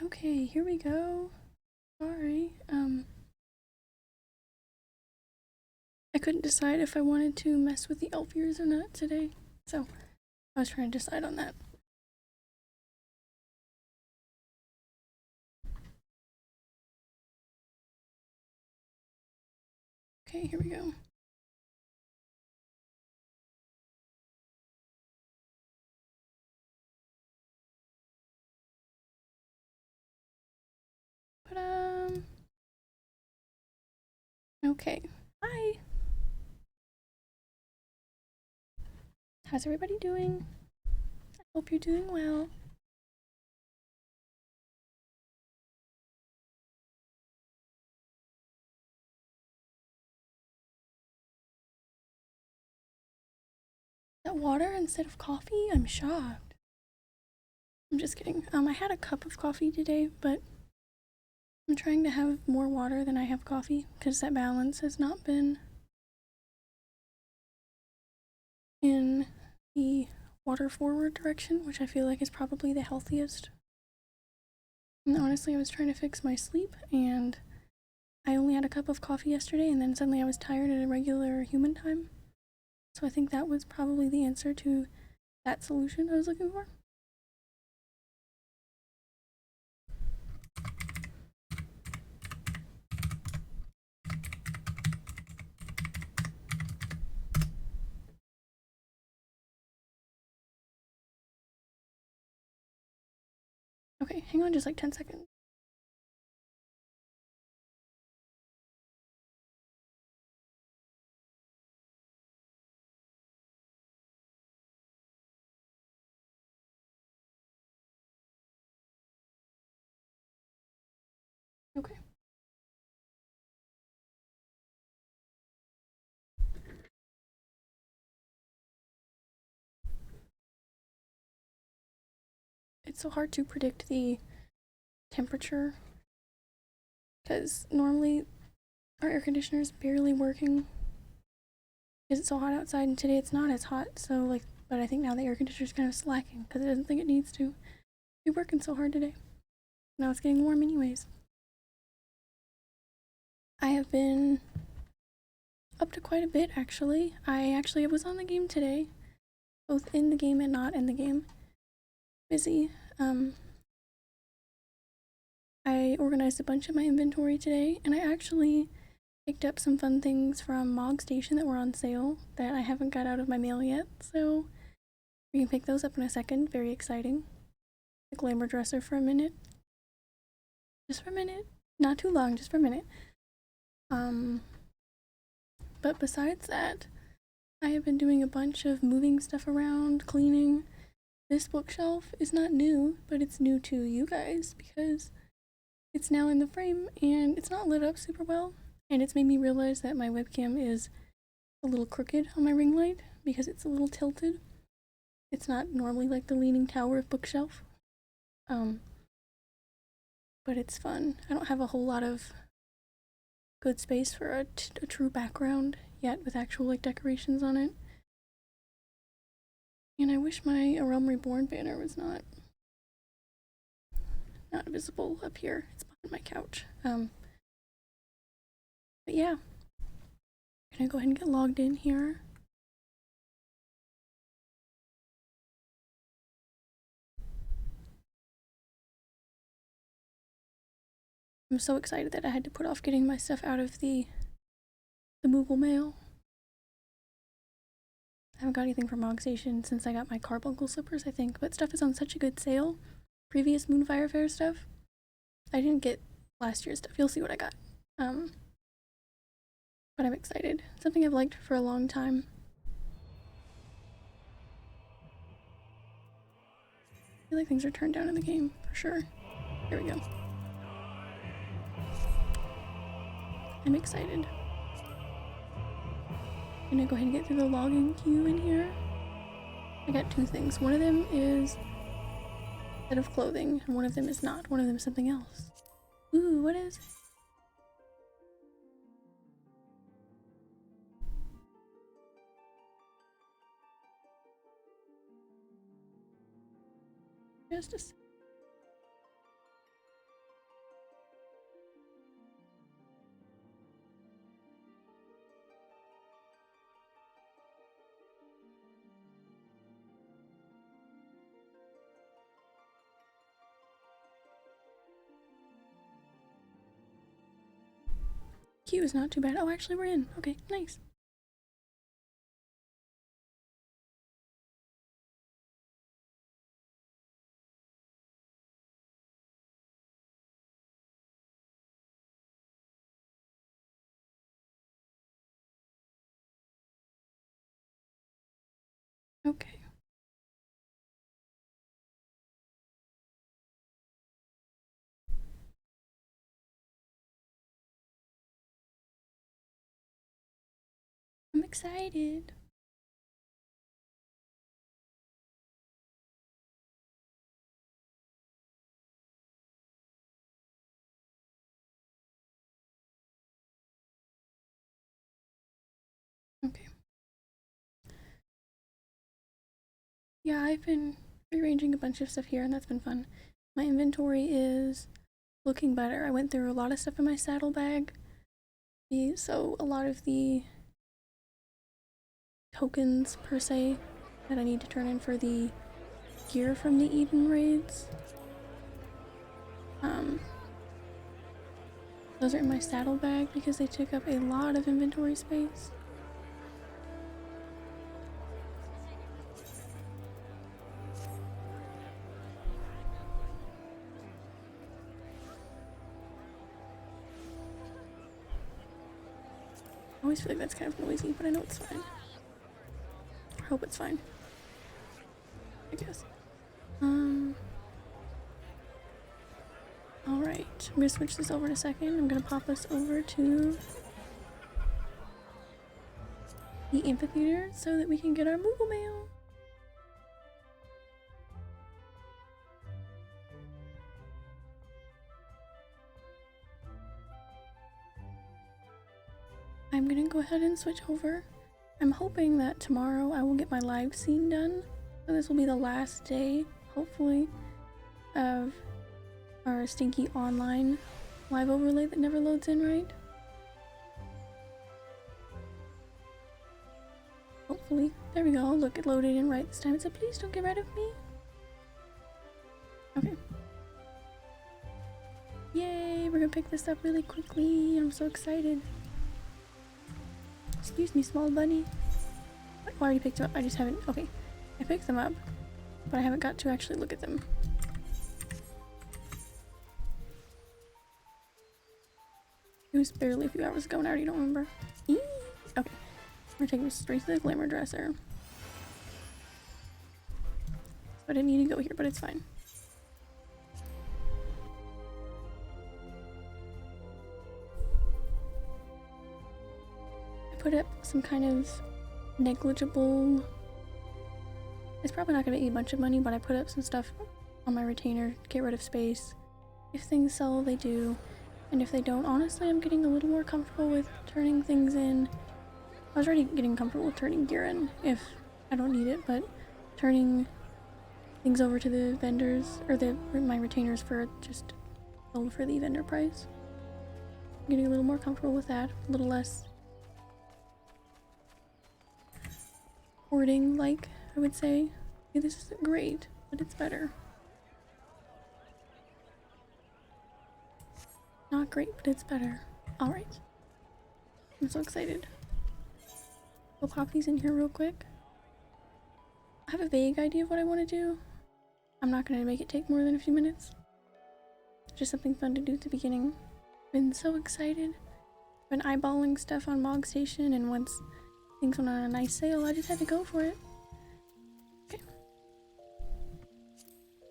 Okay, here we go. Sorry. I couldn't decide if I wanted to mess with the elf ears or not today, so I was trying to decide on that. Okay, here we go. But okay. Hi. How's everybody doing? I hope you're doing well. Is that water instead of coffee? I'm shocked. I'm just kidding. I had a cup of coffee today, but I'm trying to have more water than I have coffee because that balance has not been in the water forward direction, which I feel like is probably the healthiest. And honestly, I was trying to fix my sleep and I only had a cup of coffee yesterday and then suddenly I was tired at a regular human time. So I think that was probably the answer to that solution I was looking for. Okay, hang on just like 10 seconds. Okay. It's so hard to predict the temperature because normally our air conditioner is barely working because it's so hot outside, and today it's not as hot, so like, but I think now the air conditioner is kind of slacking because it doesn't think it needs to be working so hard today. Now it's getting warm anyways. I have been up to quite a bit actually. I was on the game today, both in the game and not in the game. Busy. I organized a bunch of my inventory today, and I actually picked up some fun things from Mog Station that were on sale that I haven't got out of my mail yet, so we can pick those up in a second. Very exciting. The glamour dresser for a minute. Just for a minute. Not too long, just for a minute. But besides that, I have been doing a bunch of moving stuff around, cleaning. This bookshelf is not new, but it's new to you guys because it's now in the frame and it's not lit up super well. And it's made me realize that my webcam is a little crooked on my ring light because it's a little tilted. It's not normally like the Leaning Tower of bookshelf. But it's fun. I don't have a whole lot of good space for a true background yet with actual like decorations on it. And I wish my A Realm Reborn banner was not visible up here. It's behind my couch. But yeah. I'm gonna go ahead and get logged in here. I'm so excited that I had to put off getting my stuff out of the Moogle mail. I haven't got anything from Mog Station since I got my carbuncle slippers, I think, but stuff is on such a good sale. Previous Moonfire Fair stuff. I didn't get last year's stuff. You'll see what I got. But I'm excited. Something I've liked for a long time. I feel like things are turned down in the game, for sure. There we go. I'm excited. I'm gonna go ahead and get through the logging queue in here. I got two things. One of them is a set of clothing, and one of them is not. One of them is something else. Ooh, what is it? Just a sec. Queue is not too bad. Oh, actually we're in. Okay, nice. Okay. I'm excited. Okay. Yeah, I've been rearranging a bunch of stuff here and that's been fun. My inventory is looking better. I went through a lot of stuff in my saddlebag. So a lot of the tokens per se that I need to turn in for the gear from the Eden raids. Those are in my saddlebag because they took up a lot of inventory space. I always feel like that's kind of noisy, but I know it's fine. I hope it's fine. I guess. Alright, I'm gonna switch this over in a second. I'm gonna pop us over to the amphitheater so that we can get our Moogle mail. I'm gonna go ahead and switch over. I'm hoping that tomorrow I will get my live scene done. So this will be the last day, hopefully, of our stinky online live overlay that never loads in right. Hopefully. There we go. Look, it loaded in right this time. It said, please don't get rid of me. Okay. Yay, we're gonna pick this up really quickly. I'm so excited. Excuse me, small bunny. I already picked them up. I just haven't. Okay. I picked them up, but I haven't got to actually look at them. It was barely a few hours ago and I already don't remember. Eee! Okay. We're taking us straight to the glamour dresser. So I didn't need to go here, but it's fine. I put up some kind of negligible... It's probably not going to be a bunch of money, but I put up some stuff on my retainer to get rid of space. If things sell, they do. And if they don't, honestly, I'm getting a little more comfortable with turning things in. I was already getting comfortable with turning gear in if I don't need it, but turning things over to the vendors, or my retainers for just sold for the vendor price. I'm getting a little more comfortable with that, a little less hoarding, like, I would say. Okay, this isn't great, but it's better. Not great, but it's better. Alright. I'm so excited. We'll pop these in here real quick. I have a vague idea of what I want to do. I'm not going to make it take more than a few minutes. Just something fun to do at the beginning. Been so excited. Been eyeballing stuff on Mog Station, and once things went on a nice sale, I just had to go for it. Okay.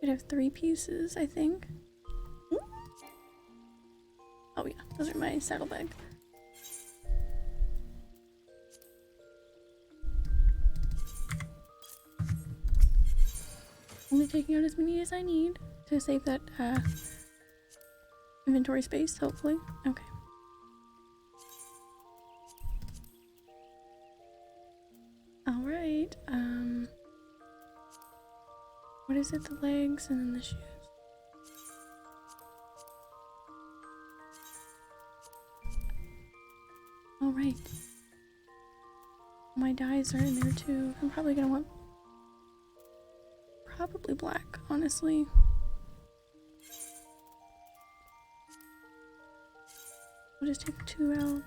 Should have 3 pieces, I think. Oh yeah, those are my saddlebag. Only taking out as many as I need to save that inventory space, hopefully. Okay. Alright, what is it? The legs and then the shoes. Alright. My dyes are in there too. I'm probably gonna want probably black, honestly. We'll just take 2 out.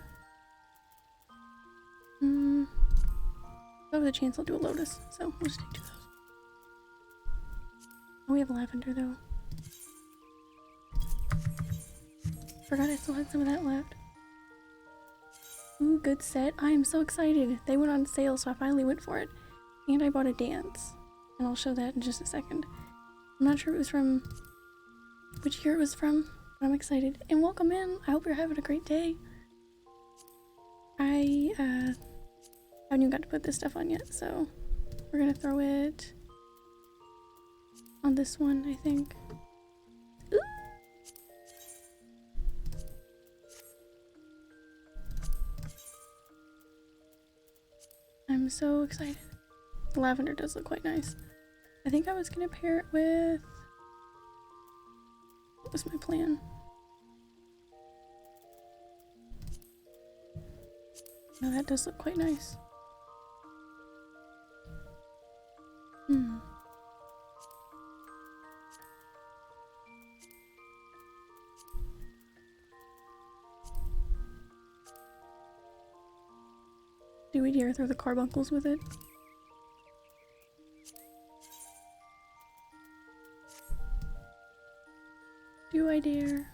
If I have the chance, I'll do a lotus, so we'll just take 2 of those. Oh, we have lavender though. Forgot I still had some of that left. Ooh, good set. I am so excited. They went on sale, so I finally went for it. And I bought a dance. And I'll show that in just a second. I'm not sure it was from which year it was from, but I'm excited. And welcome in. I hope you're having a great day. I haven't even got to put this stuff on yet, so we're gonna throw it on this one, I think. Ooh. I'm so excited. The lavender does look quite nice. I think I was gonna pair it with... What was my plan? No, that does look quite nice. Do we dare throw the carbuncles with it? Do I dare?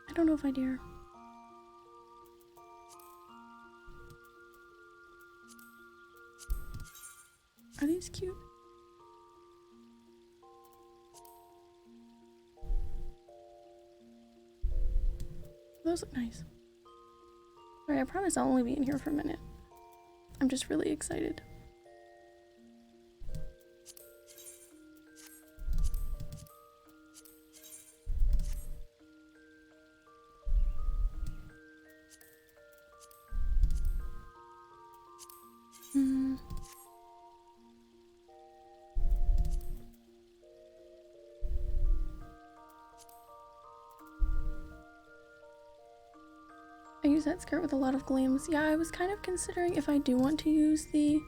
I don't know if I dare. Are these cute? Those look nice. Alright, I promise I'll only be in here for a minute. I'm just really excited. I use that skirt with a lot of glams. Yeah, I was kind of considering if I do want to use the...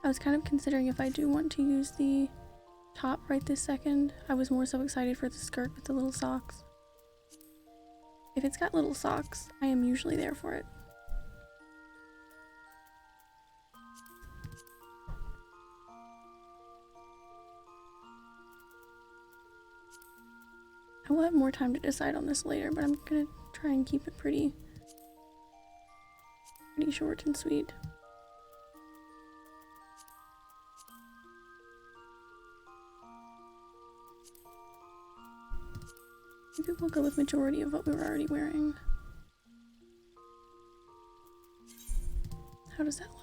I was kind of considering if I do want to use the top right this second. I was more so excited for the skirt with the little socks. If it's got little socks, I am usually there for it. I will have more time to decide on this later, but I'm gonna try and keep it pretty short and sweet. Maybe we'll go with majority of what we were already wearing. How does that look?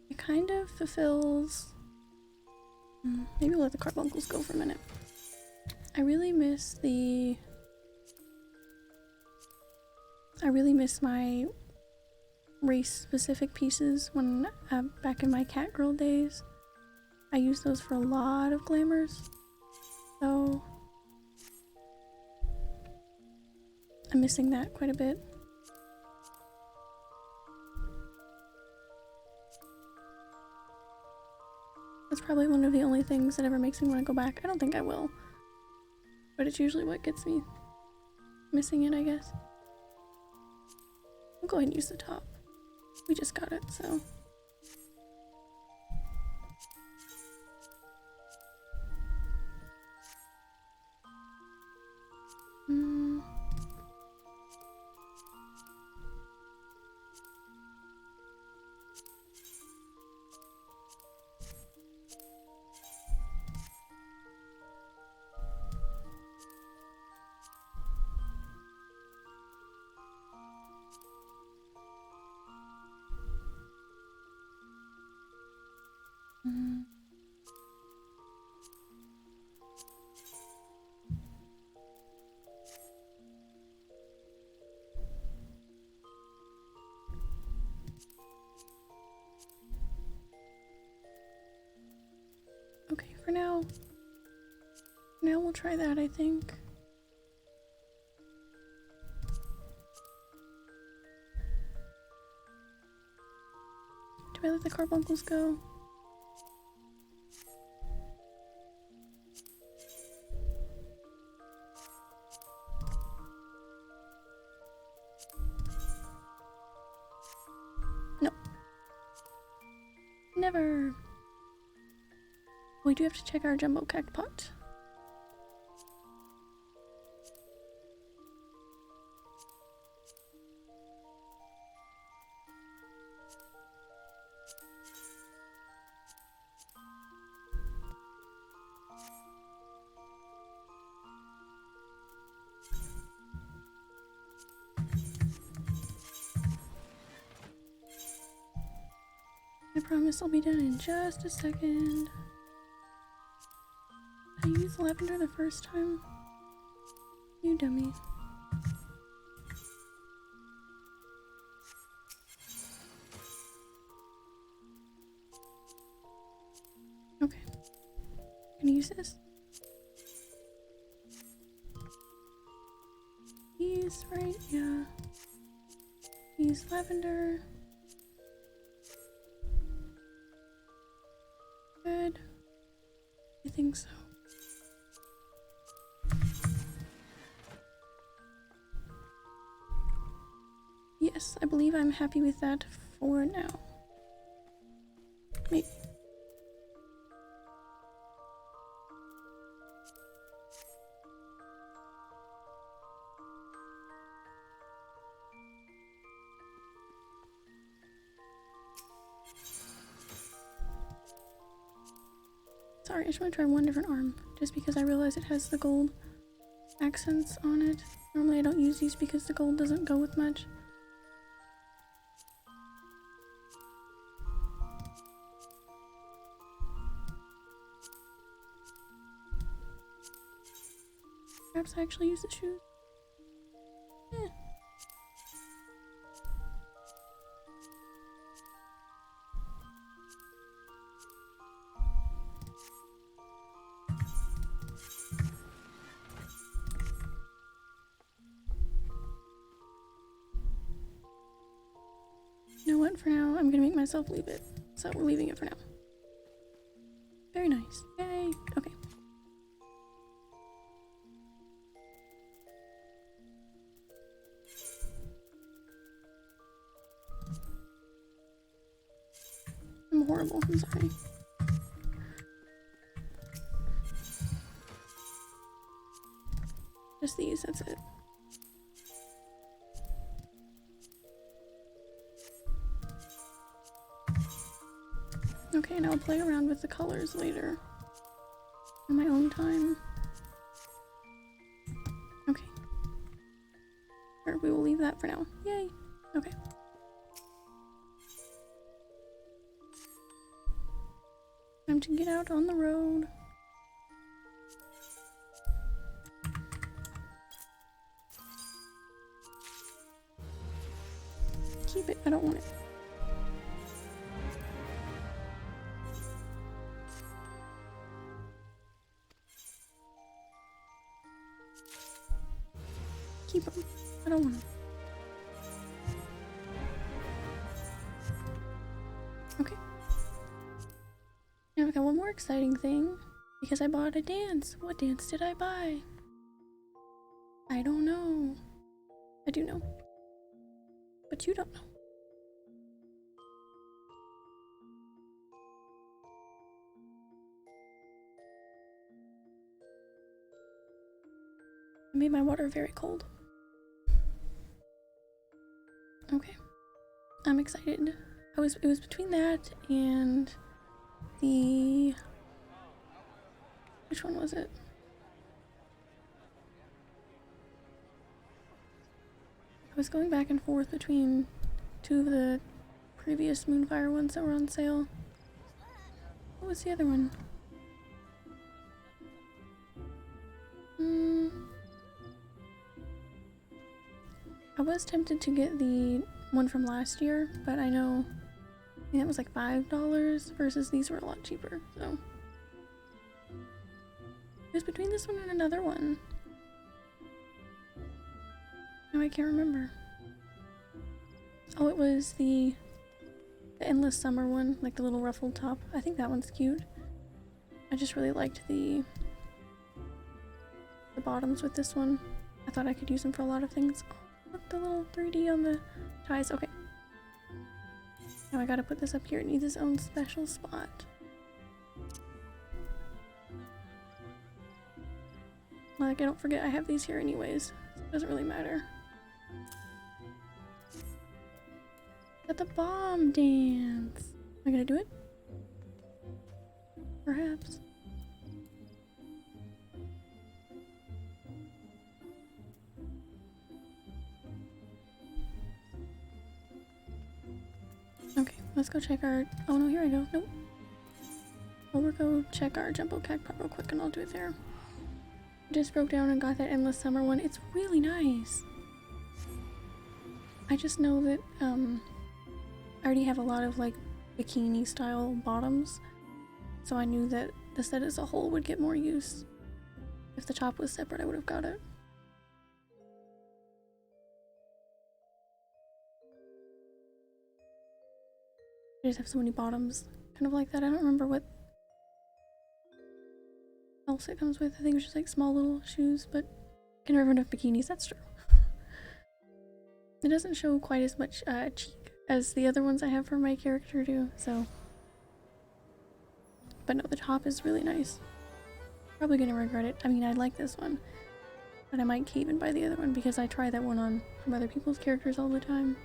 It kind of fulfills... Maybe we'll let the carbuncles go for a minute. I really miss my race-specific pieces when back in my cat girl days. I used those for a lot of glamours, so I'm missing that quite a bit. That's probably one of the only things that ever makes me want to go back. I don't think I will, but it's usually what gets me missing it, I guess. We'll go ahead and use the top. We just got it, so. now. Now we'll try that, I think. Do I let the carbuncles go? No. Never. We do have to check our jumbo cactpot. I promise I'll be done in just a second. I used lavender the first time. You dummy. Okay. Gonna use this. These, right? Yeah. Use lavender. Good. I think so. Yes, I believe I'm happy with that for now. Maybe. Sorry, I just want to try one different arm, just because I realize it has the gold accents on it. Normally I don't use these because the gold doesn't go with much. Perhaps I actually use the shoes. Eh. You know what? For now, I'm gonna make myself leave it. So we're leaving it for now. Very nice. Yay! Okay. I'm horrible. I'm sorry. Just these, that's it. Okay, and I'll play around with the colors later. In my own time. Okay. Or we will leave that for now. Yay! Okay. Time to get out on the road. Keep it, I don't want it. Keep them. I don't want them. Okay. Now I got one more exciting thing because I bought a dance. What dance did I buy? I don't know. I do know. But you don't know. I made my water very cold. Okay. I'm excited. It was between that and the... Which one was it? I was going back and forth between two of the previous Moonfire ones that were on sale. What was the other one? I was tempted to get the one from last year, but I know I think that was like $5 versus these were a lot cheaper, so It was between this one and another one. No, I can't remember. Oh, it was the Endless Summer one, like the little ruffled top. I think that one's cute. I just really liked the bottoms with this one. I thought I could use them for a lot of things. Oh, look, the little 3D on the ties. Okay. Now I gotta put this up here. It needs its own special spot. Like, I don't forget I have these here anyways. So it doesn't really matter. Got the bomb dance. Am I gonna do it? Perhaps. Okay, let's go check our... Oh no, here I go. Nope. Well, we'll go check our Jumbo Cacpot real quick and I'll do it there. Just broke down and got that Endless Summer one. It's really nice. I just know that I already have a lot of like bikini style bottoms, so I knew that the set as a whole would get more use. If the top was separate, I would have got it. I just have so many bottoms kind of like that. I don't remember what else it comes with. I think it was just like small little shoes, but I can never have enough bikinis. That's true. It doesn't show quite as much cheek as the other ones I have for my character do, so. But no, the top is really nice. Probably gonna regret it. I mean, I like this one, but I might cave and buy the other one because I try that one on from other people's characters all the time.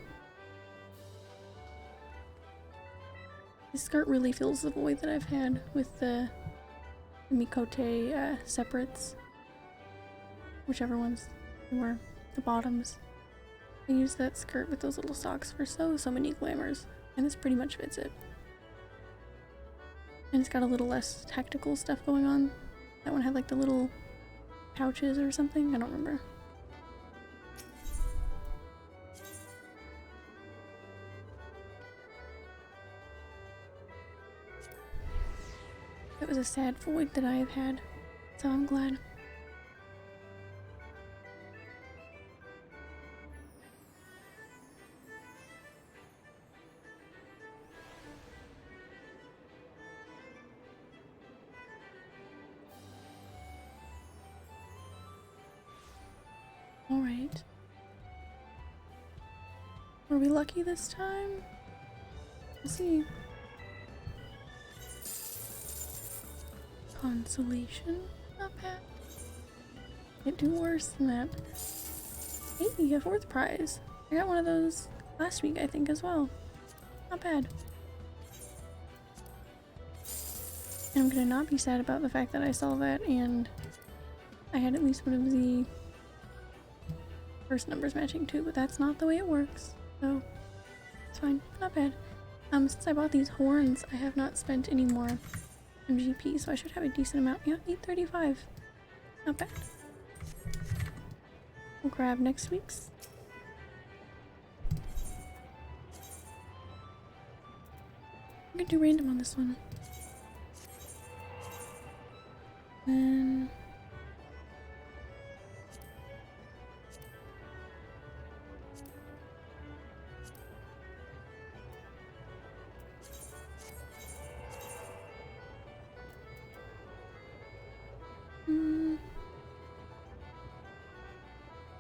This skirt really fills the void that I've had with the Mikote separates. Whichever ones were the bottoms. I used that skirt with those little socks for so many glamours, and this pretty much fits it. And it's got a little less tactical stuff going on. That one had like the little pouches or something, I don't remember. It was a sad void that I have had, so I'm glad. Alright. Were we lucky this time? We'll see. Consolation? Not bad. Can't do worse than that. Hey, a 4th prize. I got one of those last week, I think, as well. Not bad. And I'm gonna not be sad about the fact that I saw that and I had at least one of the first numbers matching too, but that's not the way it works. So, it's fine. Not bad. Since I bought these horns, I have not spent any more MGP, so I should have a decent amount. Yeah, 835. Not bad. We'll grab next week's. I'm gonna do random on this one. Then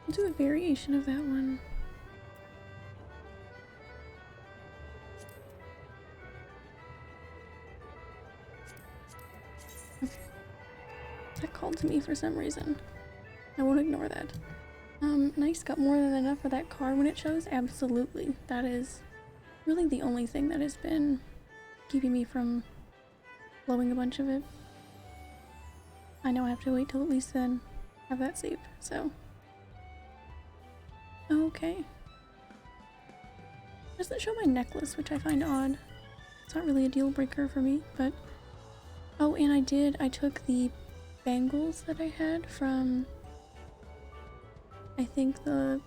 I'll do a variation of that one. Okay. That called to me for some reason. I won't ignore that. Nice, got more than enough for that car when it shows? Absolutely. That is really the only thing that has been keeping me from blowing a bunch of it. I know I have to wait till at least then have that saved, so. Okay. Doesn't show my necklace, which I find odd. It's not really a deal breaker for me, but. Oh, and I took the bangles that I had from, I think, the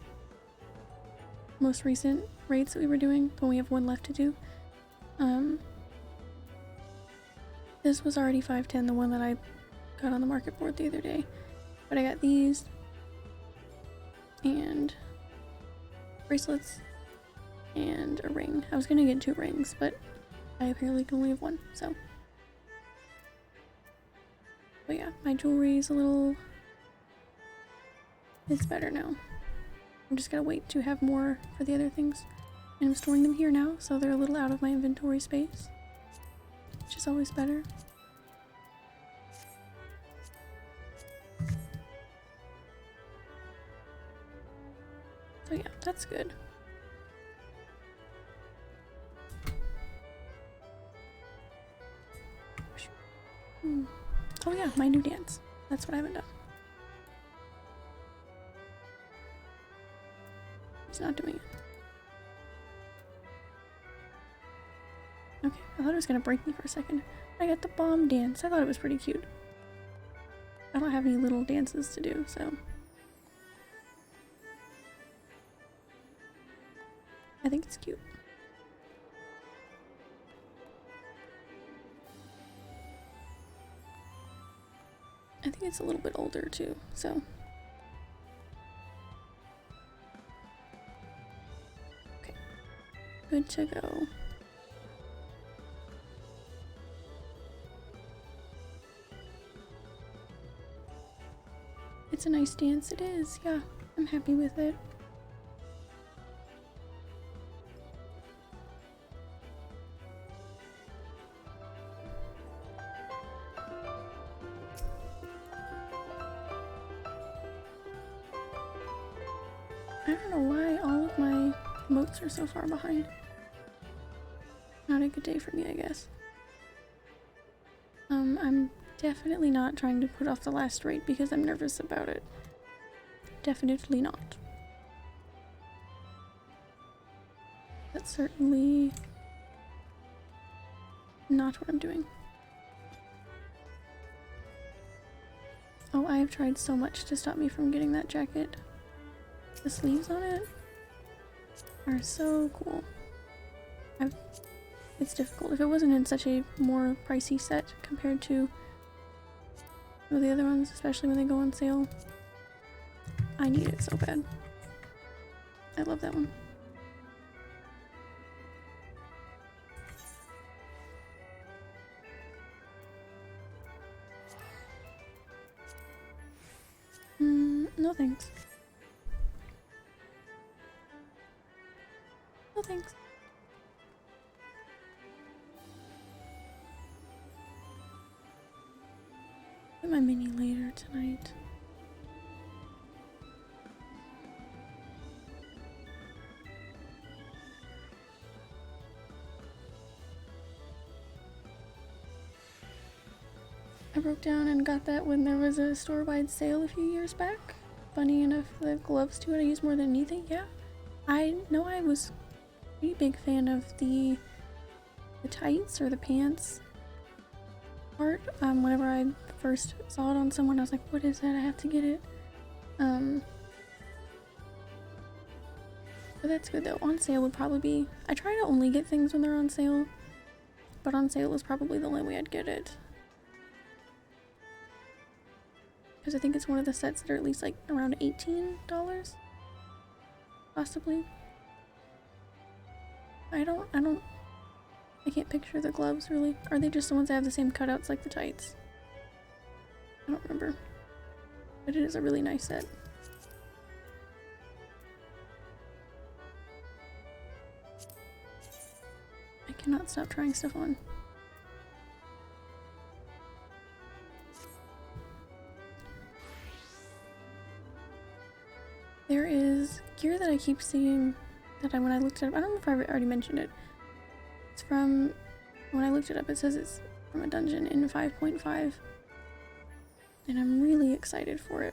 most recent raids that we were doing, when we have one left to do. This was already 510, the one that I got on the market board the other day. But I got these and bracelets and a ring. I was gonna get 2 rings, but I apparently can only have 1, so. But yeah, my jewelry is a little... it's better now. I'm just gonna wait to have more for the other things. And I'm storing them here now, so they're a little out of my inventory space, which is always better. So yeah, that's good. Oh yeah, my new dance. That's what I haven't done. He's not doing it. Okay, I thought it was gonna break me for a second. I got the bomb dance. I thought it was pretty cute. I don't have any little dances to do, so. I think it's cute. I think it's a little bit older too, so. Okay, good to go. It's a nice dance, it is, yeah. I'm happy with it. I don't know why all of my emotes are so far behind. Not a good day for me, I guess. I'm definitely not trying to put off the last raid because I'm nervous about it. Definitely not. That's certainly not what I'm doing. Oh, I have tried so much to stop me from getting that jacket. The sleeves on it are so cool. It's difficult. If it wasn't in such a more pricey set compared to the other ones, especially when they go on sale, I need it so bad. I love that one. No thanks. No thanks. Get my mini later tonight. I broke down and got that when there was a store-wide sale a few years back. Funny enough, the gloves to it I use more than anything. Yeah, I know I was a pretty big fan of the tights or the pants part. Whenever I first saw it on someone, I was like, what is that? I have to get it. But that's good though. On sale would probably be... I try to only get things when they're on sale, but on sale is probably the only way I'd get it. Because I think it's one of the sets that are at least like around $18, possibly. I can't picture the gloves really. Are they just the ones that have the same cutouts like the tights? I don't remember. But it is a really nice set. I cannot stop trying stuff on. There is gear that I keep seeing that when I looked it up, I don't know if I already mentioned it. It's from, when I looked it up, it says it's from a dungeon in 5.5. And I'm really excited for it.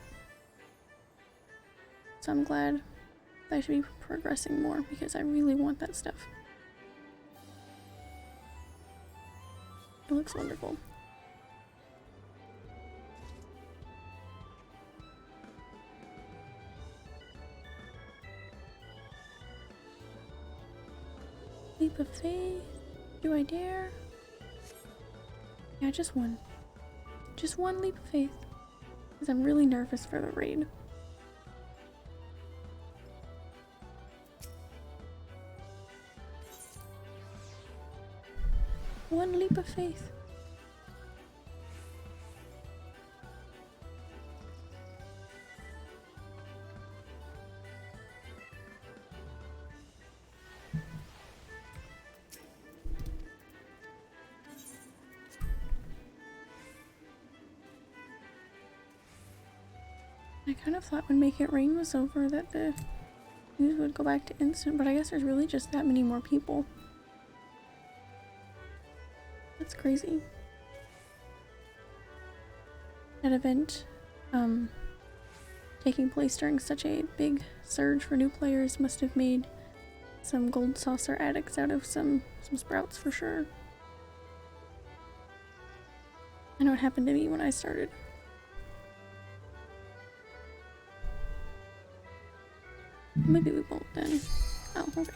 So I'm glad that I should be progressing more because I really want that stuff. It looks wonderful. Leap of faith. Do I dare? Yeah, just one. Just one leap of faith. Because I'm really nervous for the raid. One leap of faith. I kind of thought when Make It Rain was over that the news would go back to instant, but I guess there's really just that many more people. That's crazy. That event taking place during such a big surge for new players must have made some gold saucer addicts out of some sprouts for sure. I know it happened to me when I started. Maybe we won't then. Oh, okay.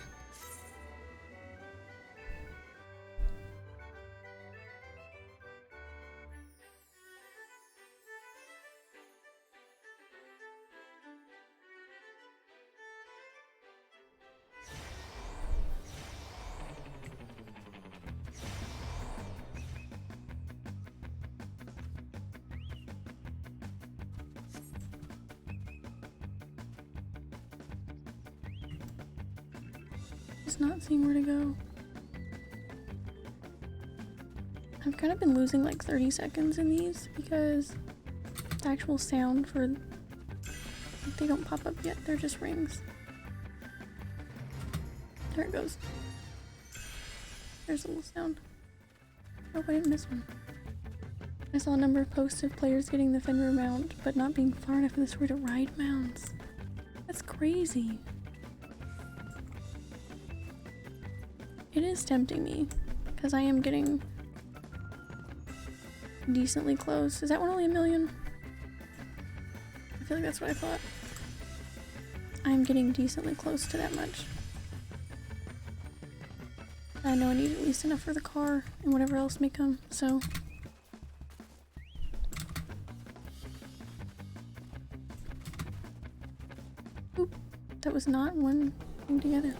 Just not seeing where to go. I've kind of been losing like 30 seconds in these because the actual sound for they don't pop up yet, they're just rings. There it goes. There's a little sound. Oh, I didn't miss one. I saw a number of posts of players getting the Fenrir mount, but not being far enough in the story to ride mounts. That's crazy. It is tempting me, because I am getting decently close. Is that one only 1 million? I feel like that's what I thought. I'm getting decently close to that much. I know I need at least enough for the car and whatever else may come, so... Oop, that was not one thing together.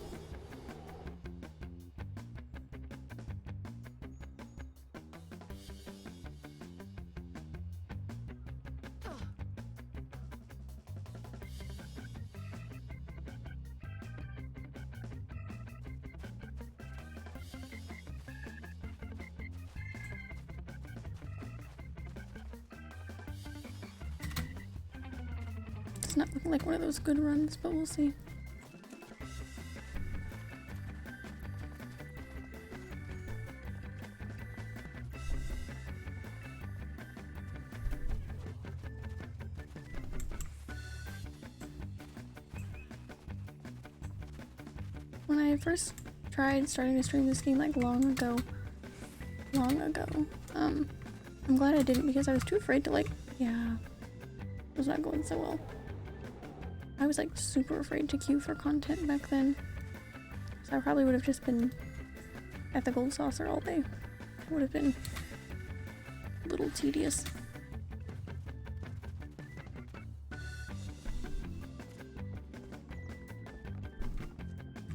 It's not looking like one of those good runs, but we'll see. When I first tried starting to stream this game like long ago, I'm glad I didn't because I was too afraid to it was not going so well. I was like super afraid to queue for content back then. So I probably would have just been at the gold saucer all day. It would have been a little tedious.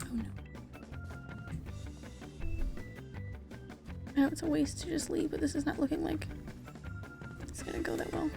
Oh no. I know it's a waste to just leave, but this is not looking like it's gonna go that well.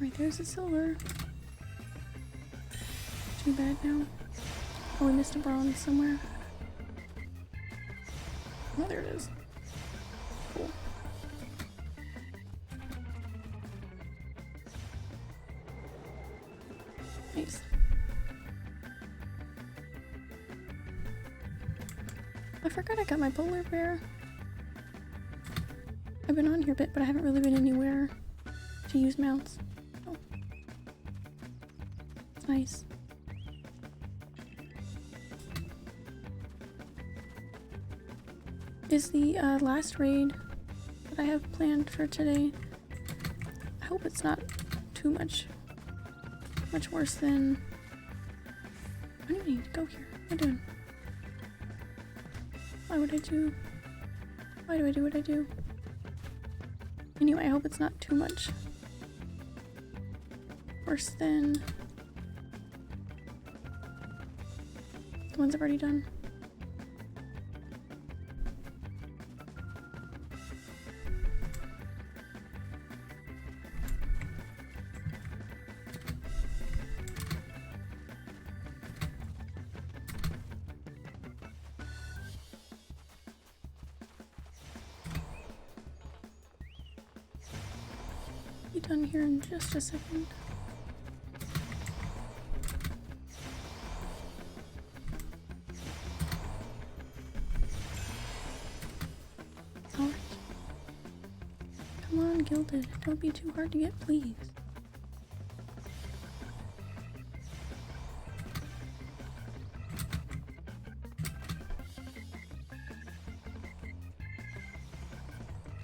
Right, there's a silver. Too bad now. Oh, we missed a bronze somewhere. Oh, there it is. Cool. Nice. I forgot forgot I got my polar bear. I've been on here a bit, but I haven't really been anywhere to use mounts. Oh. It's nice. Is the last raid that I have planned for today. I hope it's not too much worse than... I don't even need to go here. What am I doing? Why would I do... Why do I do what I do? Anyway, I hope it's not too much worse than the ones I've already done. Be done here in just a second. Alright. Come on, Gilded. Don't be too hard to get, please.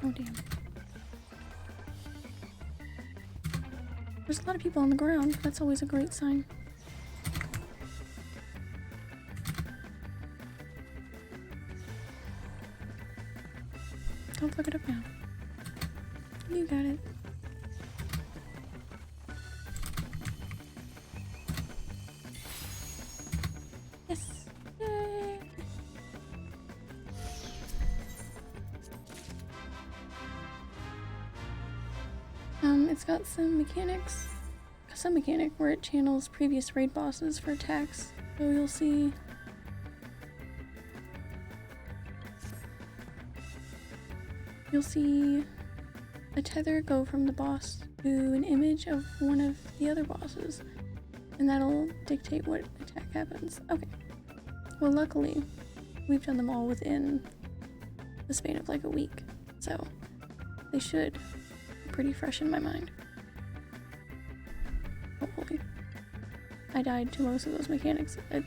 Oh, damn. There's a lot of people on the ground. That's always a great sign. Don't fuck it up now. You got it. Yes! Yay! It's got some mechanic where it channels previous raid bosses for attacks. So you'll see a tether go from the boss to an image of one of the other bosses, and that'll dictate what attack happens. Okay. Well, luckily, we've done them all within the span of like a week, so they should be pretty fresh in my mind. Hopefully. I died to most of those mechanics at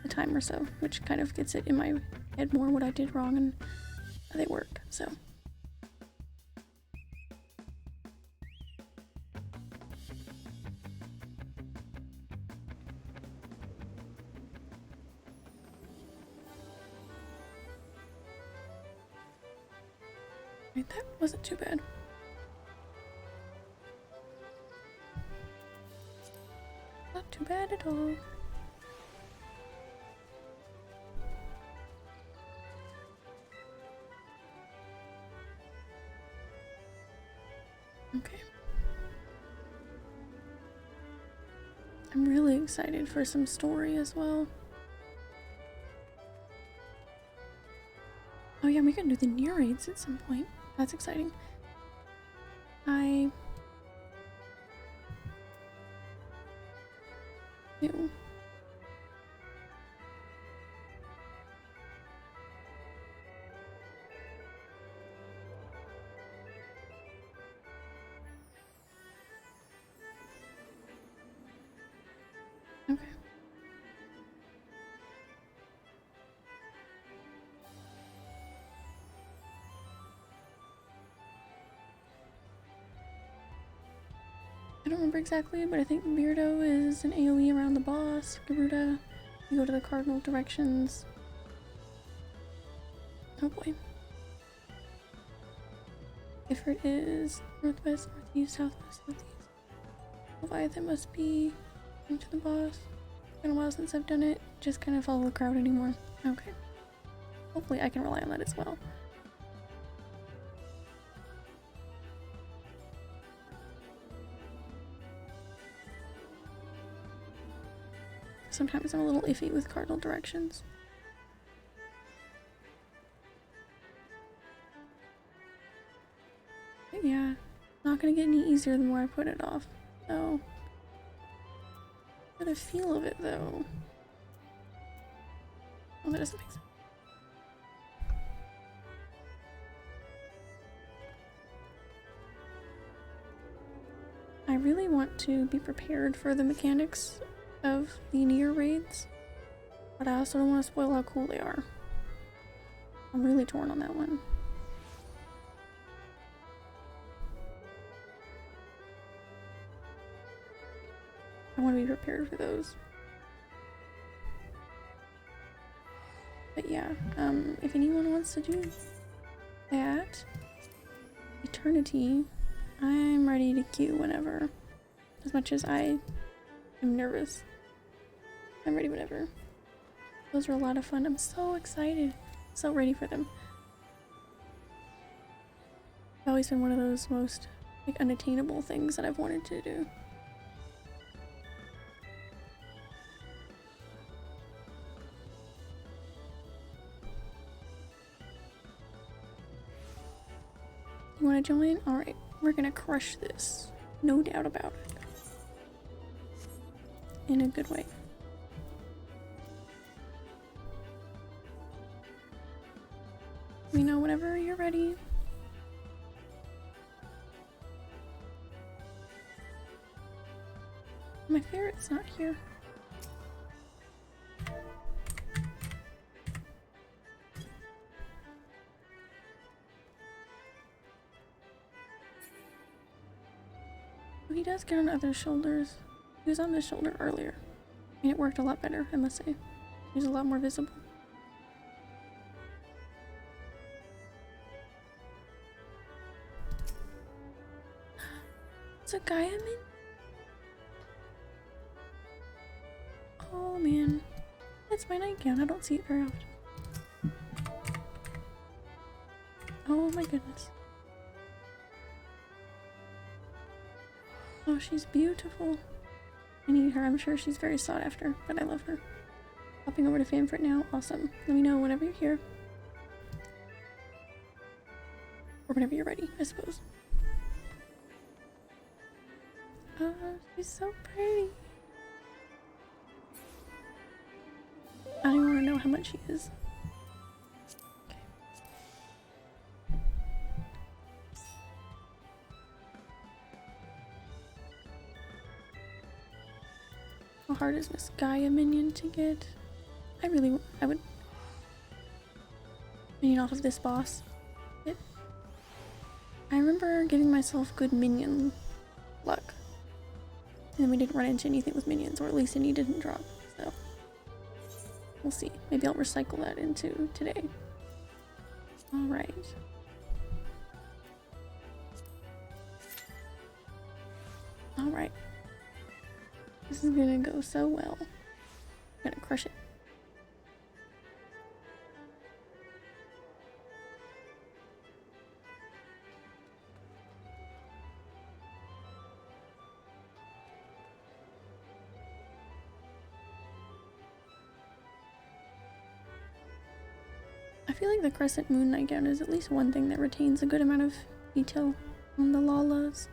a time or so, which kind of gets it in my head more what I did wrong and how they work, so. Right, that wasn't too bad. Not too bad at all. Okay. I'm really excited for some story as well. Oh yeah, we can do the near raids at some point. That's exciting. Ew. Okay. I don't remember exactly, but I think Beardo is an AoE around the boss. Garuda, you go to the cardinal directions. Oh boy. Ifrit is northwest, northeast, southwest, southeast. Leviathan must be into the boss. It's been a while since I've done it. Just kind of follow the crowd anymore. Okay. Hopefully I can rely on that as well. Sometimes I'm a little iffy with cardinal directions. But yeah, not gonna get any easier the more I put it off. So, get a feel of it though. Oh, that doesn't make sense. I really want to be prepared for the mechanics of the near raids, but I also don't want to spoil how cool they are. I'm really torn on that one. I want to be prepared for those. But yeah, if anyone wants to do that, Eternity, I'm ready to queue whenever. As much as I am nervous, I'm ready whenever. Those are a lot of fun. I'm so excited. So ready for them. It's always been one of those most like unattainable things that I've wanted to do. You want to join? Alright, we're gonna crush this. No doubt about it. In a good way. Let me know whenever you're ready. My ferret's not here. He does get on other shoulders. He was on this shoulder earlier, and it worked a lot better, I must say. He was a lot more visible. It's a Gaia Min? Oh man, that's my nightgown. I don't see it very often. Oh my goodness. Oh, she's beautiful. I need her. I'm sure she's very sought after, but I love her. Hopping over to Fanfrit now. Awesome. Let me know whenever you're here. Or whenever you're ready, I suppose. Oh, she's so pretty. I don't even want to know how much she is. How hard is Miss Gaia minion to get? I would minion off of this boss. I remember giving myself good minion luck. And then we didn't run into anything with minions, or at least any didn't drop, so. We'll see. Maybe I'll recycle that into today. Alright. Alright. This is gonna go so well. I'm gonna crush it. I feel like the Crescent Moon nightgown is at least one thing that retains a good amount of detail on the Lalas.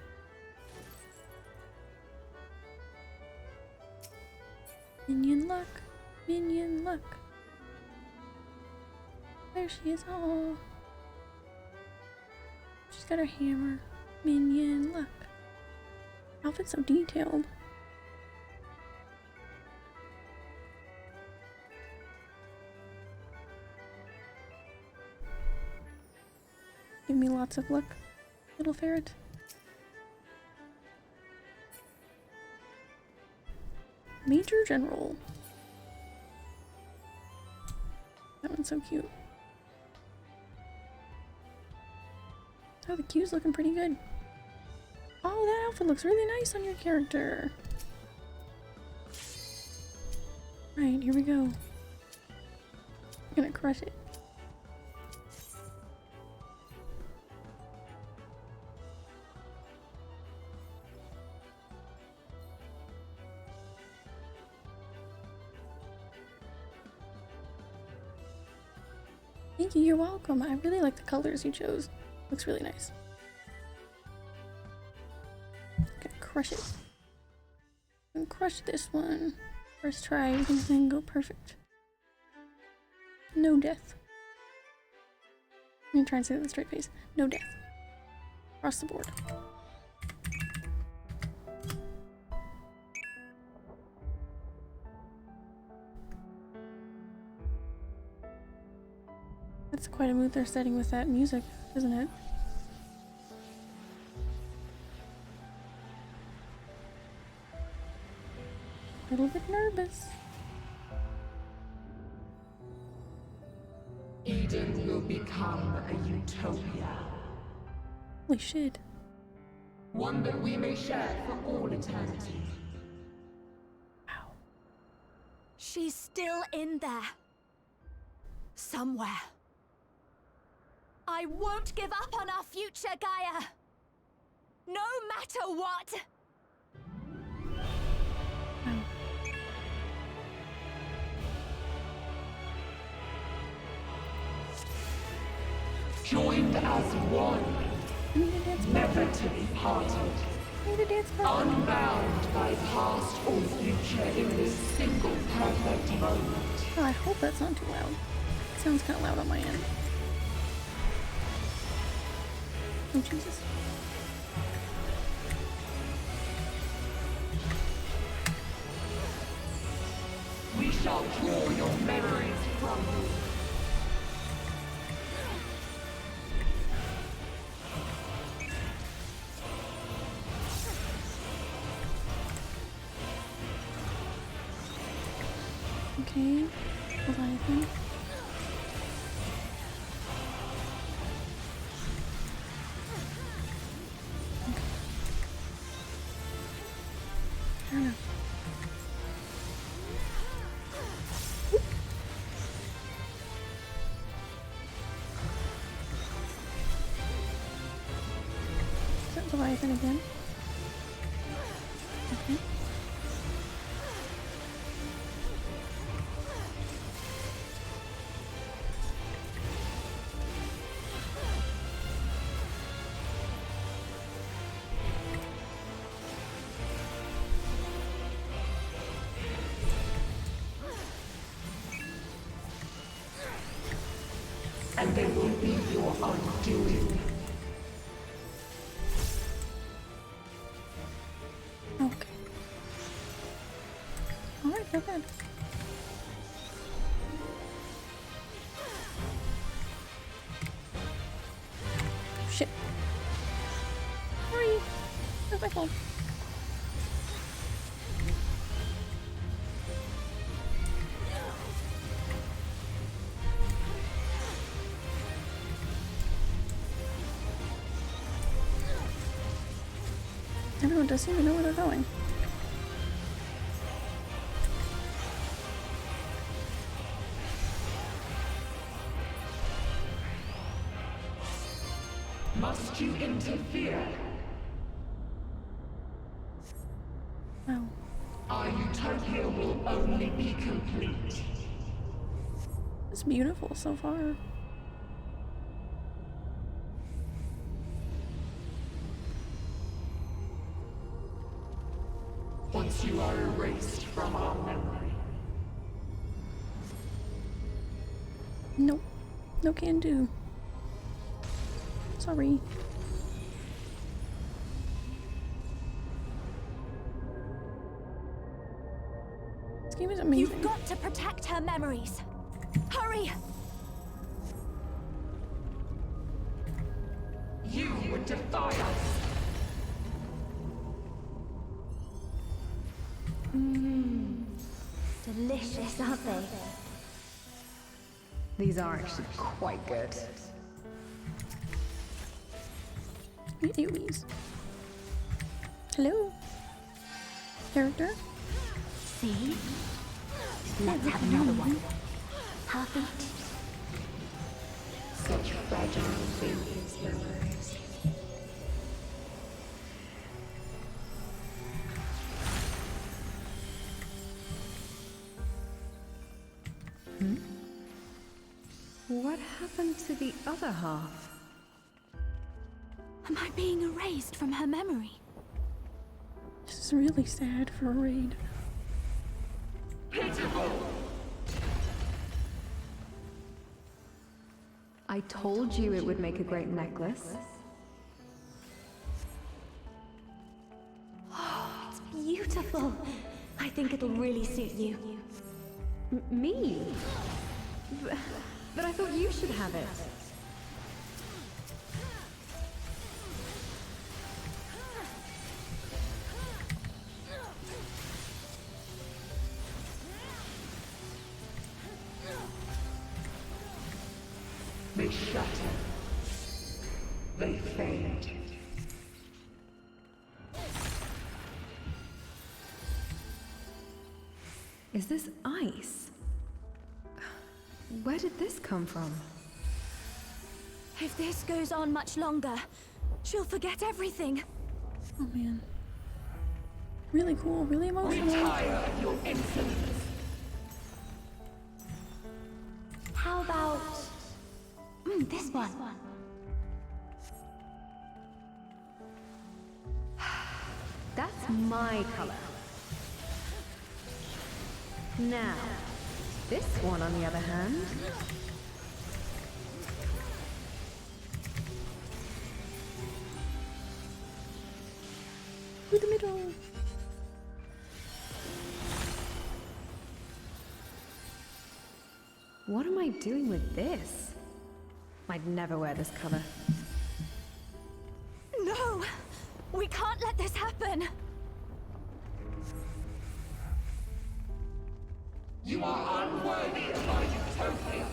Minion luck, minion luck. There she is. Oh, she's got her hammer. Minion luck. Outfit's so detailed. Give me lots of luck, little ferret. Major General. That one's so cute. Oh, the queue's looking pretty good. Oh, that outfit looks really nice on your character. Right, here we go. I'm gonna crush it. Thank you, you're welcome. I really like the colors you chose. Looks really nice. Gonna crush it. And crush this one. First try, everything's gonna go perfect. No death. I'm gonna try and say that with a straight face. No death. Across the board. quite a mood they're setting with that music, isn't it? A little bit nervous. Eden will become a utopia. Holy shit. One that we may share for all eternity. Wow. She's still in there. Somewhere. I won't give up on our future, Gaia. No matter what. Wow. Joined as one, I need a dance never partner. to be parted. I need a dance partner. Unbound by past or future in this single perfect moment. Oh, I hope that's not too loud. It sounds kind of loud on my end. Oh, Jesus. We shall draw your memories from you. Okay. Leviathan. Okay. Fair enough. Is that Leviathan again? Okay. And they will be your undoing. Okay. Alright, not bad. Shit. Sorry. That's my fault. Everyone does seem to know where they're going. Must you interfere? Wow. Our utopia will only be complete. It's beautiful so far. Once you are erased from our memory. Nope. No can do. Sorry. This game is amazing. You've got to protect her memories. Hurry! You would defy us. Delicious, aren't they? These are actually quite good. AoEs. Hello? Character? See? Let's have another one. Perfect. Such fragile things, memories. What happened to the other half? Am I being erased from her memory? This is really sad for a raid. Pitiful! I told you it would make a great necklace. It's beautiful. I think it'll really suit you. Me? But I thought you should have it. They shatter. They fade. Is this ice? Where did this come from? If this goes on much longer, she'll forget everything. Oh man. Really cool, really emotional. Retire your insolence. How about this one? That's my color. Now, this one on the other hand. Through the middle. What am I doing with this? I'd never wear this color. No! We can't let this happen! You are unworthy of my utopia.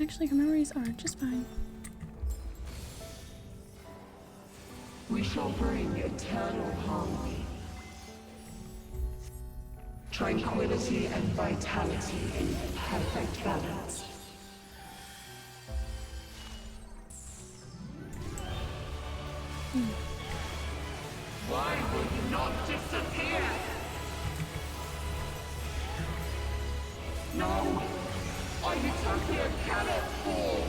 Actually, her memories are just fine. We shall bring eternal harmony. Tranquility and vitality in perfect balance. Why will you not disappear? No! Our utopia cannot fall!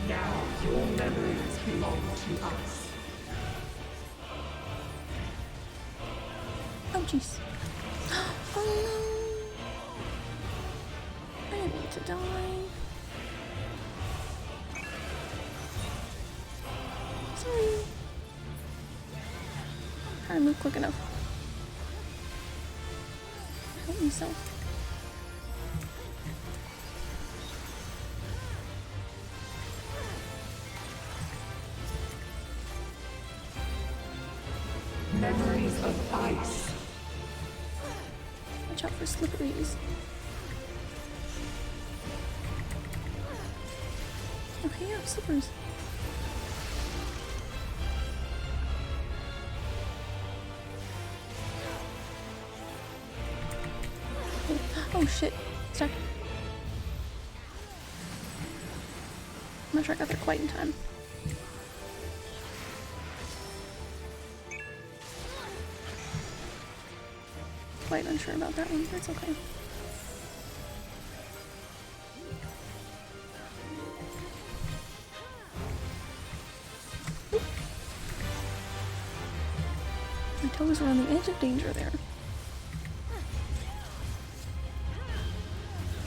Now your memories belong to us. Oh jeez. Oh no. I didn't mean to die. Sorry. Trying to move quick enough. Help myself. Memories of ice. Watch out for slipperies. Okay, yeah, slippers. Oh shit. Stuck. I'm not sure I got there quite in time. Quite unsure about that one, but it's okay. Oop. My toes are on the edge of danger there.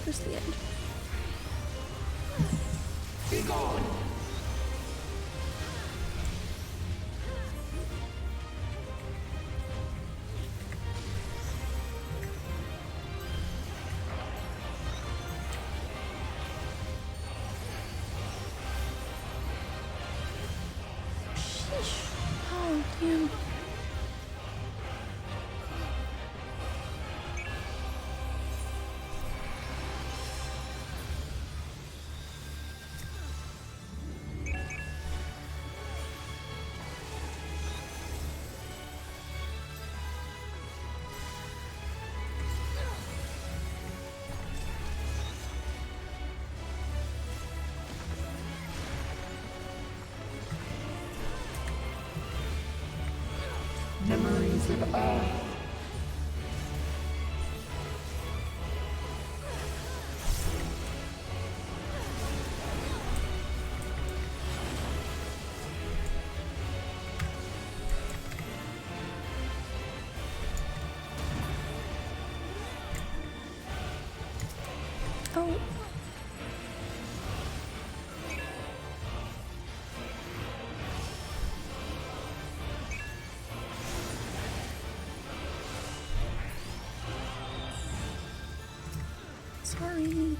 Just the edge. Be gone! Sheesh. Oh, damn. Memories of Earth. Oh. Sorry.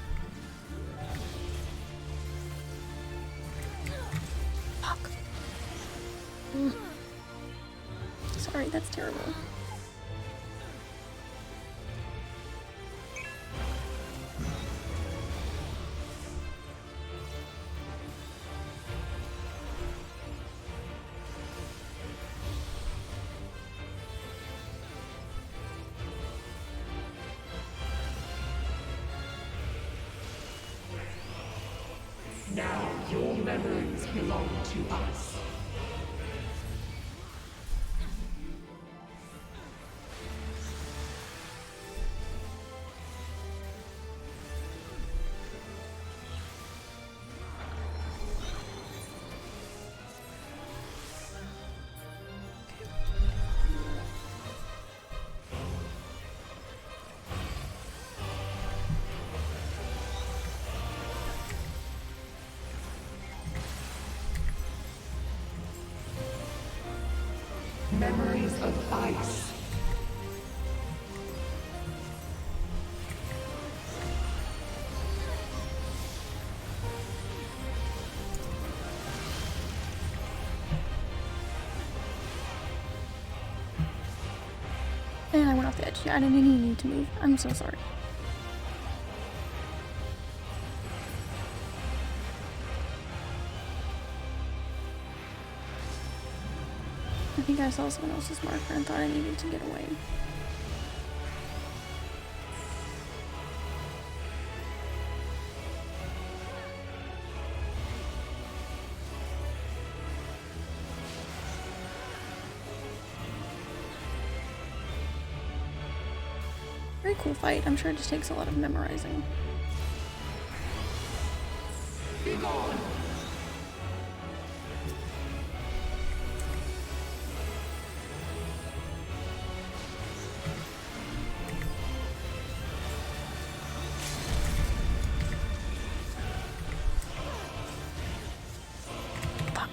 Fuck. Sorry, that's terrible. Now your memories belong to us. Memories of ice. And I went off the edge. Yeah, I didn't even need to move. I'm so sorry. I think I saw someone else's marker and thought I needed to get away. Very cool fight. I'm sure it just takes a lot of memorizing. Be gone. Fuck.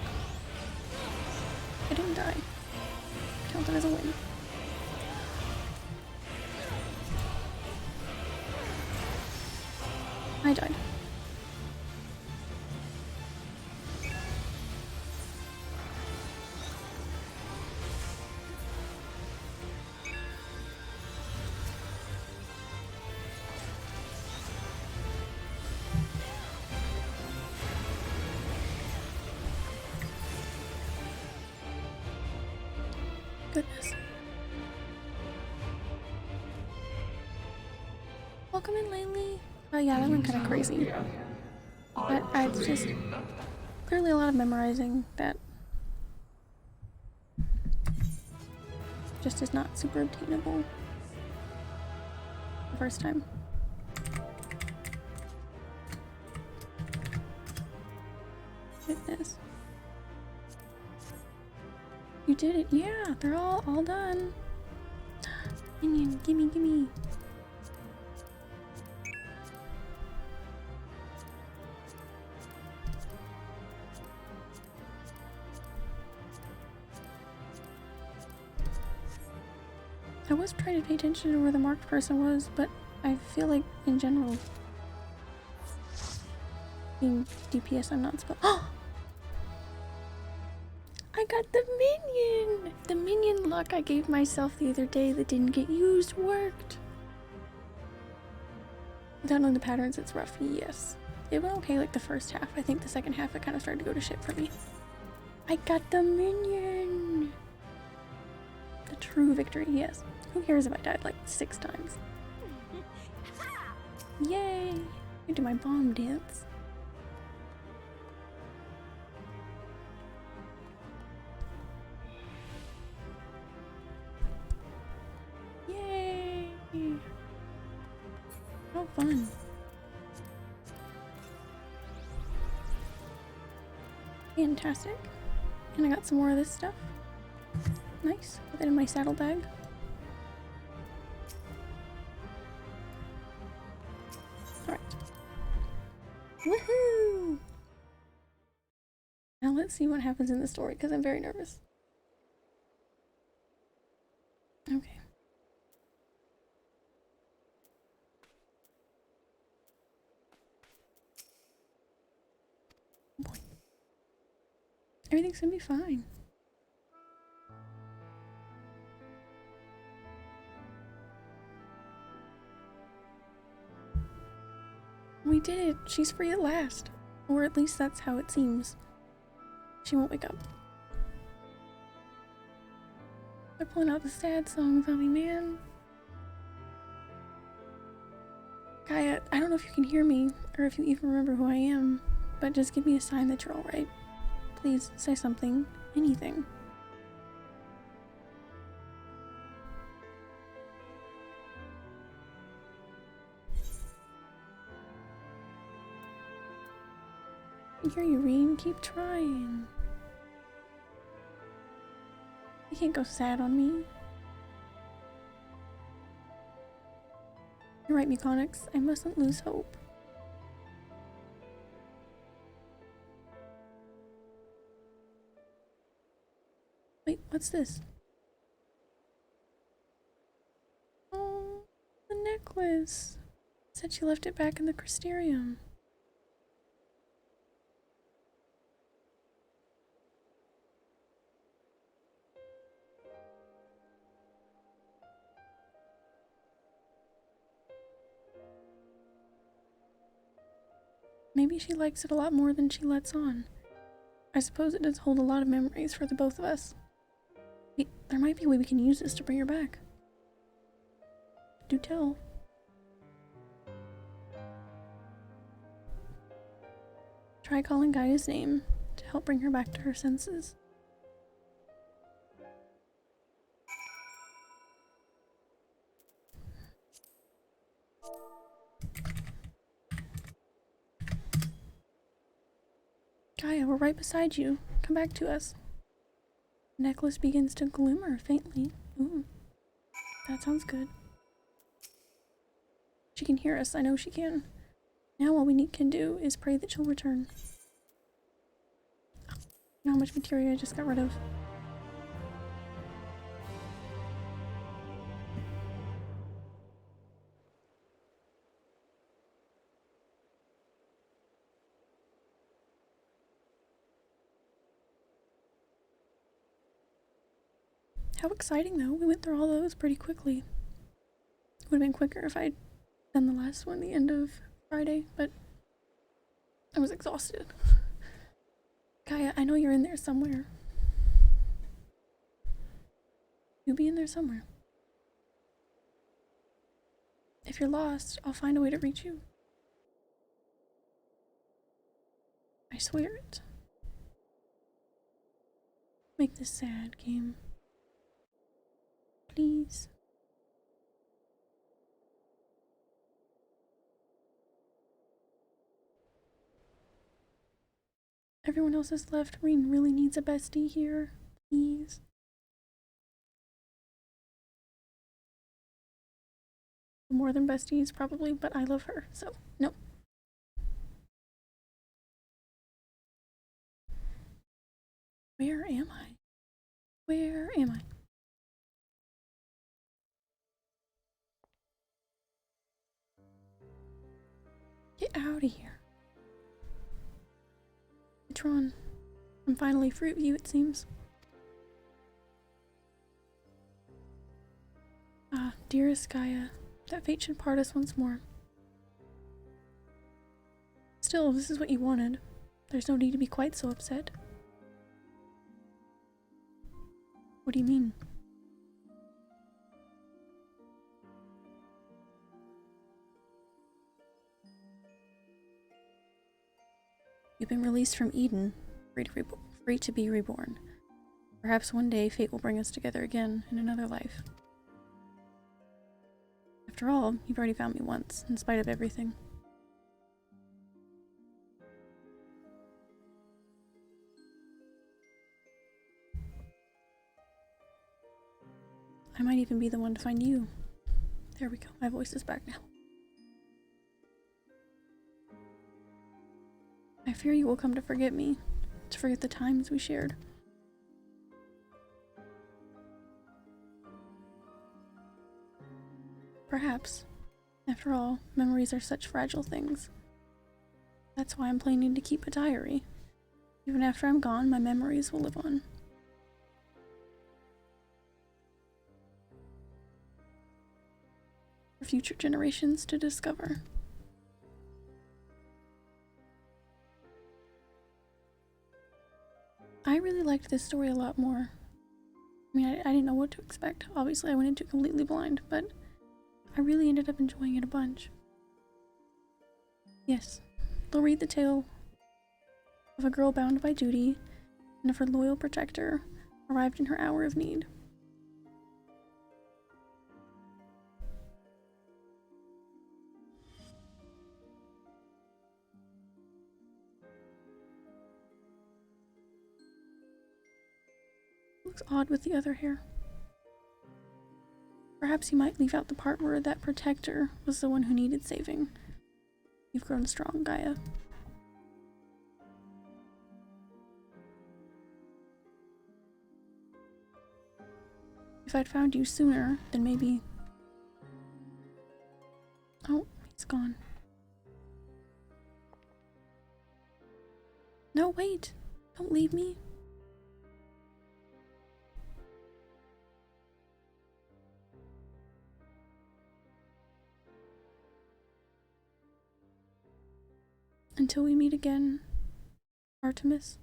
I didn't die. Count it as a win. I died. Goodness. Welcome in, Laylee. Oh yeah, that went kind of crazy. But it's just clearly a lot of memorizing that just is not super obtainable the first time. Goodness. You did it. Yeah, they're all done. Minion, gimme, gimme. I was trying to pay attention to where the marked person was, but I feel like in general, being DPS, I'm not supposed. Oh! I got the minion! The minion luck I gave myself the other day that didn't get used worked. Without knowing the patterns, it's rough. Yes. It went okay like the first half. I think the second half it kind of started to go to shit for me. I got the minion! The true victory, yes. Who cares if I died like 6 times? Yay! I do my bomb dance. Yay! How fun. Fantastic. And I got some more of this stuff. Nice. Put that in my saddlebag. Alright. Woohoo! Now let's see what happens in the story, because I'm very nervous. Okay. Boy. Everything's gonna be fine. We did it! She's free at last. Or at least that's how it seems. She won't wake up. They're pulling out the sad songs on me, man. Gaia, I don't know if you can hear me, or if you even remember who I am, but just give me a sign that you're alright. Please, say something. Anything. I hear you, Reen. Keep trying. You can't go sad on me. You're right, Mechanics. I mustn't lose hope. Wait, what's this? Oh, the necklace. Said she left it back in the Crystarium. Maybe she likes it a lot more than she lets on. I suppose it does hold a lot of memories for the both of us. Wait, there might be a way we can use this to bring her back. Do tell. Try calling Gaia's name to help bring her back to her senses. Gaia, we're right beside you. Come back to us. The necklace begins to glimmer faintly. Ooh, that sounds good. She can hear us. I know she can. Now all we can do is pray that she'll return. You know how much materia I just got rid of? How exciting though. We went through all those pretty quickly. It would have been quicker if I'd done the last one the end of Friday, but I was exhausted. Gaia, I know you're in there somewhere. You'll be in there somewhere. If you're lost, I'll find a way to reach you. I swear it. Make this sad, game. Please. Everyone else is left. Reen really needs a bestie here. Please. More than besties, probably, but I love her, so no. Where am I? Where am I? Get out of here. Tron, I'm finally free of you, it seems. Ah, dearest Gaia, that fate should part us once more. Still, this is what you wanted. There's no need to be quite so upset. What do you mean? You've been released from Eden, free to be reborn. Perhaps one day fate will bring us together again in another life. After all, you've already found me once, in spite of everything. I might even be the one to find you. There we go, my voice is back now. I fear you will come to forget me, to forget the times we shared. Perhaps. After all, memories are such fragile things. That's why I'm planning to keep a diary. Even after I'm gone, my memories will live on. For future generations to discover. I really liked this story a lot more. I mean, I didn't know what to expect. Obviously, I went into it completely blind, but I really ended up enjoying it a bunch. Yes, they'll read the tale of a girl bound by duty and of her loyal protector arrived in her hour of need. Looks odd with the other hair. Perhaps you might leave out the part where that protector was the one who needed saving. You've grown strong, Gaia. If I'd found you sooner, then maybe... Oh, he's gone. No, wait! Don't leave me. Until we meet again, Artemis.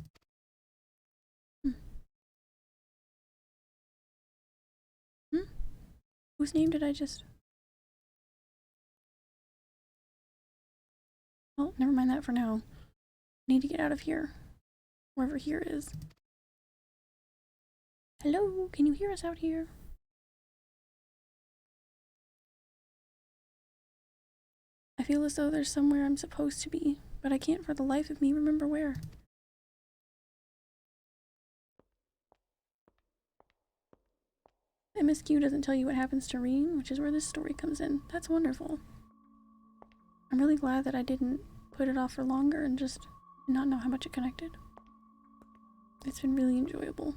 Whose name did I just... Well, never mind that for now. I need to get out of here. Wherever here is. Hello, can you hear us out here? I feel as though there's somewhere I'm supposed to be, but I can't for the life of me remember where. MSQ doesn't tell you what happens to Reen, which is where this story comes in. That's wonderful. I'm really glad that I didn't put it off for longer and just not know how much it connected. It's been really enjoyable.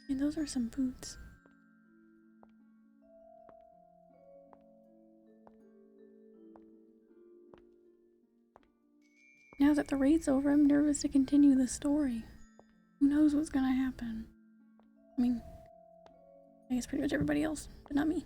And those are some boots. Now that the raid's over, I'm nervous to continue the story. Who knows what's gonna happen? I mean, I guess pretty much everybody else, but not me.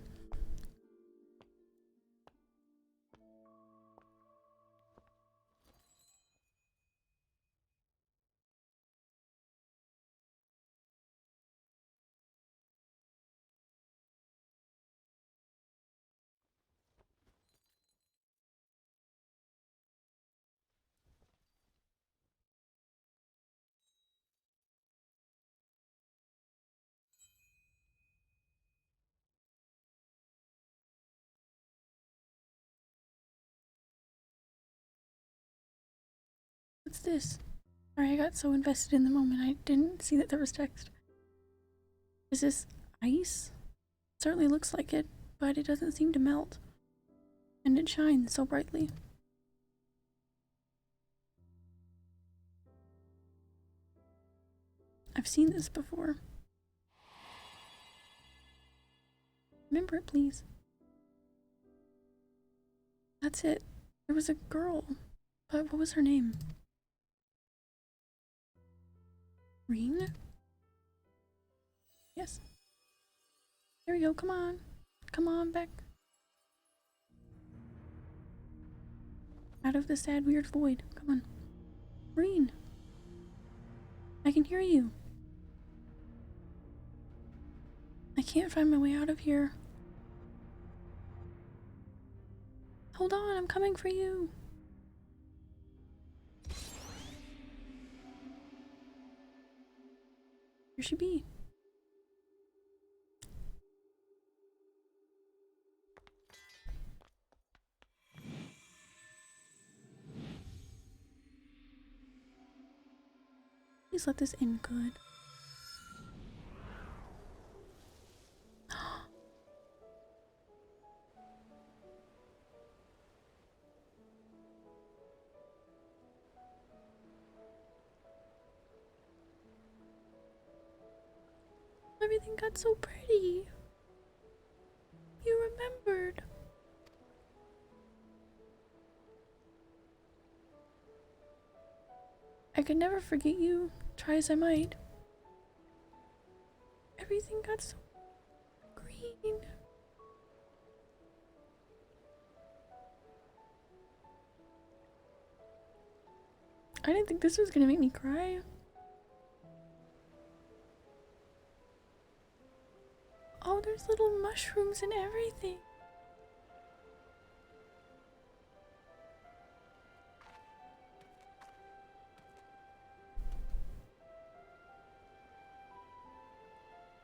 What's this? Sorry, I got so invested in the moment I didn't see that there was text. Is this ice? It certainly looks like it, but it doesn't seem to melt. And it shines so brightly. I've seen this before. Remember it, please. That's it. There was a girl, but what was her name? Reen? Yes. There we go, come on. Come on back. Out of the sad, weird void. Come on. Reen. I can hear you. I can't find my way out of here. Hold on, I'm coming for you. Where she be? Please let this end good. Everything got so pretty. You remembered. I could never forget you, try as I might. Everything got so green. I didn't think this was gonna make me cry. Oh, there's little mushrooms and everything.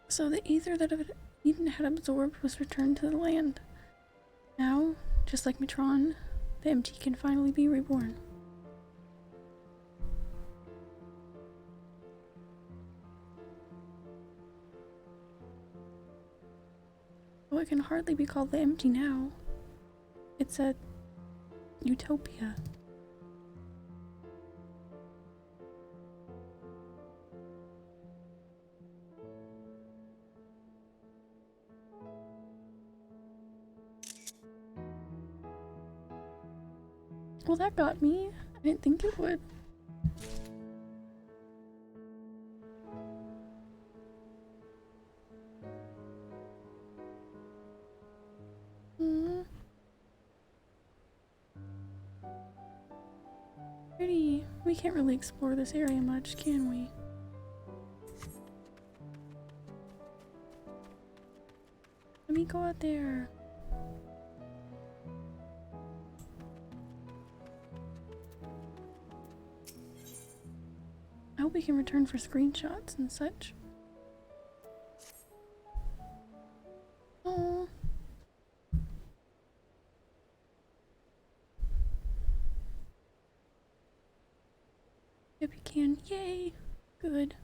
So the ether that Eden had absorbed was returned to the land. Now, just like Metron, the empty can finally be reborn. Oh, it can hardly be called the empty now. It's a utopia. Well, that got me. I didn't think it would. Pretty. We can't really explore this area much, can we? Let me go out there. I hope we can return for screenshots and such. Oh. Yep, you can. Yay! Good.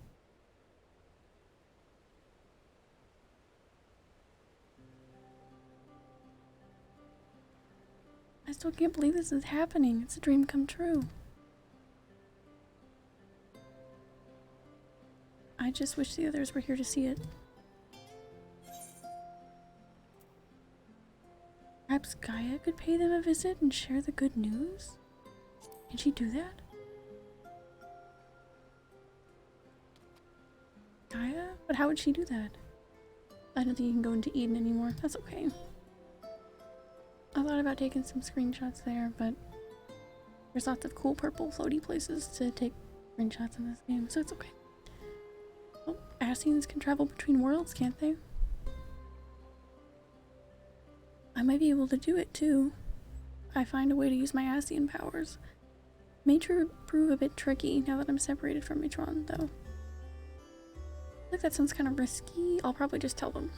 I still can't believe this is happening. It's a dream come true. I just wish the others were here to see it. Perhaps Gaia could pay them a visit and share the good news? Can she do that? Gaia? But how would she do that? I don't think you can go into Eden anymore. That's okay. I thought about taking some screenshots there, but there's lots of cool purple floaty places to take screenshots in this game, so it's okay. Oh, Ascians can travel between worlds, can't they? I might be able to do it too. If I find a way to use my Ascian powers. May prove a bit tricky now that I'm separated from Metron, though. I think that sounds kind of risky. I'll probably just tell them.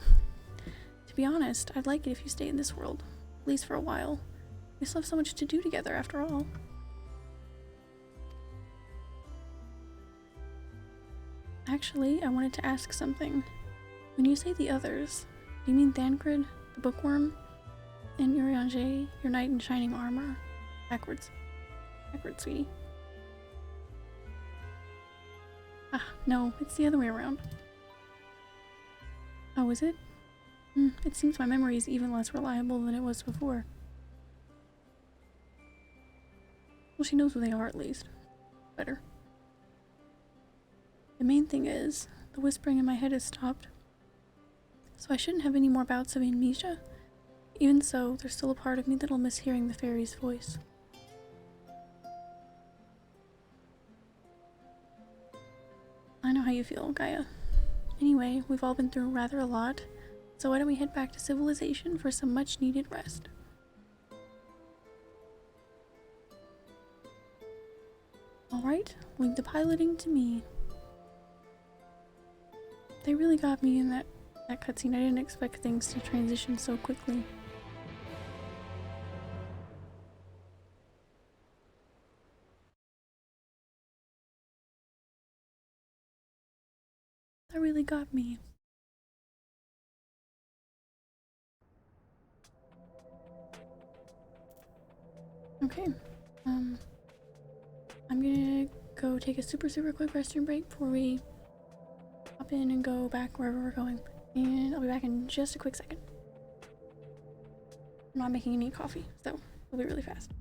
To be honest, I'd like it if you stay in this world. At least for a while. We still have so much to do together after all. Actually, I wanted to ask something. When you say the others, do you mean Thancred, the bookworm, and Urianger, your knight in shining armor? Backwards. Backwards, sweetie. Ah, no, it's the other way around. Oh, is it? It seems my memory is even less reliable than it was before. Well, she knows who they are at least. Better. The main thing is, the whispering in my head has stopped. So I shouldn't have any more bouts of amnesia. Even so, there's still a part of me that'll miss hearing the fairy's voice. I know how you feel, Gaia. Anyway, we've all been through rather a lot. So why don't we head back to civilization for some much needed rest? Alright, leave the piloting to me. They really got me in that cutscene. I didn't expect things to transition so quickly. really got me. Okay, I'm gonna go take a super quick restroom break before we hop in and go back wherever we're going. And I'll be back in just a quick second. I'm not making any coffee, so it'll be really fast.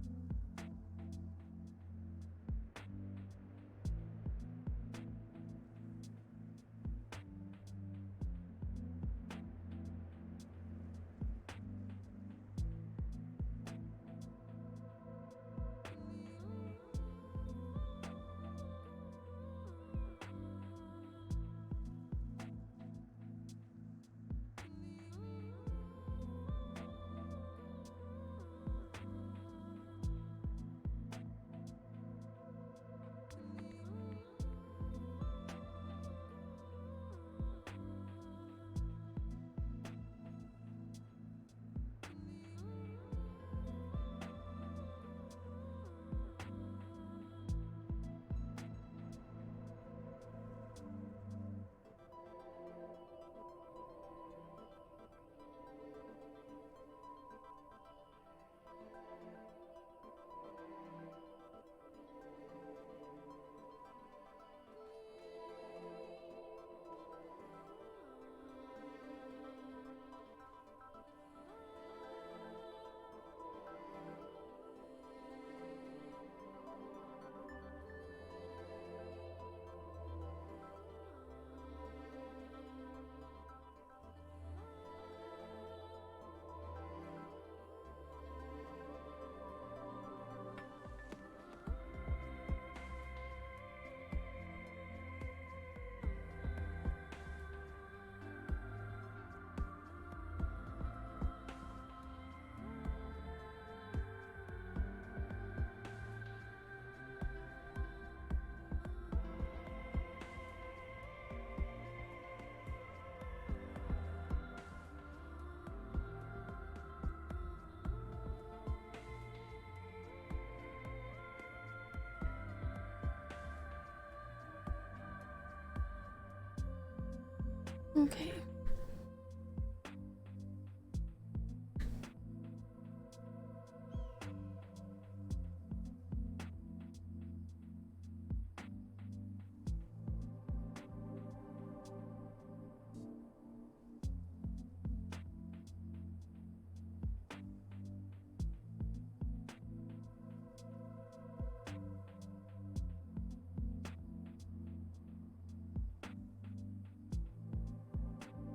Okay.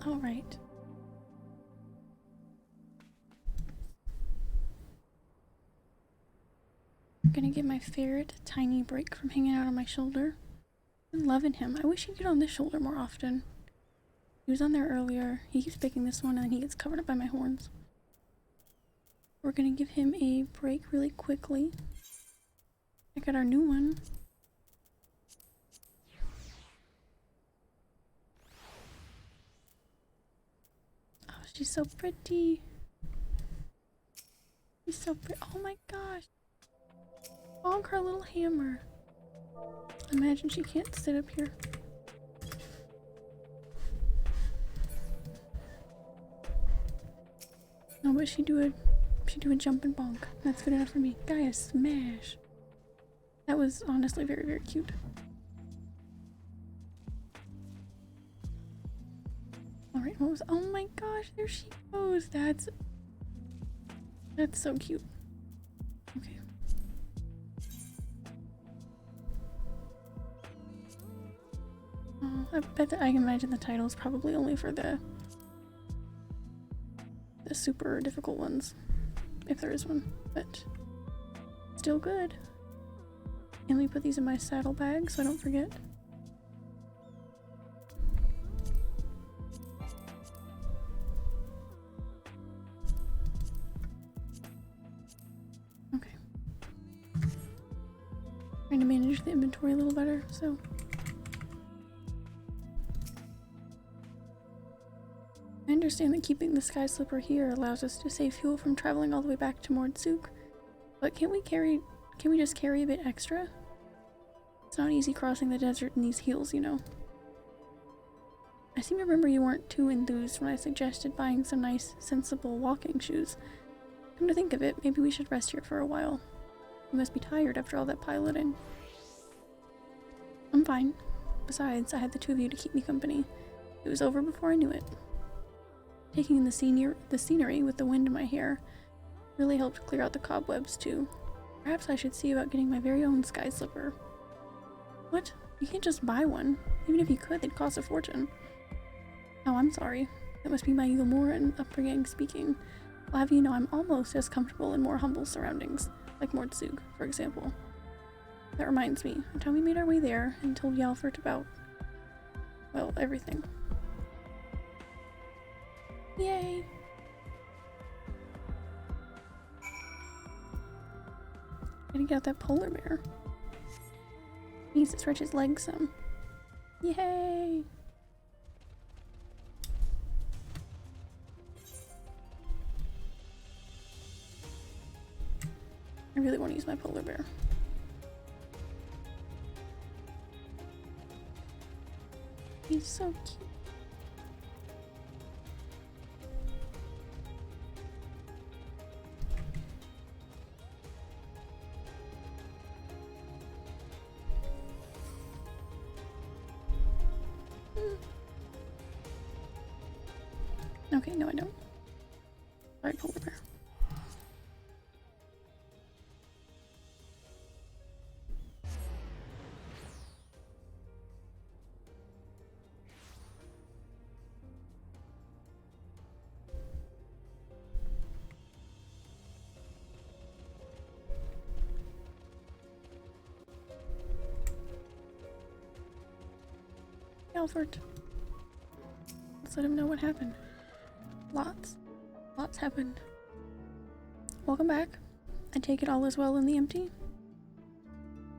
All right. I'm gonna give my ferret a tiny break from hanging out on my shoulder. I'm loving him. I wish he'd get on this shoulder more often. He was on there earlier. He keeps picking this one and then he gets covered up by my horns. We're gonna give him a break really quickly. I got our new one. Oh, she's so pretty. She's so pretty. Oh my gosh. Bonk her little hammer. Imagine she can't sit up here. No, but she do a jump and bonk. That's good enough for me. Gaia smash. That was honestly very cute. Alright, what was, oh my gosh, there she goes. That's so cute. Okay. Oh, I bet that I can imagine the title is probably only for the super difficult ones, if there is one, but still good. And we put these in my saddlebag so I don't forget. Okay. Trying to manage the inventory a little better, so. I understand that keeping the sky slipper here allows us to save fuel from traveling all the way back to Mordsuk, but can we just carry a bit extra? It's not easy crossing the desert in these heels, you know. I seem to remember you weren't too enthused when I suggested buying some nice, sensible walking shoes. Come to think of it, maybe we should rest here for a while. You must be tired after all that piloting. I'm fine. Besides, I had the two of you to keep me company. It was over before I knew it. Taking in the scenery with the wind in my hair really helped clear out the cobwebs too. Perhaps I should see about getting my very own sky slipper. What? You can't just buy one. Even if you could, they'd cost a fortune. Oh, I'm sorry. That must be my Yomoran upbringing speaking. I'll have you know I'm almost as comfortable in more humble surroundings, like Mordsug, for example. That reminds me, the time we made our way there and told Yalfert about, well, everything. Yay! Gotta get out that polar bear. Needs to stretch his legs some. Yay! I really want to use my polar bear. He's so cute. Okay, no I don't. Sorry, polar bear. Alfred. Let's let him know what happened. Lots happened. Welcome back. I take it all is well in the empty?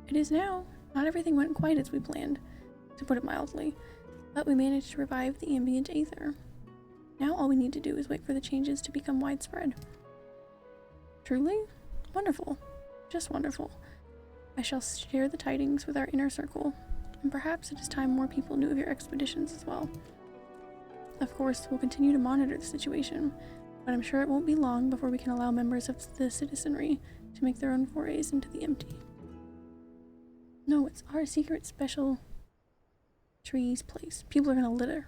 It is now. Not everything went quite as we planned, to put it mildly, but we managed to revive the ambient aether. Now all we need to do is wait for the changes to become widespread. Truly? Wonderful. Just wonderful. I shall share the tidings with our inner circle, and perhaps it is time more people knew of your expeditions as well. Of course, we'll continue to monitor the situation, but I'm sure it won't be long before we can allow members of the citizenry to make their own forays into the empty. No, it's our secret special trees place. People are gonna litter.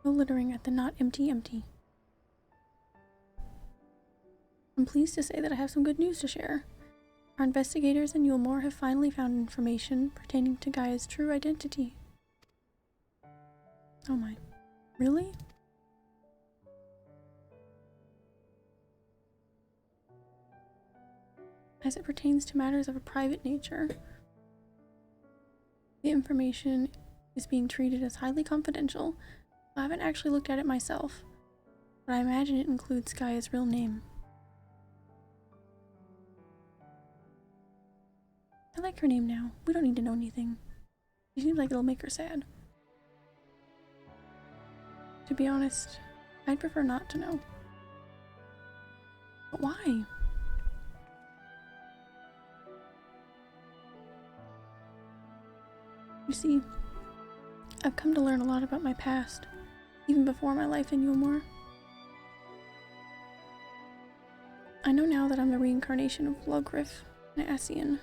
No littering at the not empty. I'm pleased to say that I have some good news to share. Our investigators in Yulmore have finally found information pertaining to Gaia's true identity. Oh my. Really? As it pertains to matters of a private nature, the information is being treated as highly confidential. I haven't actually looked at it myself, but I imagine it includes Gaia's real name. I like her name now. We don't need to know anything. She seems like it'll make her sad. To be honest, I'd prefer not to know. But why? You see, I've come to learn a lot about my past, even before my life in Yulmore. I know now that I'm the reincarnation of Logriff and Ascian,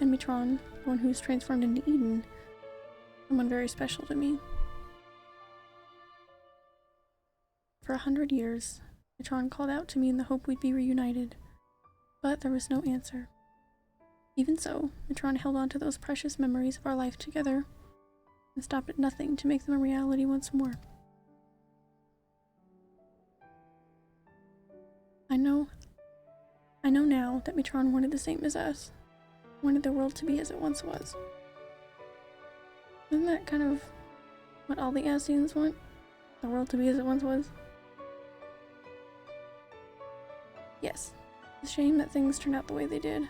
and Mitron, the one who's transformed into Eden, someone very special to me. For 100 years, Mitron called out to me in the hope we'd be reunited, but there was no answer. Even so, Mitron held on to those precious memories of our life together, and stopped at nothing to make them a reality once more. I know now that Mitron wanted the same as us. Wanted the world to be as it once was. Isn't that kind of what all the Ascians want? The world to be as it once was? Yes. It's a shame that things turned out the way they did.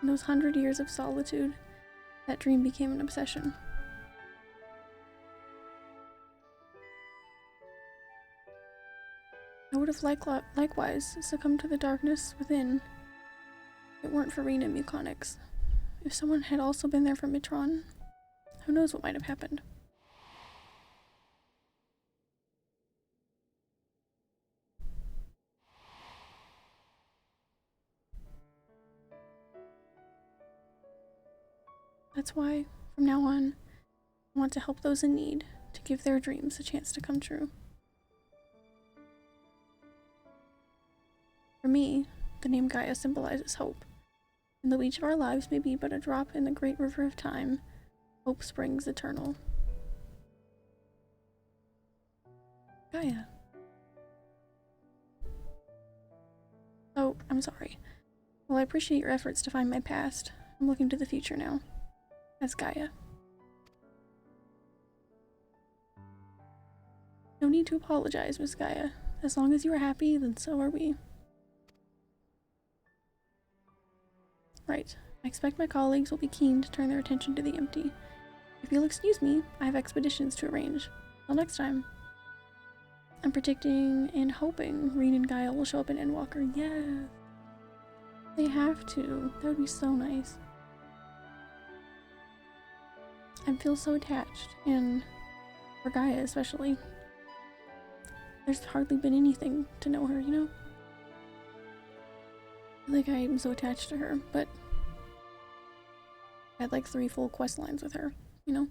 In those 100 years of solitude, that dream became an obsession. I would have likewise succumbed to the darkness within if it weren't for Rena Muconix. if someone had also been there for Mitron, who knows what might have happened. That's why, from now on, I want to help those in need, to give their dreams a chance to come true. For me, the name Gaia symbolizes hope. And though each of our lives may be but a drop in the great river of time, hope springs eternal. Gaia. Oh, I'm sorry. Well, I appreciate your efforts to find my past. I'm looking to the future now. As Gaia. No need to apologize, Miss Gaia. As long as you are happy, then so are we. Right. I expect my colleagues will be keen to turn their attention to the empty. If you'll excuse me, I have expeditions to arrange. Till next time. I'm predicting and hoping Reen and Gaia will show up in Endwalker. Yeah. They have to. That would be so nice. I feel so attached, and for Gaia especially. There's hardly been anything to know her, you know? Like, I am so attached to her, but I had like 3 full quest lines with her, you know?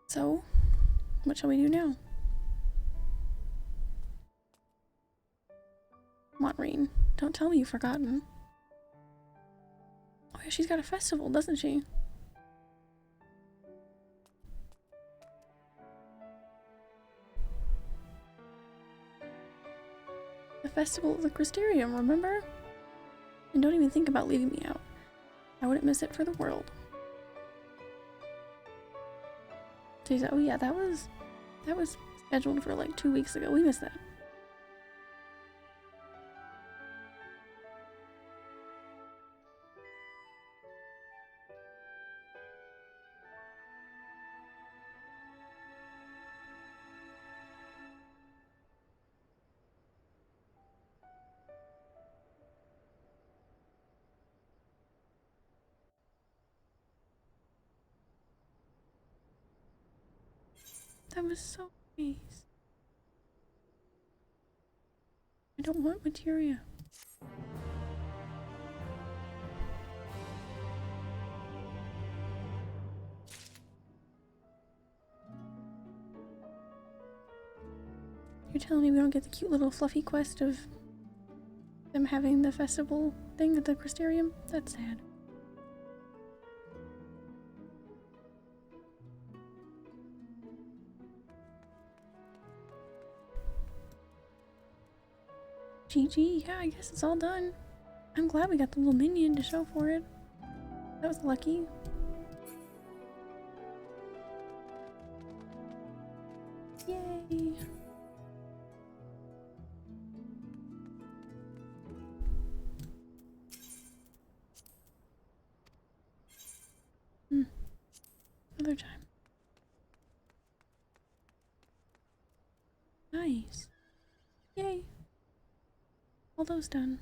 So, what shall we do now? Come on, Reen. Don't tell me you've forgotten. Oh yeah, she's got a festival, doesn't she? The festival of the Crystarium, remember? And don't even think about leaving me out. I wouldn't miss it for the world. Jeez, oh yeah, that was scheduled for like 2 weeks ago. We missed that. That was so nice. I don't want materia. You're telling me we don't get the cute little fluffy quest of them having the festival thing at the Crystarium? That's sad. GG, yeah, I guess it's all done. I'm glad we got the little minion to show for it. That was lucky. Yay! Another time. Nice. Yay! All those done.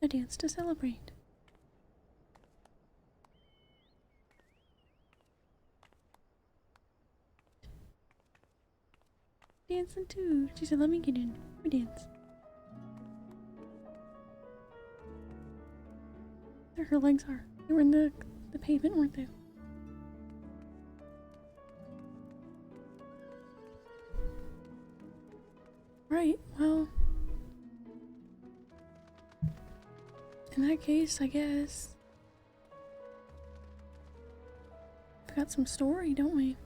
A dance to celebrate. Dancing too. She said, let me get in. We dance. There her legs are. They were in the pavement, weren't they? Right, well, in that case, I guess we've got some story, don't we?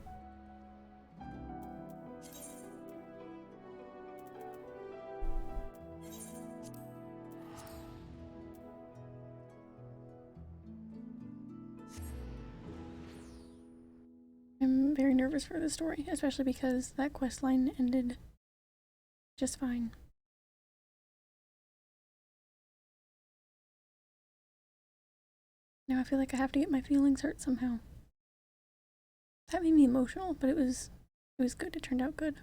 I'm very nervous for this story, especially because that quest line ended just fine. Now I feel like I have to get my feelings hurt somehow. That made me emotional, but it was It was good. It turned out good.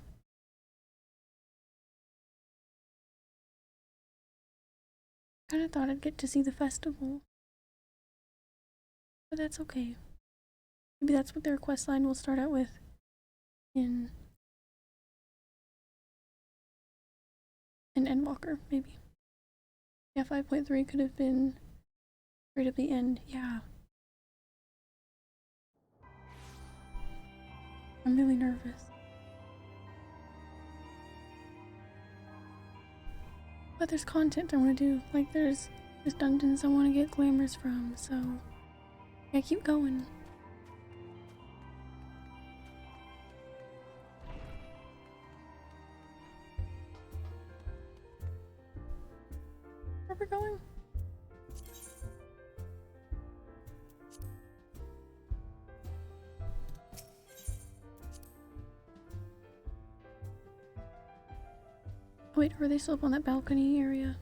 Kinda thought I'd get to see the festival. But that's okay. Maybe that's what their quest line will start out with in Endwalker, maybe. Yeah, 5.3 could have been right at the end. Yeah. I'm really nervous. But there's content I want to do. Like there's dungeons I want to get glamours from, so yeah, keep going. Where we're going? Oh, wait, were they still up on that balcony area?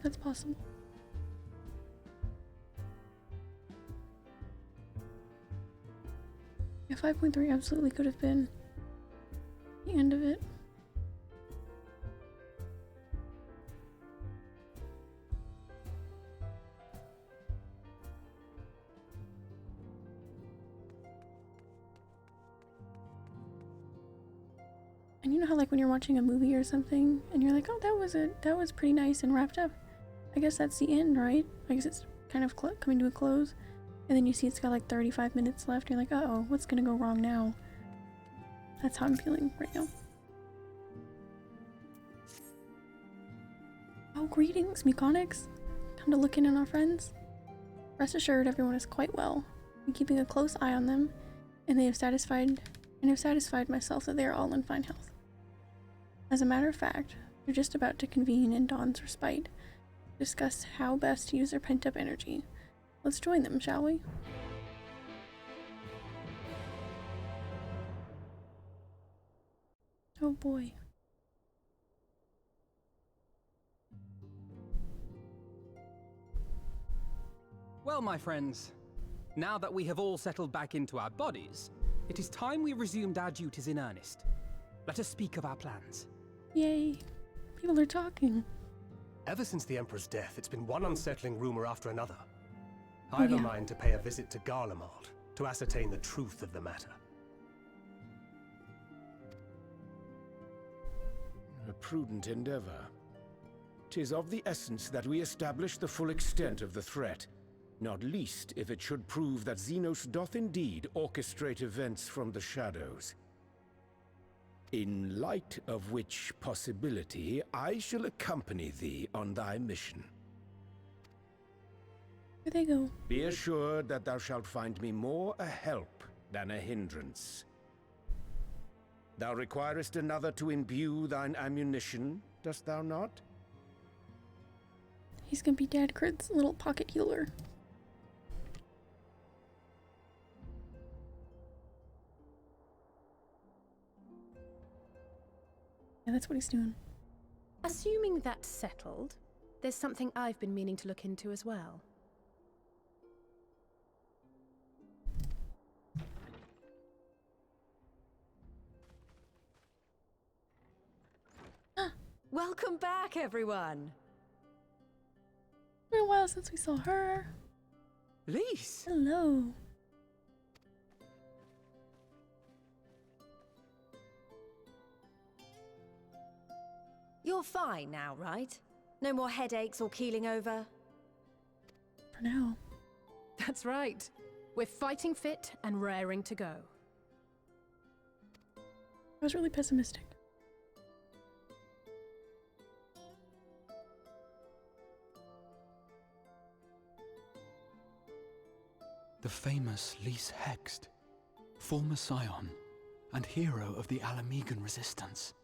That's possible. Yeah, 5.3 absolutely could have been the end of it. And you know how like when you're watching a movie or something and you're like, oh, that was pretty nice and wrapped up. I guess that's the end, right? I guess it's kind of coming to a close. And then you see it's got like 35 minutes left. You're like, uh-oh, what's gonna go wrong now? That's how I'm feeling right now. Oh, greetings, Mukonics. Time to look in on our friends. Rest assured, everyone is quite well. I'm keeping a close eye on them, and have satisfied myself that they are all in fine health. As a matter of fact, they're just about to convene in Dawn's Respite to discuss how best to use their pent-up energy. Let's join them, shall we? Oh boy. Well, my friends, now that we have all settled back into our bodies, it is time we resumed our duties in earnest. Let us speak of our plans. Yay. People are talking. Ever since the Emperor's death, it's been one unsettling rumor after another. I have a mind to pay a visit to Garlemald to ascertain the truth of the matter. A prudent endeavor. 'Tis of the essence that we establish the full extent of the threat, not least if it should prove that Xenos doth indeed orchestrate events from the shadows. In light of which possibility, I shall accompany thee on thy mission. Where they go? Be assured that thou shalt find me more a help than a hindrance. Thou requirest another to imbue thine ammunition, dost thou not? He's gonna be Dad Crit's little pocket healer. Yeah, that's what he's doing. Assuming that's settled, there's something I've been meaning to look into as well. Welcome back, everyone! It's been a while since we saw her. Lise! Hello. You're fine now, right? No more headaches or keeling over? For now. That's right. We're fighting fit and raring to go. I was really pessimistic. The famous Lise Hext, former scion and hero of the Alamegan resistance.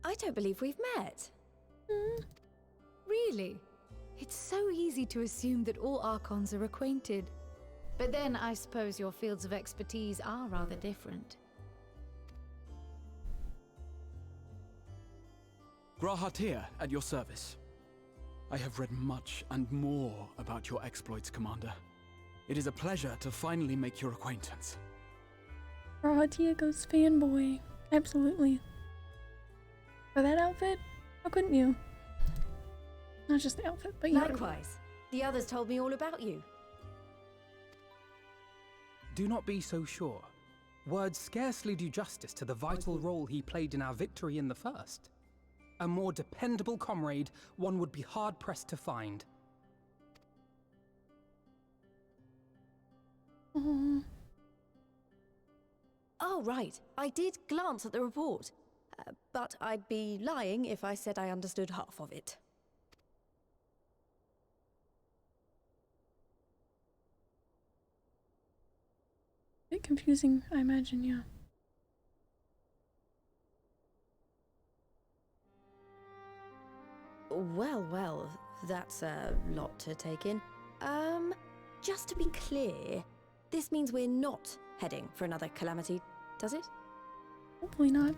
I don't believe we've met. Really? It's so easy to assume that all Archons are acquainted. But then I suppose your fields of expertise are rather different. Grahatir at your service. I have read much and more about your exploits, Commander. It is a pleasure to finally make your acquaintance. Raw Diego's fanboy. Absolutely. For that outfit, how couldn't you? Not just the outfit, but you. Likewise. The others told me all about you. Do not be so sure. Words scarcely do justice to the vital role he played in our victory in the first. A more dependable comrade one would be hard-pressed to find. Oh, right. I did glance at the report. But I'd be lying if I said I understood half of it. Bit confusing, I imagine, yeah. Well, that's a lot to take in. Just to be clear, this means we're not heading for another calamity, does it? Hopefully not.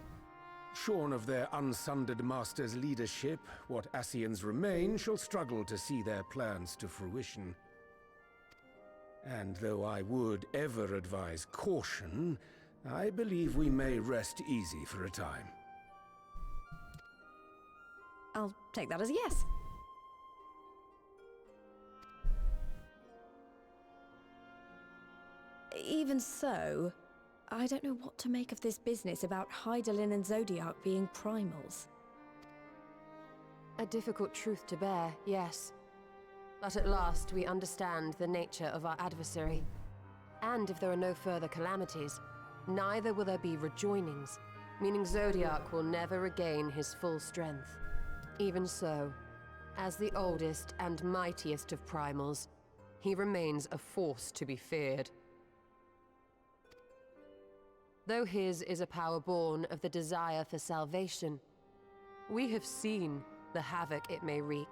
Shorn of their unsundered master's leadership, what Ascians remain shall struggle to see their plans to fruition. And though I would ever advise caution, I believe we may rest easy for a time. I'll take that as a yes. Even so, I don't know what to make of this business about Hydaelyn and Zodiac being primals. A difficult truth to bear, yes. But at last we understand the nature of our adversary. And if there are no further calamities, neither will there be rejoinings, meaning Zodiac will never regain his full strength. Even so, as the oldest and mightiest of primals, he remains a force to be feared. Though his is a power born of the desire for salvation, we have seen the havoc it may wreak.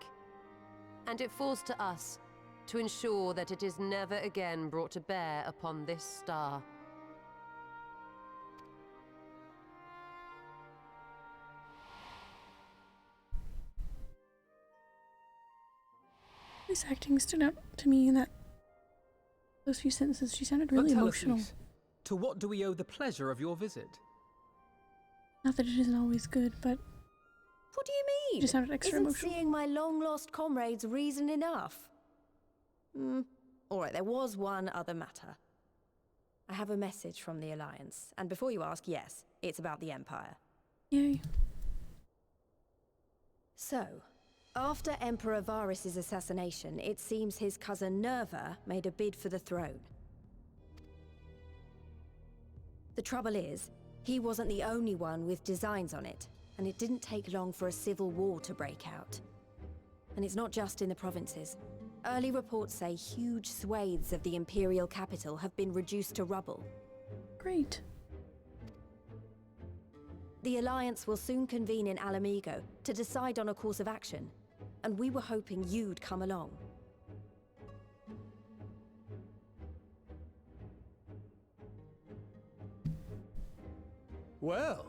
And it falls to us to ensure that it is never again brought to bear upon this star. This acting stood out to me in those few sentences. She sounded really emotional. Us, to what do we owe the pleasure of your visit? Not that it isn't always good, but what do you mean? She just sounded extra Isn't emotional. seeing my long-lost comrades reason enough? Alright, there was one other matter. I have a message from the Alliance, and before you ask, yes, it's about the Empire. Yay. So, after Emperor Varys' assassination, it seems his cousin Nerva made a bid for the throne. The trouble is, he wasn't the only one with designs on it, and it didn't take long for a civil war to break out. And it's not just in the provinces. Early reports say huge swathes of the Imperial capital have been reduced to rubble. Great. The Alliance will soon convene in Alamigo to decide on a course of action, and we were hoping you'd come along. Well,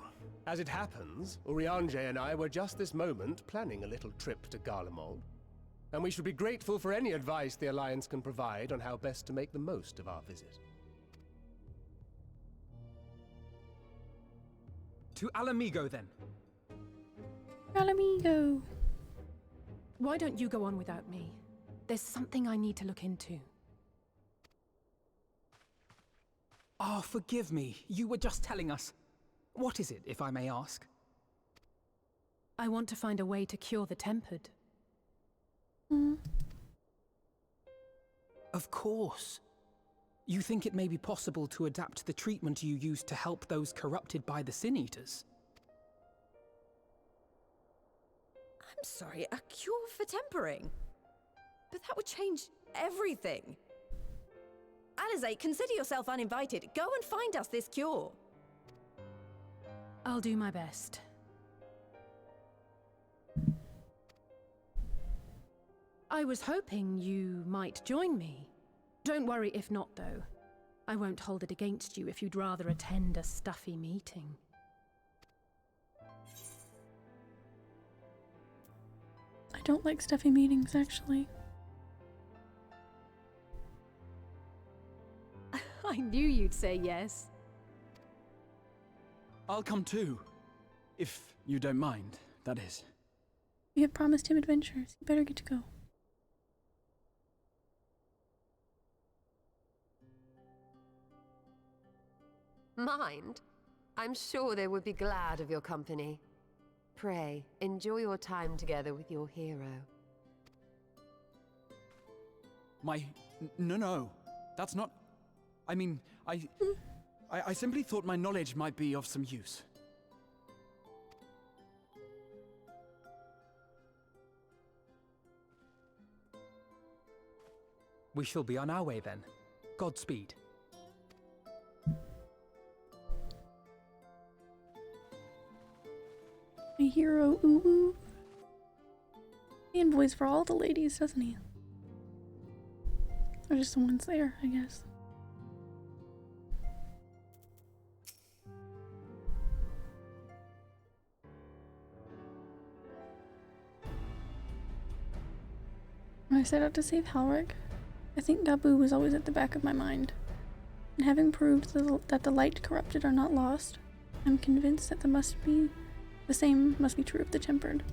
as it happens, Urianger and I were just this moment planning a little trip to Garlemald. And we should be grateful for any advice the Alliance can provide on how best to make the most of our visit. To Alamigo, then. Alamigo. Why don't you go on without me? There's something I need to look into. Ah, forgive me. You were just telling us. What is it, if I may ask? I want to find a way to cure the Tempered. Of course. You think it may be possible to adapt the treatment you use to help those corrupted by the Sin Eaters? I'm sorry, a cure for tempering? But that would change everything. Alizé, consider yourself uninvited. Go and find us this cure. I'll do my best. I was hoping you might join me. Don't worry if not, though. I won't hold it against you if you'd rather attend a stuffy meeting. I don't like stuffy meetings, actually. I knew you'd say yes. I'll come too. If you don't mind, that is. We have promised him adventures. You better get to go. Mind? I'm sure they would be glad of your company. Pray, enjoy your time together with your hero. No. That's not... I mean, I simply thought my knowledge might be of some use. We shall be on our way then. Godspeed. A hero, ooh ooh. He envoys for all the ladies, doesn't he? Or just the ones there, I guess. When I set out to save Halric, I think Gabu was always at the back of my mind. And having proved that the light corrupted are not lost, I'm convinced that the same must be true of the tempered.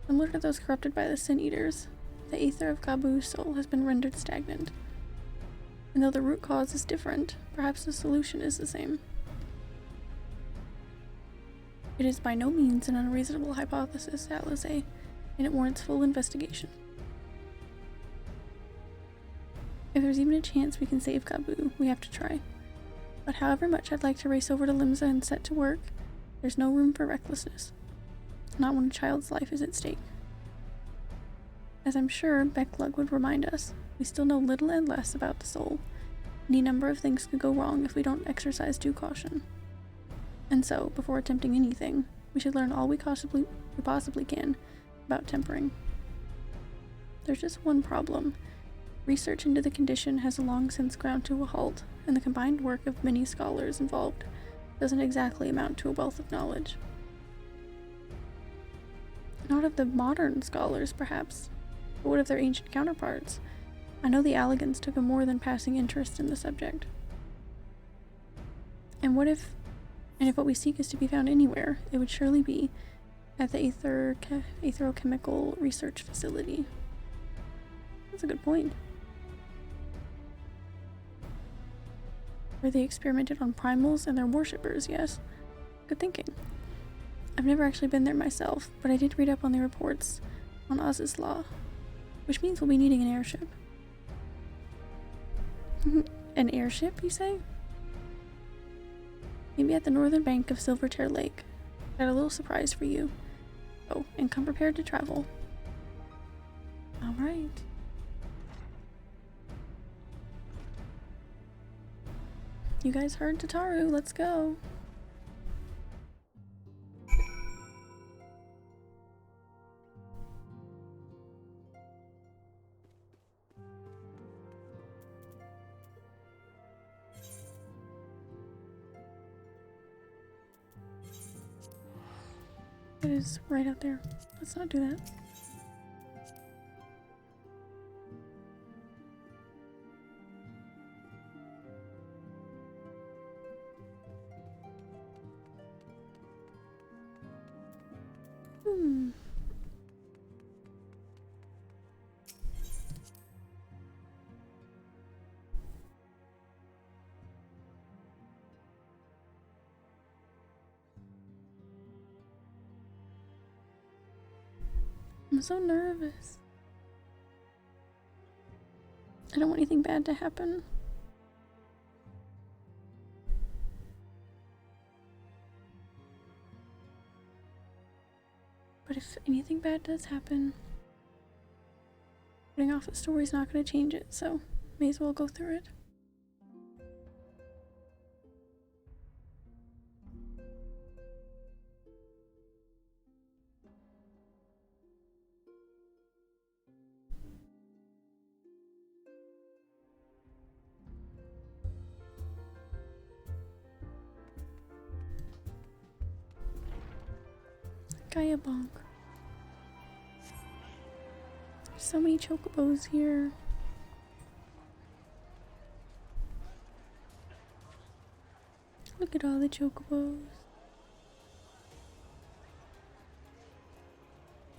Similar to those corrupted by the Sin Eaters, the aether of Gabu's soul has been rendered stagnant. And though the root cause is different, perhaps the solution is the same. It is by no means an unreasonable hypothesis, Alisaie, and it warrants full investigation. If there's even a chance we can save Gabu, we have to try. But however much I'd like to race over to Limsa and set to work, there's no room for recklessness. Not when a child's life is at stake. As I'm sure Becklug would remind us, we still know little and less about the soul. Any number of things could go wrong if we don't exercise due caution. And so, before attempting anything, we should learn all we possibly can about tempering. There's just one problem. Research into the condition has long since ground to a halt, and the combined work of many scholars involved doesn't exactly amount to a wealth of knowledge. Not of the modern scholars, perhaps, but what of their ancient counterparts? I know the Alligans took a more than passing interest in the subject. And if what we seek is to be found anywhere, it would surely be at the Aetherochemical Research Facility. That's a good point. Where they experimented on primals and their worshippers, yes. Good thinking. I've never actually been there myself, but I did read up on the reports on Oz's Law, which means we'll be needing an airship. An airship, you say? Maybe at the northern bank of Silvertear Lake. Got a little surprise for you. Oh, and come prepared to travel. Alright. You guys heard Tataru, let's go. It is right out there. Let's not do that. I'm so nervous. I don't want anything bad to happen. But if anything bad does happen, putting off the story's not going to change it, so may as well go through it. Gaia Bonk. So many chocobos here. Look at all the chocobos.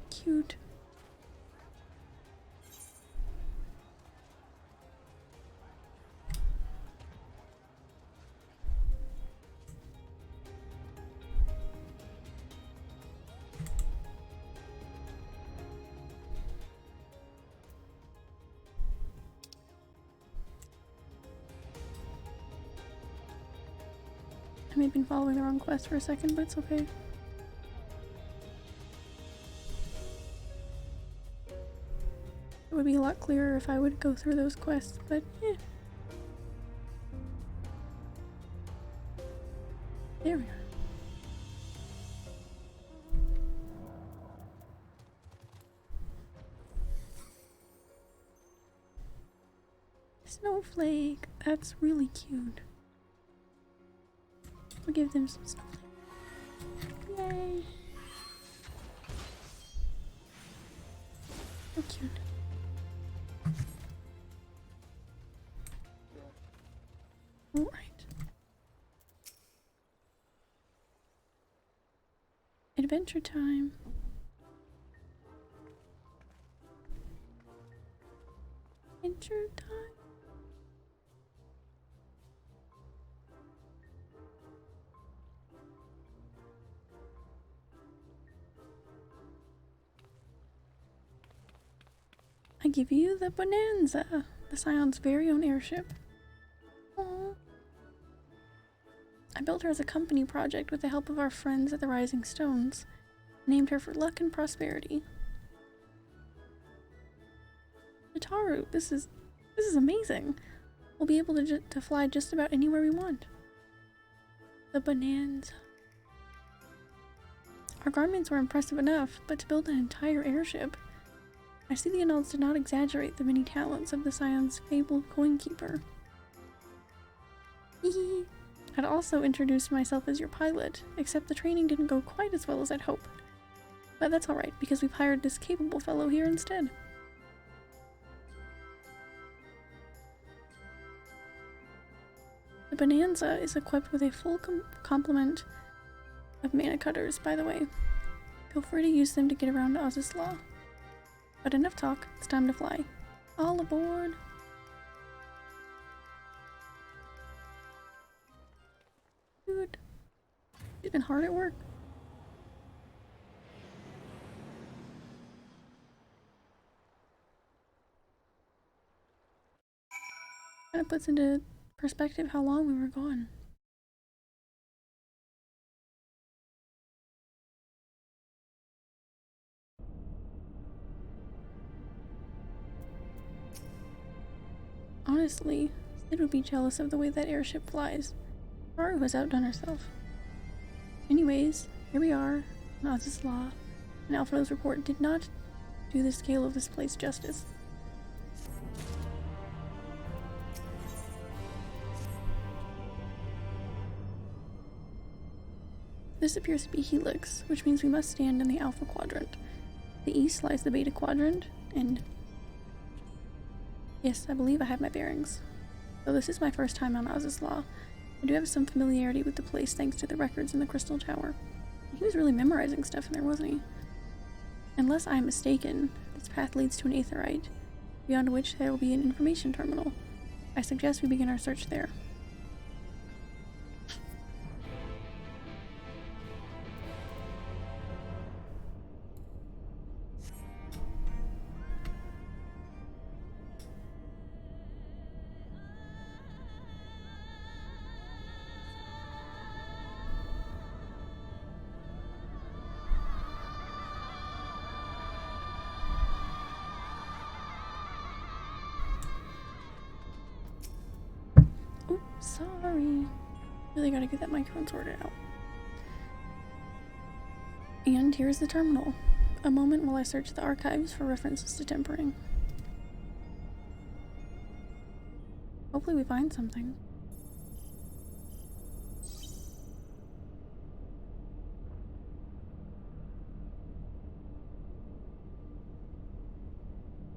Cute. I may have been following the wrong quest for a second, but it's okay. It would be a lot clearer if I would go through those quests, but yeah. There we are. Snowflake! That's really cute. We'll give them some snowflake. Yay! So cute. Alright. Adventure time. Adventure time. I give you the Bonanza, the Scion's very own airship. Aww. I built her as a company project with the help of our friends at the Rising Stones. Named her for luck and prosperity. Nataru, this is amazing. We'll be able to fly just about anywhere we want. The Bonanza. Our garments were impressive enough, but to build an entire airship. I see the annals did not exaggerate the many talents of the Scion's fabled coinkeeper. Hee. I'd also introduced myself as your pilot, except the training didn't go quite as well as I'd hoped. But that's alright, because we've hired this capable fellow here instead. The Bonanza is equipped with a full complement of mana cutters, by the way. Feel free to use them to get around Ozislaw. But enough talk, it's time to fly. All aboard! Dude, she's been hard at work. Kind of puts into perspective how long we were gone. Honestly, Sid would be jealous of the way that airship flies. Haru has outdone herself. Anyways, here we are, Ozislaw, and Alfredo's report did not do the scale of this place justice. This appears to be Helix, which means we must stand in the Alpha Quadrant. The east lies the Beta Quadrant, and yes, I believe I have my bearings. Though this is my first time on Ozislaw, I do have some familiarity with the place thanks to the records in the Crystal Tower. He was really memorizing stuff in there, wasn't he? Unless I am mistaken, this path leads to an aetherite, beyond which there will be an information terminal. I suggest we begin our search there. Sorry. Really gotta get that microphone sorted out. And here's the terminal. A moment while I search the archives for references to tempering. Hopefully we find something.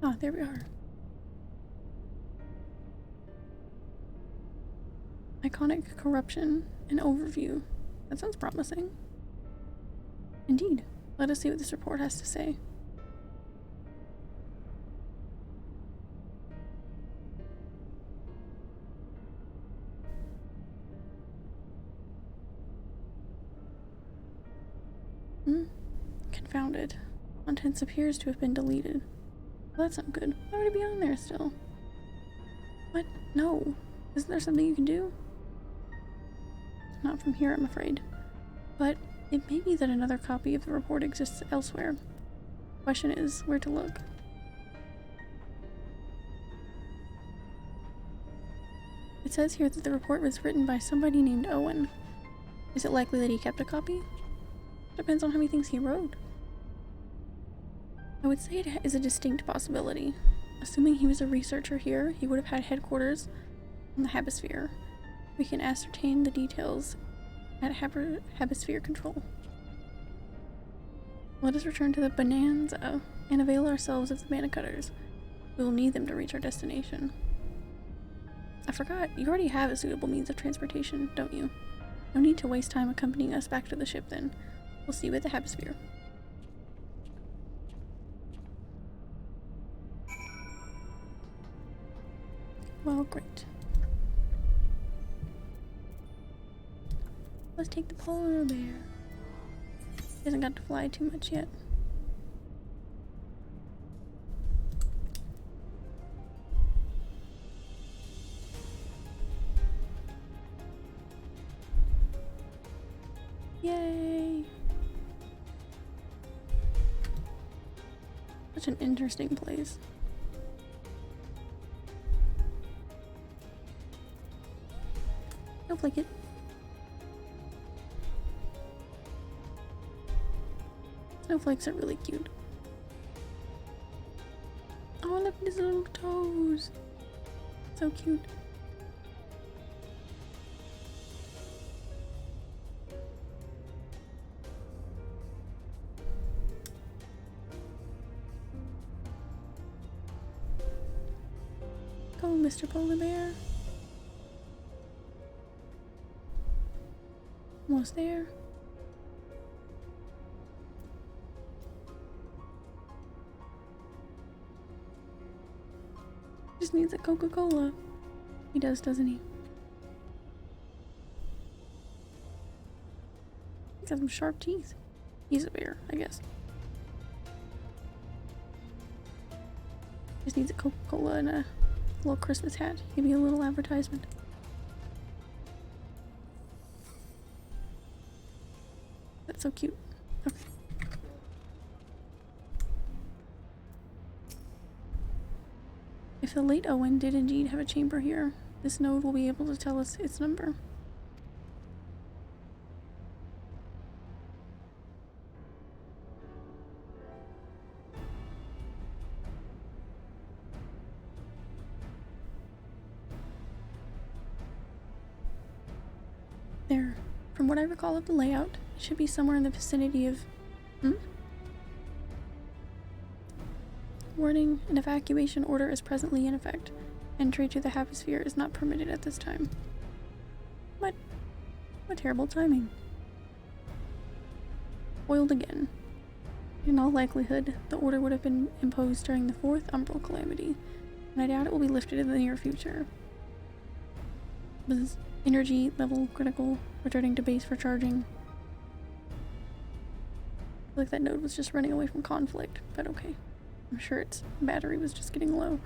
Ah, there we are. Iconic corruption and overview. That sounds promising. Indeed. Let us see what this report has to say. Confounded. Contents appears to have been deleted. Well, that's not good. Why would it be on there still? What? No. Isn't there something you can do? Not from here, I'm afraid. But it may be that another copy of the report exists elsewhere. Question is, where to look? It says here that the report was written by somebody named Owen. Is it likely that he kept a copy? Depends on how many things he wrote. I would say it is a distinct possibility. Assuming he was a researcher here, he would have had headquarters on the Habisphere. We can ascertain the details at Habisphere Control. Let us return to the Bonanza and avail ourselves of the mana cutters. We will need them to reach our destination. I forgot, you already have a suitable means of transportation, don't you? No need to waste time accompanying us back to the ship then. We'll see you at the Habisphere. Well, great. Let's take the polar bear. He hasn't got to fly too much yet. Yay! Such an interesting place. Don't flick it. Snowflakes are really cute. Oh, look at his little toes. So cute. Go, Mr. Polar Bear. Almost there. Just needs a Coca-Cola. He does, doesn't he? He's got some sharp teeth. He's a bear, I guess. Just needs a Coca-Cola and a little Christmas hat. Maybe a little advertisement. That's so cute. Okay. If the late Owen did indeed have a chamber here, this node will be able to tell us its number. There. From what I recall of the layout, it should be somewhere in the vicinity of... Warning, an evacuation order is presently in effect. Entry to the Habisphere is not permitted at this time. What terrible timing. Foiled again. In all likelihood, the order would have been imposed during the 4th Umbral Calamity, and I doubt it will be lifted in the near future. Buzz. Energy level critical, returning to base for charging. I feel like that node was just running away from conflict, but okay. I'm sure its battery was just getting low.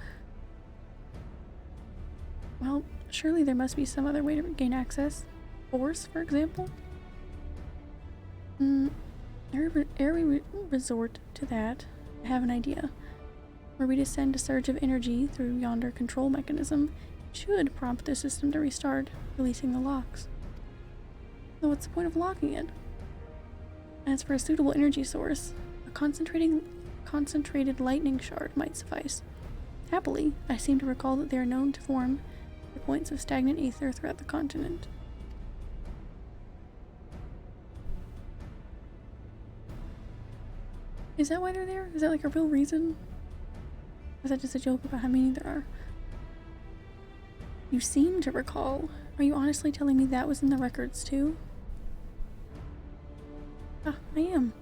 Well, surely there must be some other way to gain access. Force, for example? Ere we resort to that, I have an idea. Were we to send a surge of energy through yonder control mechanism, it should prompt the system to restart, releasing the locks. So what's the point of locking it? As for a suitable energy source, a concentrated lightning shard might suffice. Happily, I seem to recall that they are known to form at points of stagnant ether throughout the continent. Is that why they're there? Is that like a real reason? Was that just a joke about how many there are? You seem to recall. Are you honestly telling me that was in the records too? Ah, I am.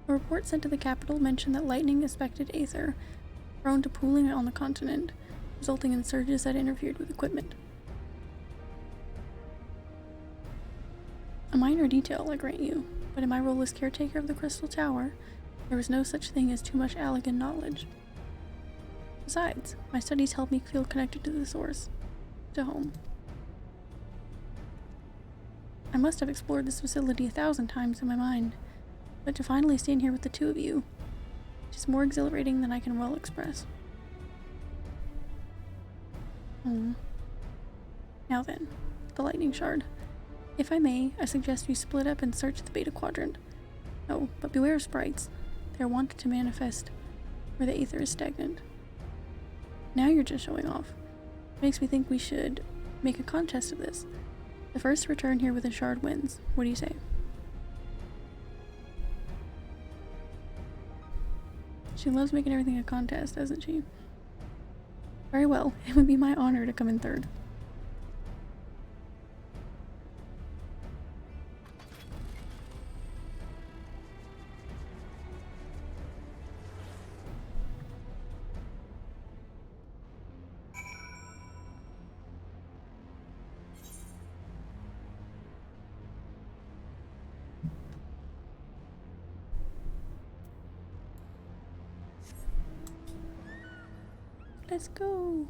A report sent to the capital mentioned that lightning affected Aether, prone to pooling on the continent, resulting in surges that interfered with equipment. A minor detail, I grant you, but in my role as caretaker of the Crystal Tower, there was no such thing as too much Allegan knowledge. Besides, my studies help me feel connected to the source, to home. I must have explored this facility 1,000 times in my mind, but to finally stand here with the two of you, it is more exhilarating than I can well express. Now then, the lightning shard. If I may, I suggest we split up and search the Beta Quadrant. Oh, but beware of sprites. They are wanted to manifest where the Aether is stagnant. Now you're just showing off. Makes me think we should make a contest of this. The first to return here with a shard wins. What do you say? She loves making everything a contest, doesn't she? Very well, it would be my honor to come in third. Let's go.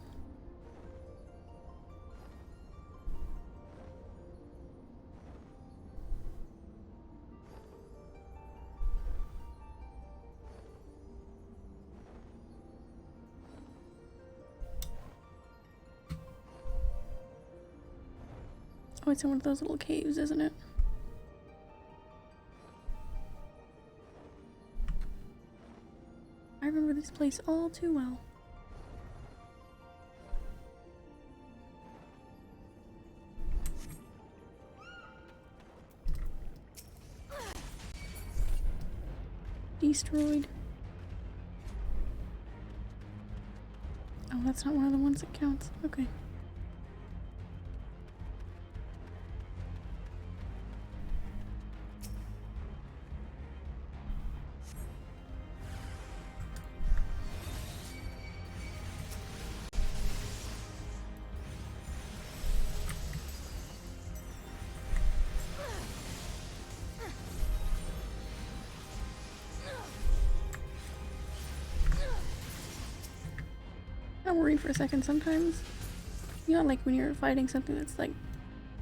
Oh, it's in one of those little caves, isn't it? I remember this place all too well. Destroyed. Oh, that's not one of the ones that counts. Okay. I worry for a second sometimes. You know, like when you're fighting something that's like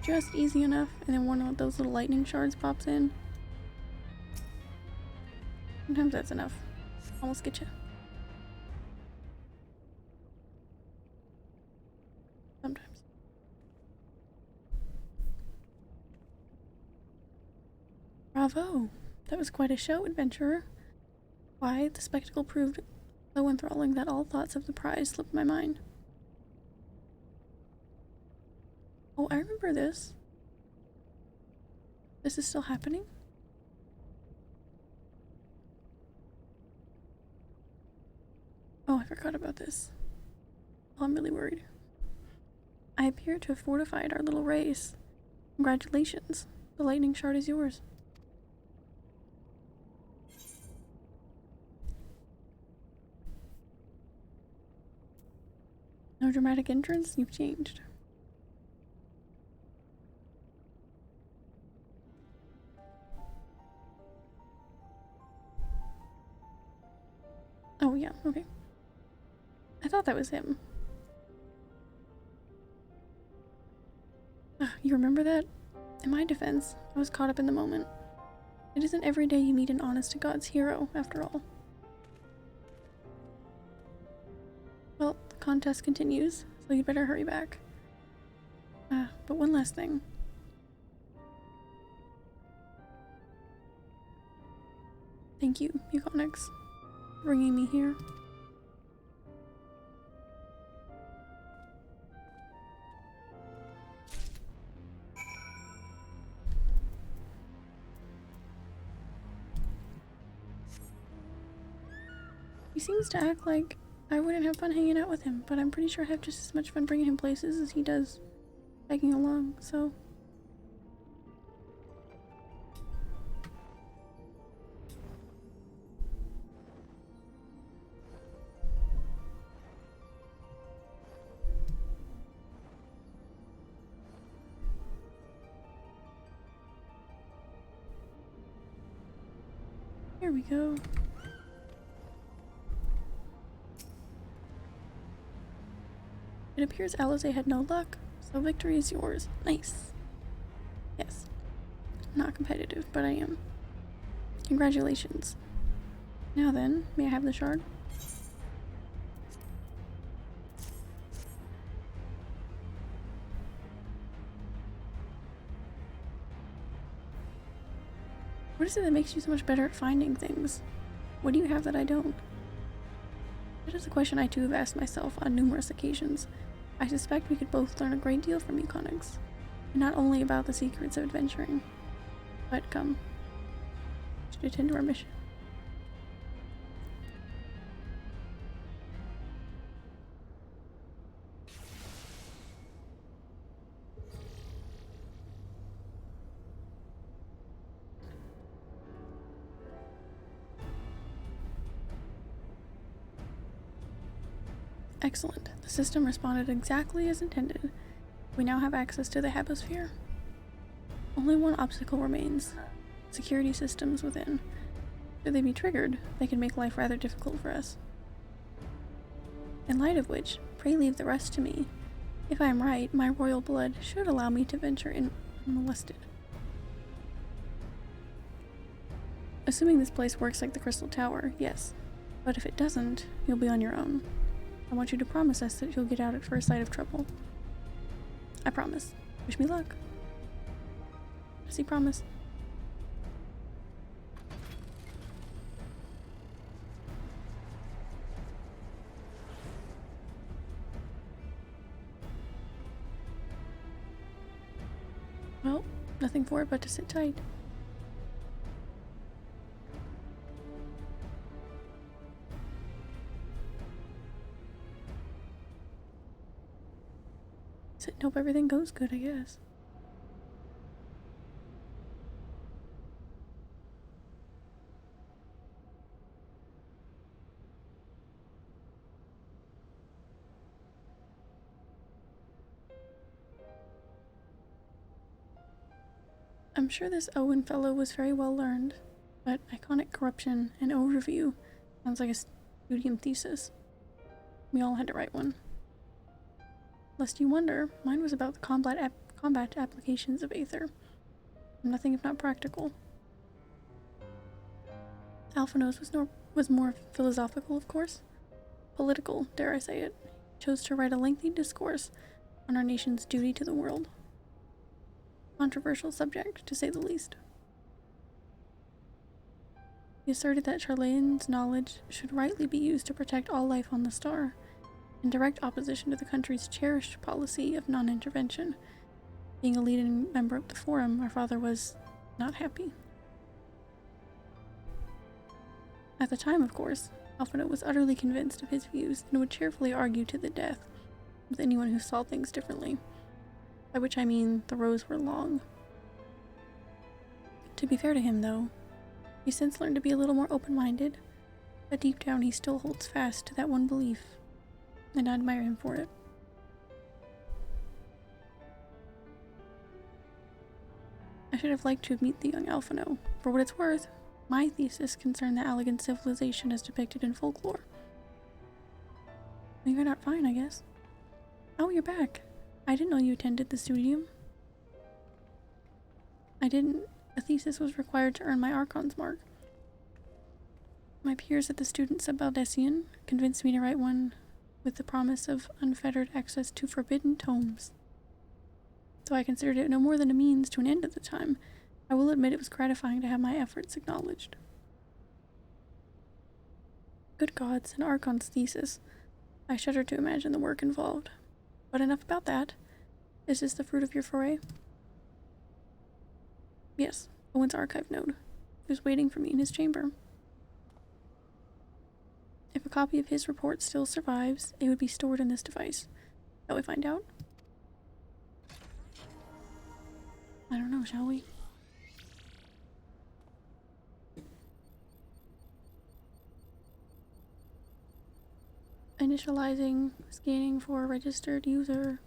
just easy enough and then one of those little lightning shards pops in. Sometimes that's enough. Almost get you. Sometimes. Bravo! That was quite a show, adventurer. Why, the spectacle proved so enthralling that all thoughts of the prize slipped my mind. Oh, I remember this. This is still happening? Oh, I forgot about this. Oh, I'm really worried. I appear to have fortified our little race. Congratulations. The lightning shard is yours. No dramatic entrance? You've changed. Oh yeah, okay. I thought that was him. You remember that? In my defense, I was caught up in the moment. It isn't every day you meet an honest-to-God's hero, after all. Well, the contest continues, so you'd better hurry back. But one last thing. Thank you, Eugonix, for bringing me here. He seems to act like I wouldn't have fun hanging out with him, but I'm pretty sure I have just as much fun bringing him places as he does tagging along, so... Here we go. It appears Alize had no luck, so victory is yours. Nice. Yes. Not competitive, but I am. Congratulations. Now then, may I have the shard? What is it that makes you so much better at finding things? What do you have that I don't? That is a question I too have asked myself on numerous occasions. I suspect we could both learn a great deal from you, Connix. And not only about the secrets of adventuring. But come. We should attend to our mission. Excellent. The system responded exactly as intended. We now have access to the Habosphere. Only one obstacle remains. Security systems within. Should they be triggered, they can make life rather difficult for us. In light of which, pray leave the rest to me. If I am right, my royal blood should allow me to venture in unmolested. Assuming this place works like the Crystal Tower, yes. But if it doesn't, you'll be on your own. I want you to promise us that you'll get out at first sight of trouble. I promise. Wish me luck. Does he promise? Well, nothing for it but to sit tight. Sit and hope everything goes good, I guess. I'm sure this Owen fellow was very well learned, but iconic corruption and overview sounds like a studium thesis. We all had to write one. Lest you wonder, mine was about the combat applications of Aether. Nothing if not practical. Alphanos was more philosophical, of course. Political, dare I say it. He chose to write a lengthy discourse on our nation's duty to the world. Controversial subject, to say the least. He asserted that Charlane's knowledge should rightly be used to protect all life on the star, in direct opposition to the country's cherished policy of non-intervention. Being a leading member of the Forum, our father was not happy. At the time, of course, Alphinaud was utterly convinced of his views and would cheerfully argue to the death with anyone who saw things differently. By which I mean the rows were long. To be fair to him, though, he's since learned to be a little more open-minded, but deep down he still holds fast to that one belief, and I admire him for it. I should have liked to meet the young Alphinaud. For what it's worth, my thesis concerned the elegant civilization as depicted in folklore. Well, you're not fine, I guess. Oh, you're back. I didn't know you attended the studium. I didn't. A thesis was required to earn my Archon's mark. My peers at the Student Subaldesion convinced me to write one with the promise of unfettered access to forbidden tomes. Though I considered it no more than a means to an end at the time, I will admit it was gratifying to have my efforts acknowledged. Good gods, an Archon's thesis. I shudder to imagine the work involved. But enough about that. Is this the fruit of your foray? Yes, Owen's archive node. He was waiting for me in his chamber. If a copy of his report still survives, it would be stored in this device. Shall we find out? I don't know, shall we? Initializing, scanning for registered user.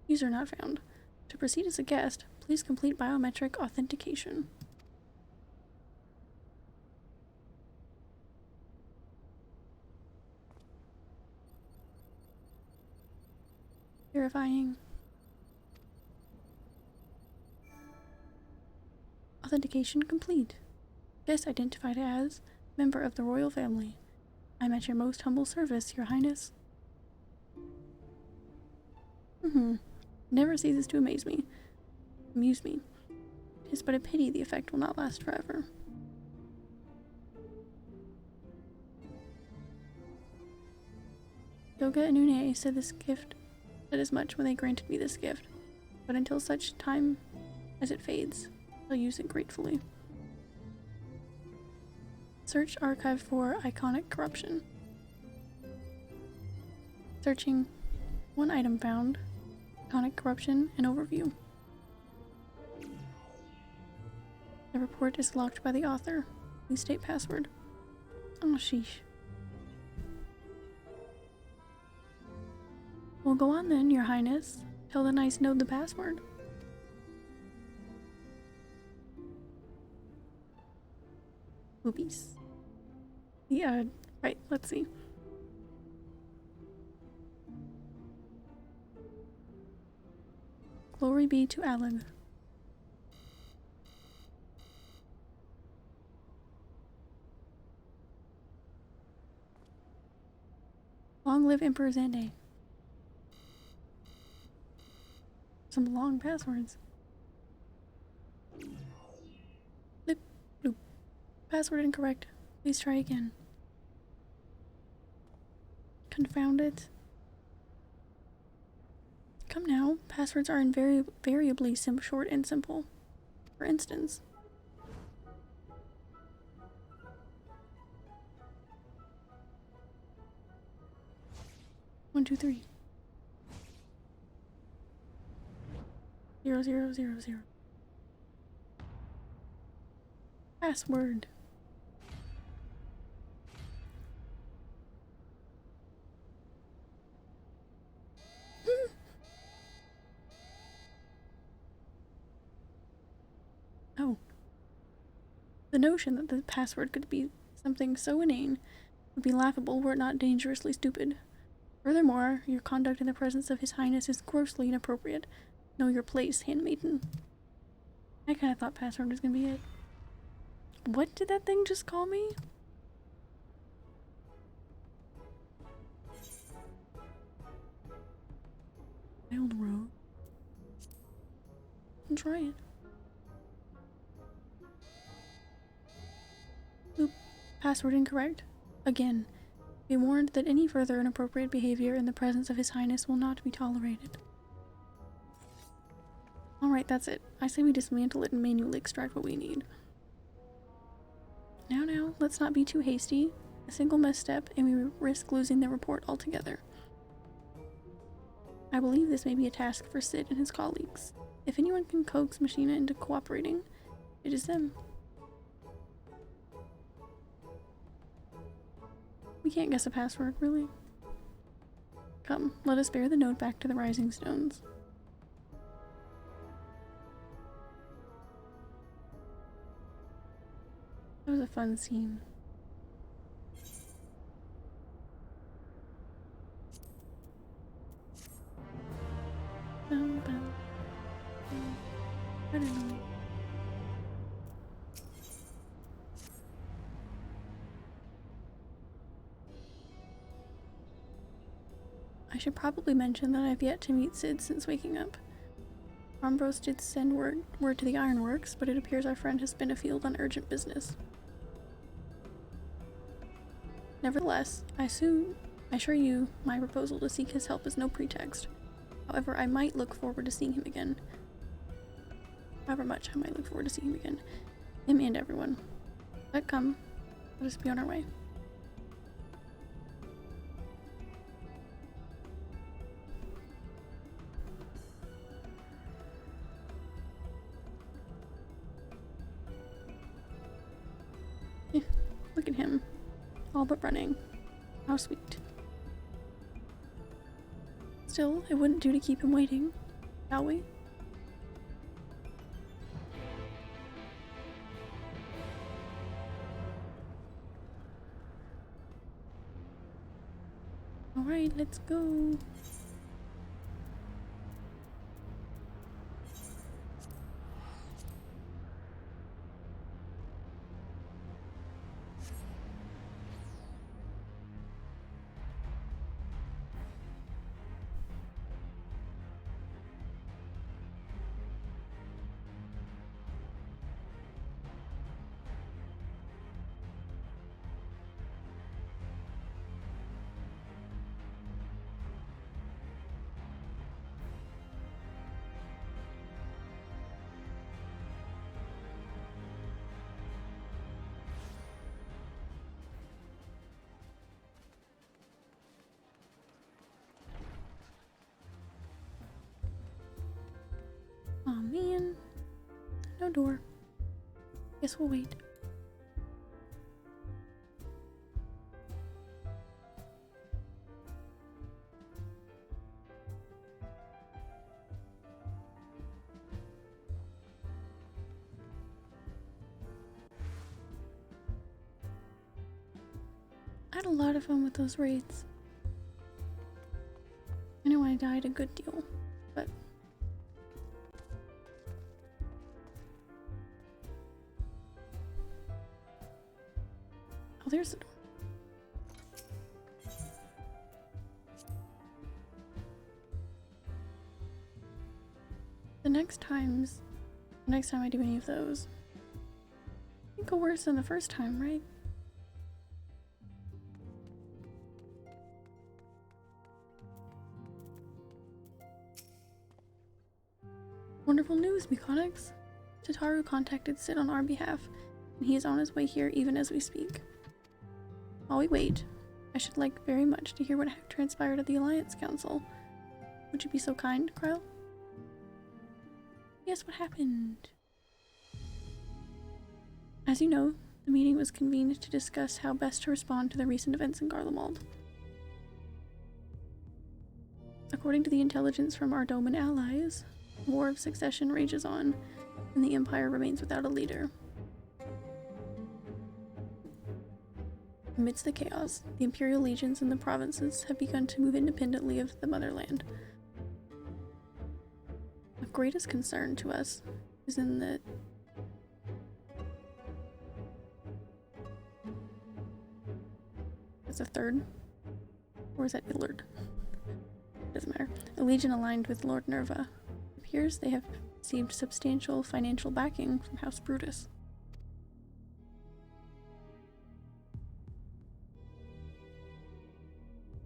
User not found. To proceed as a guest, please complete biometric authentication. Verifying. Authentication complete. Guest identified as member of the royal family. I'm at your most humble service, Your Highness. Never ceases to amuse me. It is but a pity the effect will not last forever. Doga and Une said as much when they granted me this gift, but until such time as it fades, I'll use it gratefully. Search archive for iconic corruption. Searching. One item found. Iconic corruption and overview. The report is locked by the author. Please state password. Oh, sheesh. Well, go on then, Your Highness. Tell the nice node the password. Oopies. Yeah, right, let's see. Glory be to Alan. Long live Emperor Zande. Some long passwords. Blip, bloop. Password incorrect. Please try again. Confound it. Come now, passwords are invariably short and simple. For instance, 1, 2, 3. 0, 0, 0, 0. Password. Oh. The notion that the password could be something so inane would be laughable were it not dangerously stupid. Furthermore, your conduct in the presence of His Highness is grossly inappropriate. Know your place, handmaiden. I kinda thought password was gonna be it. What did that thing just call me? Wild road. I'll try it. Oop. Password incorrect. Again. Be warned that any further inappropriate behavior in the presence of His Highness will not be tolerated. Alright, that's it. I say we dismantle it and manually extract what we need. Now, let's not be too hasty. A single misstep and we risk losing the report altogether. I believe this may be a task for Sid and his colleagues. If anyone can coax Machina into cooperating, it is them. We can't guess a password, really. Come, let us bear the node back to the Rising Stones. That was a fun scene. I don't know. I should probably mention that I've yet to meet Sid since waking up. Armbros did send word to the Ironworks, but it appears our friend has been afield on urgent business. Nevertheless, I assure you my proposal to seek his help is no pretext. However, I might look forward to seeing him again. However much I might look forward to seeing him again. Him and everyone. But come, Let us be on our way. Look at him. All but running. How sweet. Still, it wouldn't do to keep him waiting, shall we? Alright, let's go. Aw, man. No door. Guess we'll wait. I had a lot of fun with those raids. I know I died a good deal, but oh, there's the door. The next time I do any of those, it go worse than the first time, right? Wonderful news, Mechanics! Tataru contacted Sid on our behalf, and he is on his way here even as we speak. While we wait, I should like very much to hear what transpired at the Alliance Council. Would you be so kind, Kryle? Yes, what happened? As you know, the meeting was convened to discuss how best to respond to the recent events in Garlemald. According to the intelligence from our Doman allies, the War of Succession rages on, and the Empire remains without a leader. Amidst the chaos, the Imperial legions in the provinces have begun to move independently of the motherland. Of greatest concern to us is in the Is a third? Or is that Illard? Doesn't matter. A legion aligned with Lord Nerva. It appears they have received substantial financial backing from House Brutus.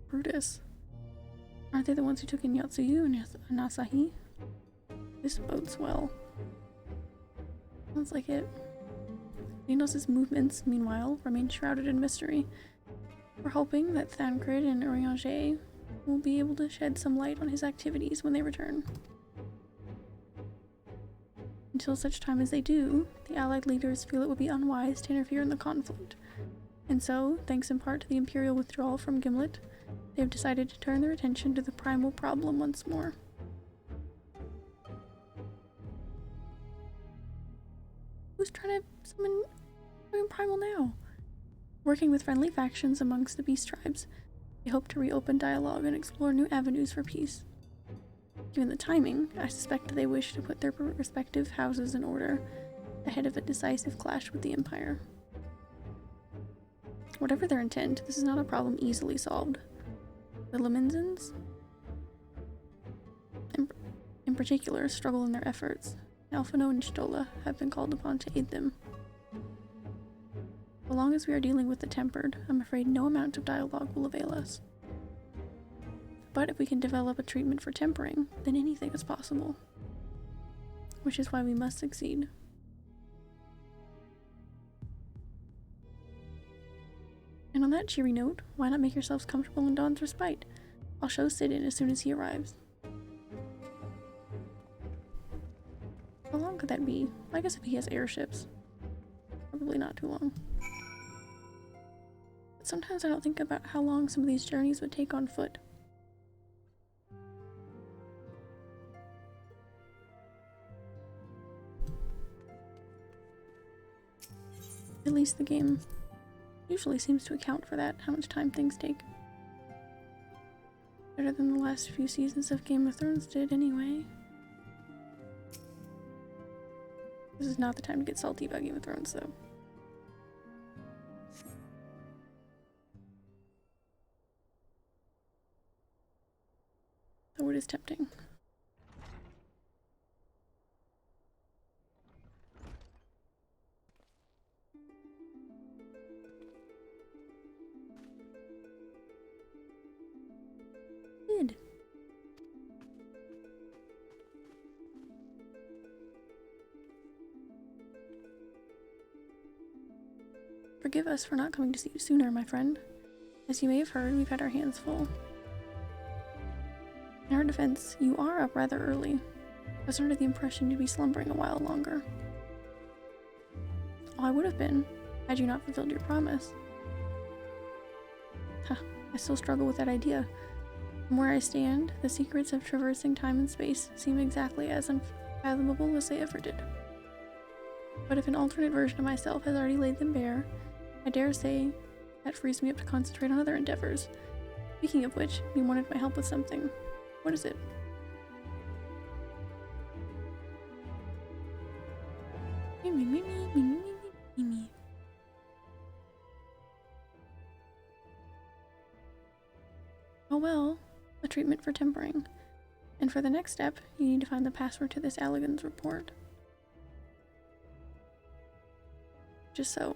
Brutus? Aren't they the ones who took in Yotsuyu and Asahi? This bodes well. Sounds like it. Thanos' movements, meanwhile, remain shrouded in mystery. We're hoping that Thancred and Urianger will be able to shed some light on his activities when they return. Until such time as they do, the Allied leaders feel it would be unwise to interfere in the conflict. And so, thanks in part to the Imperial withdrawal from Gimlet, they have decided to turn their attention to the primal problem once more. Who's trying to summon Primal now? Working with friendly factions amongst the beast tribes, they hope to reopen dialogue and explore new avenues for peace. Given the timing, I suspect they wish to put their respective houses in order ahead of a decisive clash with the Empire. Whatever their intent, this is not a problem easily solved. The Lemenzins, in particular, struggle in their efforts. Alphino and Stola have been called upon to aid them. So long as we are dealing with the Tempered, I'm afraid no amount of dialogue will avail us. But if we can develop a treatment for tempering, then anything is possible. Which is why we must succeed. that, cheery note. Why not make yourselves comfortable in Dawn's respite? I'll show Sid in as soon as he arrives. How long could that be? I guess if he has airships. Probably not too long. But sometimes I don't think about how long some of these journeys would take on foot. At least the game usually seems to account for that, how much time things take. Better than the last few seasons of Game of Thrones did, anyway. This is not the time to get salty about Game of Thrones, though. Though it is tempting. Good. Forgive us for not coming to see you sooner, my friend. As you may have heard, we've had our hands full. In our defense, you are up rather early. I was under the impression you'd be slumbering a while longer. Oh, I would have been, had you not fulfilled your promise. Huh, I still struggle with that idea. From where I stand, the secrets of traversing time and space seem exactly as unfathomable as they ever did. But if an alternate version of myself has already laid them bare, I dare say that frees me up to concentrate on other endeavors. Speaking of which, you wanted my help with something. What is it? Oh well, a treatment for tempering. And for the next step, you need to find the password to this Allegan's report. Just so.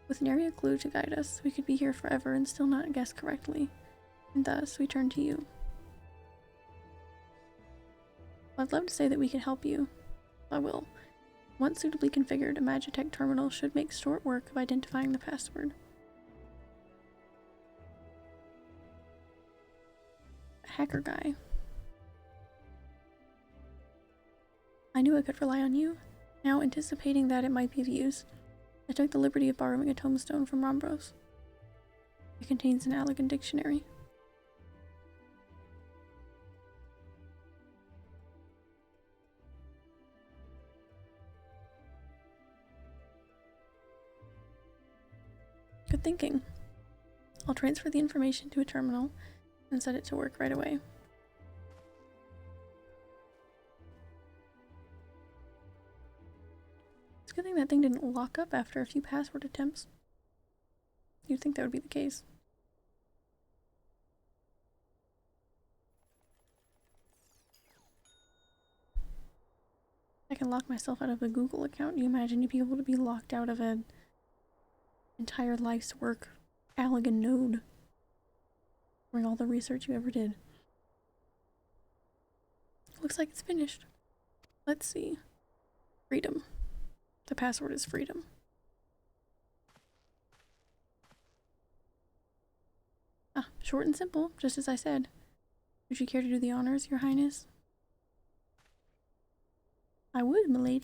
With nary a clue to guide us, we could be here forever and still not guess correctly. And thus, we turn to you. I'd love to say that we can help you. I will. Once suitably configured, a Magitech terminal should make short work of identifying the password. A hacker guy. I knew I could rely on you. Now, anticipating that it might be of use, I took the liberty of borrowing a tombstone from Rombros. It contains an Allegan dictionary. Good thinking. I'll transfer the information to a terminal and set it to work right away. It's a good thing that thing didn't lock up after a few password attempts. You'd think that would be the case. I can lock myself out of a Google account. Do you imagine you'd be able to be locked out of an entire life's work Allegan node? Doing all the research you ever did. Looks like it's finished. Let's see. Freedom. The password is freedom. Ah, short and simple, just as I said. Would you care to do the honors, Your Highness? I would, milady.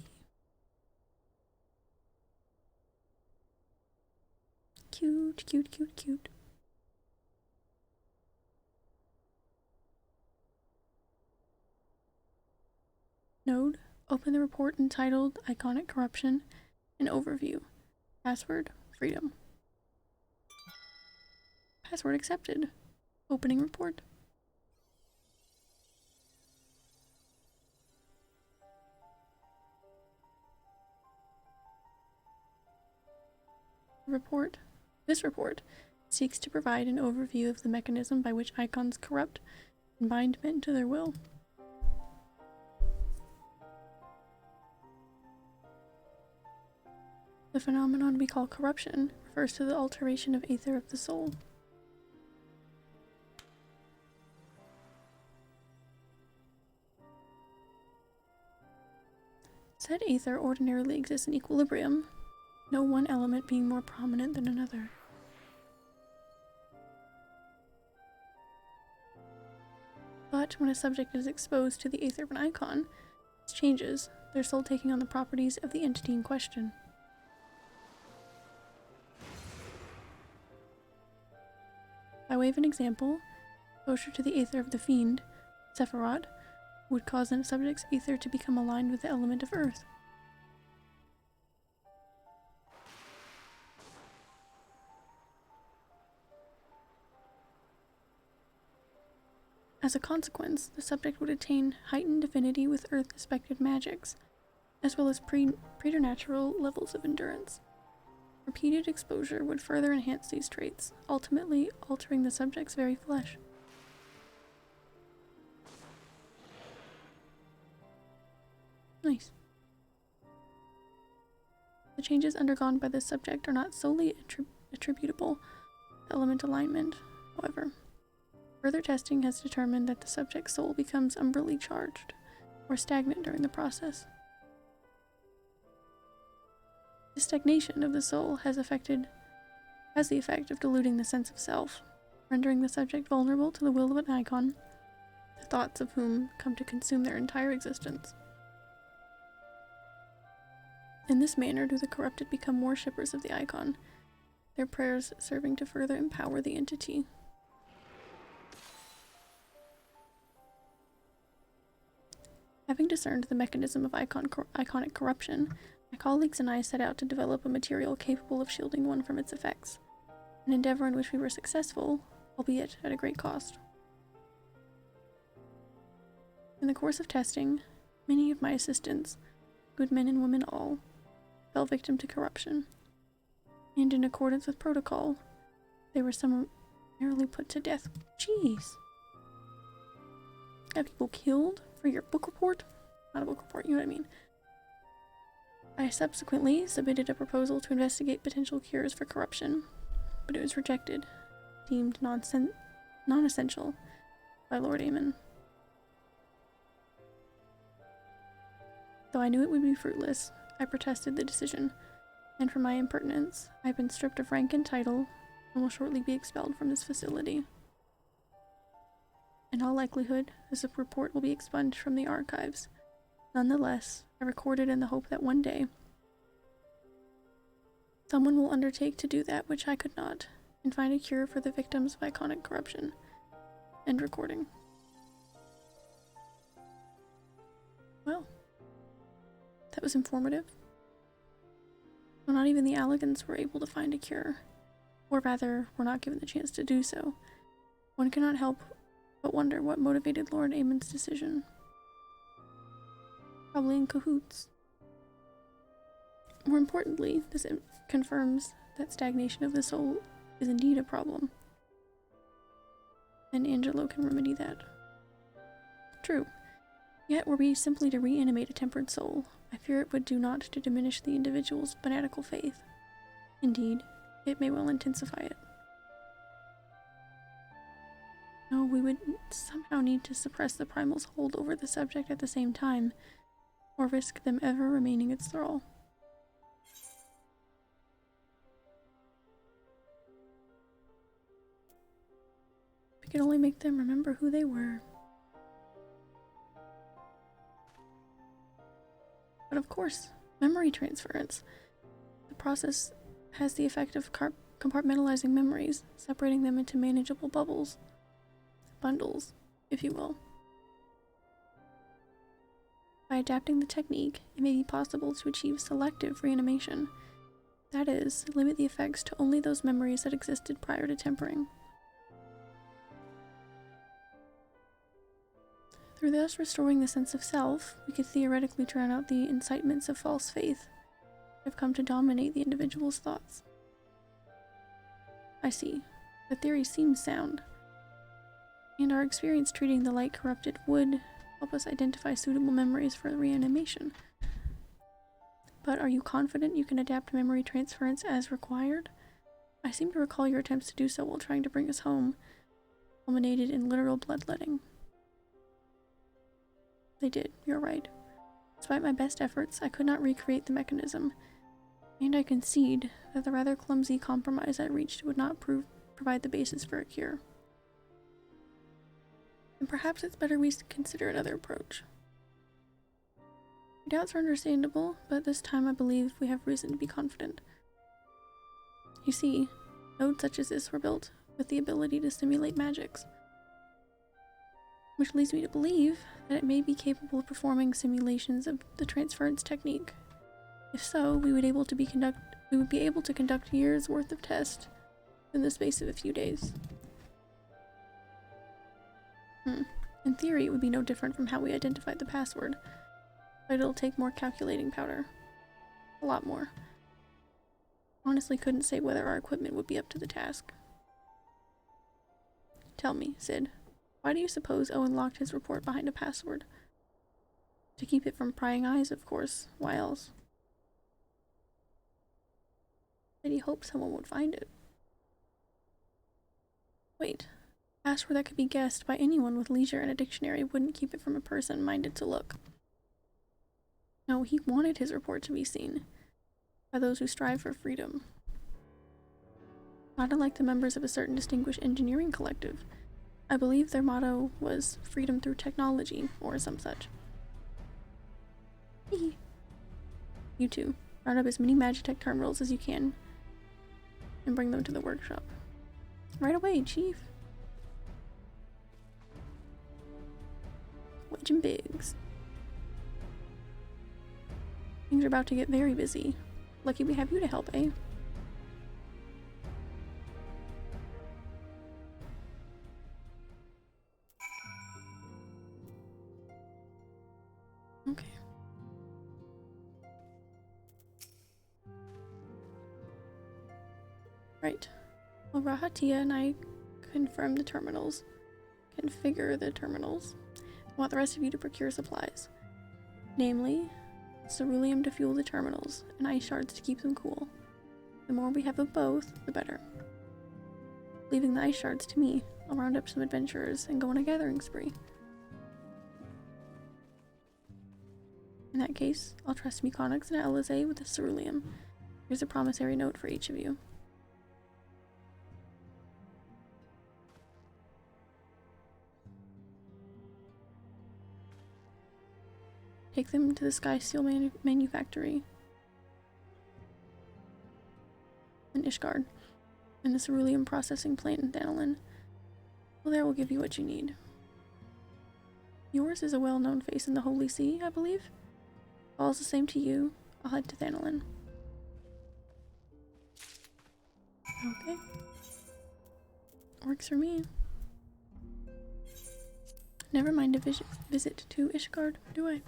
Cute, cute, cute, cute. Node, open the report entitled Iconic Corruption, an overview. Password, freedom. Password accepted. Opening report. This report seeks to provide an overview of the mechanism by which icons corrupt and bind men to their will. The phenomenon we call corruption refers to the alteration of aether of the soul. Said aether ordinarily exists in equilibrium, no one element being more prominent than another. when a subject is exposed to the aether of an icon, this changes, their soul taking on the properties of the entity in question. By way of an example, exposure to the aether of the fiend, Sephiroth, would cause a subject's aether to become aligned with the element of earth. As a consequence, the subject would attain heightened affinity with earth-aspected magics, as well as preternatural levels of endurance. Repeated exposure would further enhance these traits, ultimately altering the subject's very flesh. Nice. The changes undergone by this subject are not solely attributable to element alignment, however. Further testing has determined that the subject's soul becomes umbrally charged, or stagnant during the process. This stagnation of the soul has the effect of diluting the sense of self, rendering the subject vulnerable to the will of an icon, the thoughts of whom come to consume their entire existence. In this manner do the corrupted become worshippers of the icon, their prayers serving to further empower the entity. Having discerned the mechanism of iconic corruption, my colleagues and I set out to develop a material capable of shielding one from its effects, an endeavor in which we were successful, albeit at a great cost. In the course of testing, many of my assistants, good men and women all, fell victim to corruption, and in accordance with protocol, they were summarily put to death. Jeez! Got people killed for your book report? Not a book report, you know what I mean. I subsequently submitted a proposal to investigate potential cures for corruption, but it was rejected, deemed non-essential by Lord Amon. Though I knew it would be fruitless, I protested the decision, and for my impertinence, I have been stripped of rank and title and will shortly be expelled from this facility. In all likelihood, this report will be expunged from the archives. Nonetheless, I recorded in the hope that one day, someone will undertake to do that which I could not, and find a cure for the victims of iconic corruption. End recording. Well, that was informative. Well, not even the Allegans were able to find a cure, or rather, were not given the chance to do so. One cannot help but wonder what motivated Lord Amon's decision. Probably in cahoots. More importantly, this confirms that stagnation of the soul is indeed a problem, and Angelo can remedy that. True. Yet, were we simply to reanimate a tempered soul, I fear it would do naught to diminish the individual's fanatical faith. Indeed, it may well intensify it. No, we would somehow need to suppress the primal's hold over the subject at the same time, or risk them ever remaining its thrall. We could only make them remember who they were. But of course, memory transference. The process has the effect of compartmentalizing memories, separating them into manageable bubbles. Bundles, if you will. By adapting the technique, it may be possible to achieve selective reanimation. That is, limit the effects to only those memories that existed prior to tempering. Through thus restoring the sense of self, we could theoretically drown out the incitements of false faith that have come to dominate the individual's thoughts. I see. The theory seems sound, and our experience treating the light corrupted would help us identify suitable memories for reanimation. But are you confident you can adapt memory transference as required? I seem to recall your attempts to do so while trying to bring us home culminated in literal bloodletting. They did, you're right. Despite my best efforts, I could not recreate the mechanism, and I concede that the rather clumsy compromise I reached would not provide the basis for a cure. and perhaps it's better we consider another approach. Your doubts are understandable, but this time I believe we have reason to be confident. You see, nodes such as this were built with the ability to simulate magics, which leads me to believe that it may be capable of performing simulations of the transference technique. If so, we would be able to conduct years' worth of tests in the space of a few days. In theory, it would be no different from how we identified the password, but it'll take more calculating power. A lot more. Honestly, couldn't say whether our equipment would be up to the task. Tell me, Sid, why do you suppose Owen locked his report behind a password? To keep it from prying eyes, of course. Why else? Said he hoped someone would find it. Wait. A password that could be guessed by anyone with leisure and a dictionary wouldn't keep it from a person minded to look. No, he wanted his report to be seen by those who strive for freedom. Not unlike the members of a certain distinguished engineering collective. I believe their motto was freedom through technology, or some such. You two, round up as many Magitech terminals as you can and bring them to the workshop. Right away, Chief. Wedge and Biggs. Things are about to get very busy. Lucky we have you to help, eh? Okay. Right. Well, Rahatia and I confirm the terminals, configure the terminals. I want the rest of you to procure supplies. Namely, ceruleum to fuel the terminals, and ice shards to keep them cool. The more we have of both, the better. Leaving the ice shards to me, I'll round up some adventurers and go on a gathering spree. In that case, I'll trust Mekonix and Alizé with the ceruleum. Here's a promissory note for each of you. Take them to the Sky Steel Manufactory in Ishgard, and the ceruleum processing plant in Thanalin. Well, there will give you what you need. Yours is a well-known face in the Holy See, I believe. If all's the same to you, I'll head to Thanalin. Okay. Works for me. Never mind a visit to Ishgard, do I?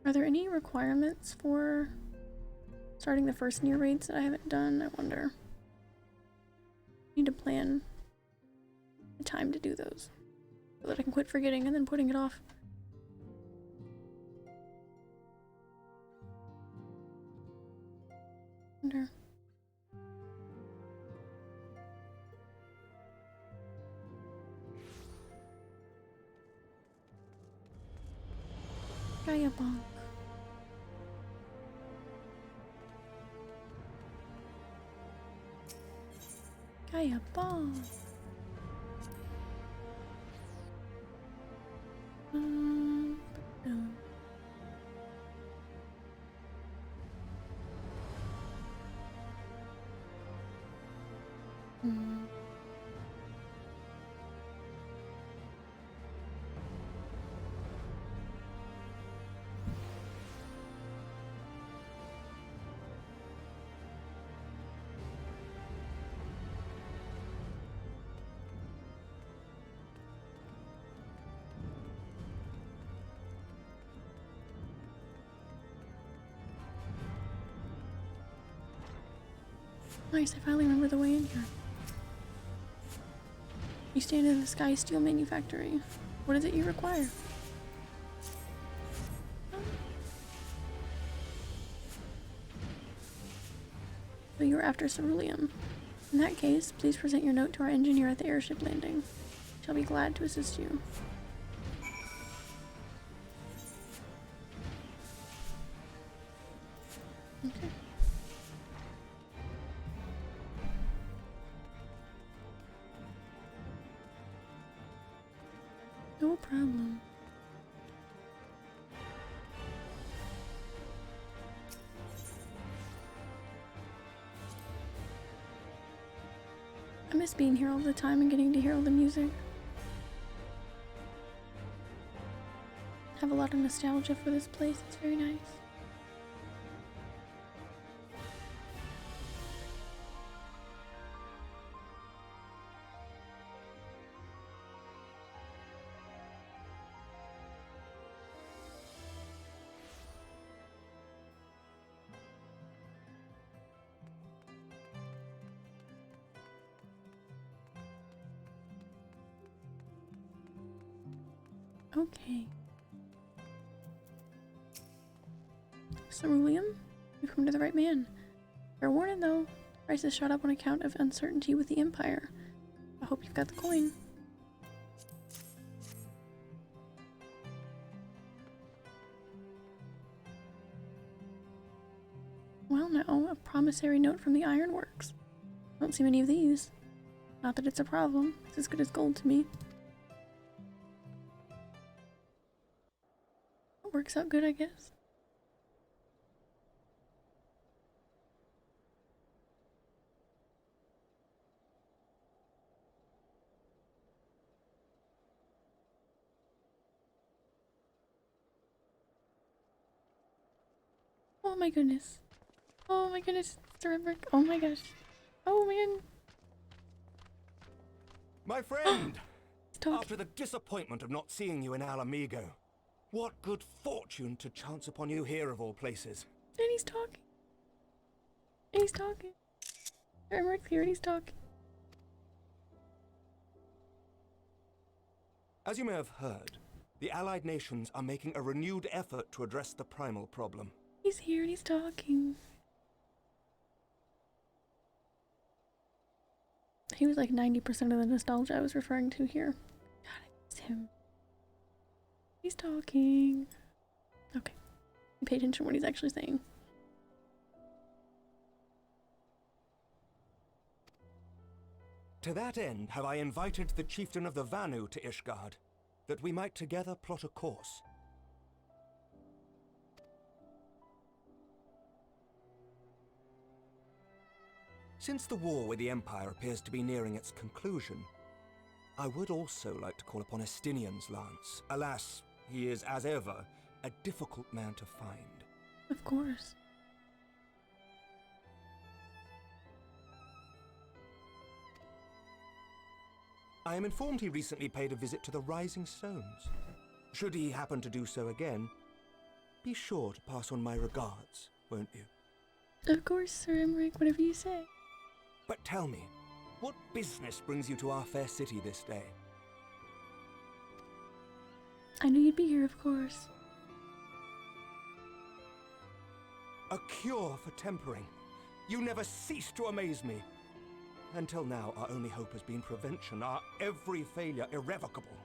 Are there any requirements for starting the first near raids that I haven't done? I wonder. Need to plan the time to do those so that I can quit forgetting and then putting it off. Wonder. Gaia Bonk. Gaia Bonk. Nice, I finally remember the way in here. You stand in the Sky Steel Manufactory. What is it you require? So you're after ceruleum. In that case, please present your note to our engineer at the airship landing. She'll be glad to assist you. No problem. I miss being here all the time and getting to hear all the music. I have a lot of nostalgia for this place. It's very nice. Okay. Ceruleum? You've come to the right man. Fair warning though, prices shot up on account of uncertainty with the Empire. I hope you've got the coin. Well now, a promissory note from the Ironworks. Don't see many of these. Not that it's a problem, it's as good as gold to me. It works out good, I guess. Oh my goodness. Oh my goodness, it's Rick. Oh my gosh. Oh man. My friend! After the disappointment of not seeing you in Alamigo, what good fortune to chance upon you here of all places. And he's talking. And he's talking. Rick's here and he's talking. As you may have heard, the Allied nations are making a renewed effort to address the primal problem. He's here and he's talking. He was like 90% of the nostalgia I was referring to here. God, I miss him. He's talking. Okay. Pay attention to what he's actually saying. To that end have I invited the chieftain of the Vanu to Ishgard, that we might together plot a course. Since the war with the Empire appears to be nearing its conclusion, I would also like to call upon Estinian's lance. Alas, he is, as ever, a difficult man to find. Of course. I am informed he recently paid a visit to the Rising Stones. Should he happen to do so again, be sure to pass on my regards, won't you? Of course, Sir Emmerich, whatever you say. But tell me, what business brings you to our fair city this day? I knew you'd be here, of course. A cure for tempering. You never cease to amaze me. Until now, our only hope has been prevention, our every failure irrevocable.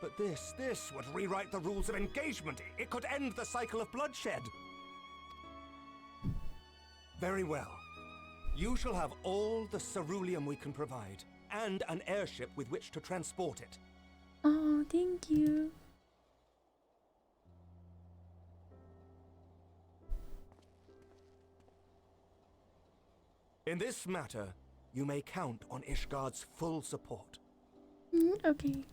But this would rewrite the rules of engagement. It could end the cycle of bloodshed. Very well. You shall have all the ceruleum we can provide, and an airship with which to transport it. Oh, thank you. In this matter, you may count on Ishgard's full support. Okay.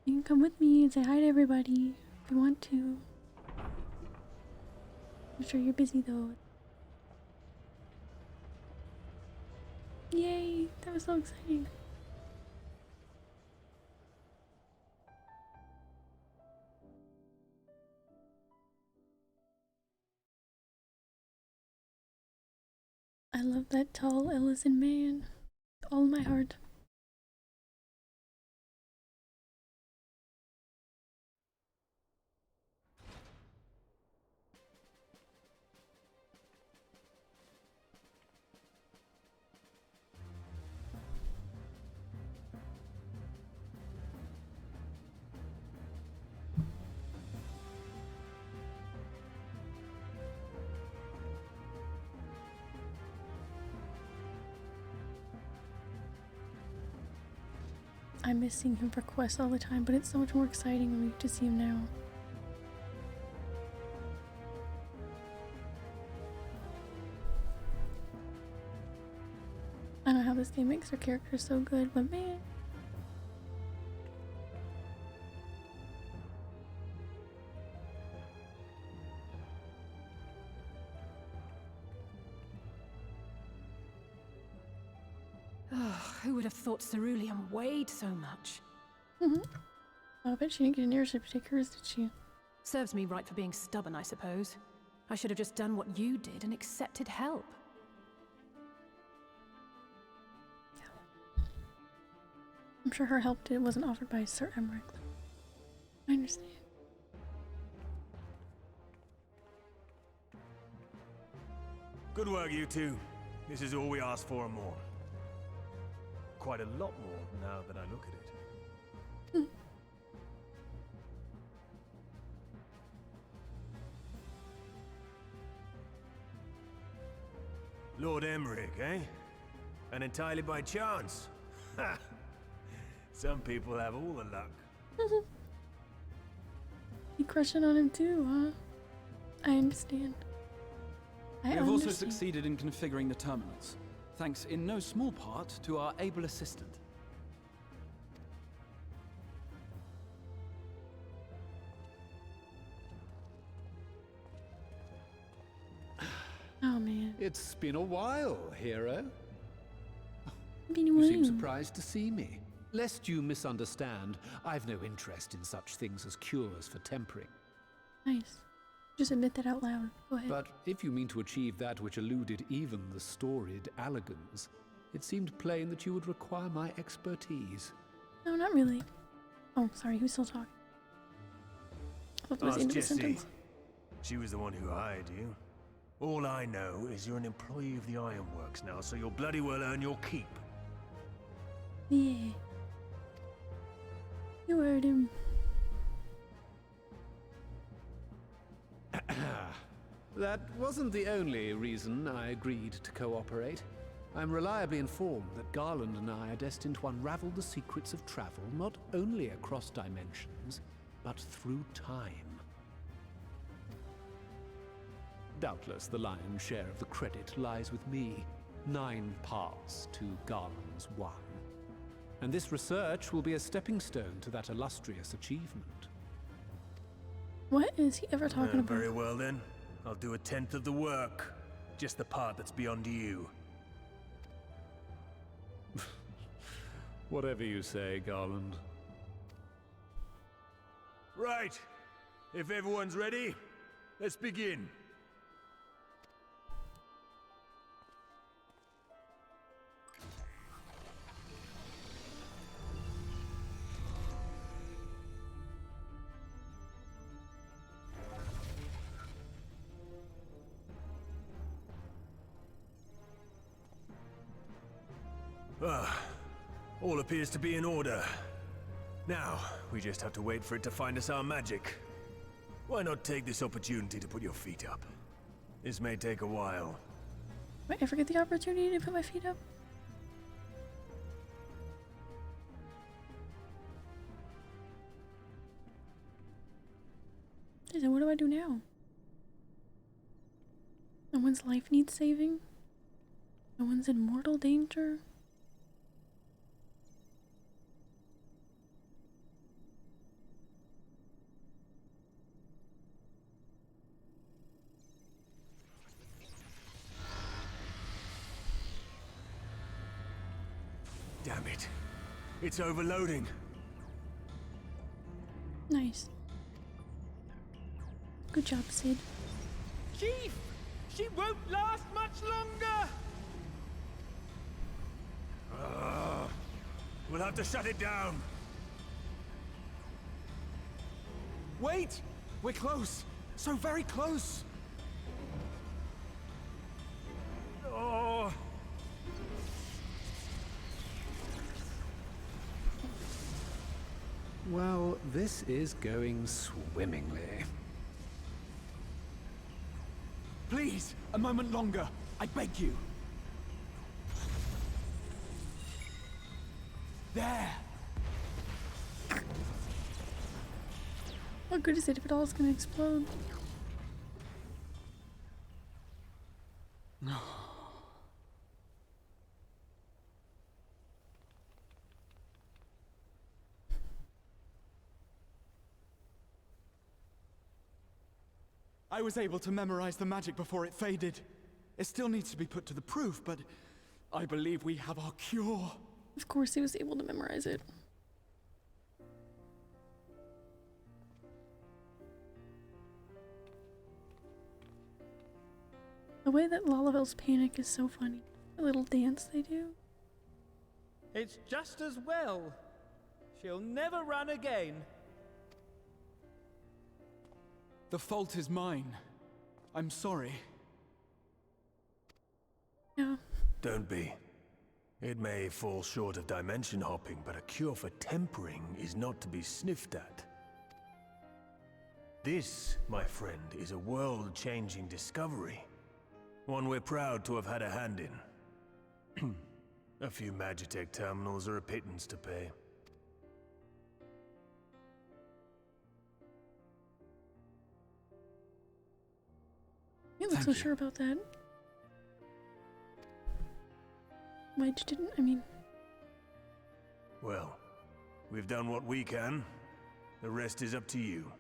You can come with me and say hi to everybody if you want to. I'm sure you're busy though. Yay! That was so exciting. I love that tall Ellison man. With all my heart. I miss seeing him for quests all the time, but it's so much more exciting when we get to see him now. I don't know how this game makes her character so good, but man. Who would have thought ceruleum weighed so much? I bet she didn't get an airship to take hers, did she? Serves me right for being stubborn, I suppose. I should have just done what you did and accepted help. I'm sure her help wasn't offered by Sir Emmerich. I understand. Good work, you two. This is all we asked for and more. Quite a lot more now that I look at it. Lord Emmerich, eh? And entirely by chance. Ha! Some people have all the luck. You crushing on him too, huh? I understand. We have also succeeded in configuring the terminals, thanks in no small part to our able assistant. Oh man. It's been a while, hero. You seem surprised to see me. Lest you misunderstand, I've no interest in such things as cures for tempering. Nice. Just admit that out loud. Go ahead. But if you mean to achieve that which eluded even the storied Allegans, it seemed plain that you would require my expertise. No, not really. Oh, sorry, who's still talking? I thought that was the end of the sentence. She was the one who hired you. All I know is you're an employee of the Ironworks now, so you'll bloody well earn your keep. Yeah. You heard him. That wasn't the only reason I agreed to cooperate. I'm reliably informed that Garland and I are destined to unravel the secrets of travel not only across dimensions, but through time. Doubtless the lion's share of the credit lies with me. 9 parts to Garland's 1. And this research will be a stepping stone to that illustrious achievement. What is he ever talking about? Very well then. I'll do 1/10 of the work. Just the part that's beyond you. Whatever you say, Garland. Right. If everyone's ready, let's begin. All appears to be in order. Now, we just have to wait for it to find us our magic. Why not take this opportunity to put your feet up? This may take a while. Might I forget the opportunity to put my feet up? Then what do I do now? No one's life needs saving? No one's in mortal danger? Damn it. It's overloading. Nice. Good job, Sid. Chief! She won't last much longer! We'll have to shut it down. Wait! We're close! So very close! Oh. Well, this is going swimmingly. Please, a moment longer. I beg you. There. What good is it if it all is gonna explode? No. I was able to memorize the magic before it faded. It still needs to be put to the proof, but I believe we have our cure. Of course he was able to memorize it. The way that Lalavel's panic is so funny. The little dance they do. It's just as well. She'll never run again. The fault is mine. I'm sorry. Yeah. Don't be. It may fall short of dimension hopping, but a cure for tempering is not to be sniffed at. This, my friend, is a world-changing discovery. One we're proud to have had a hand in. A few Magitech terminals are a pittance to pay. You look so sure about that. Why didn't, I mean... Well, we've done what we can. The rest is up to you.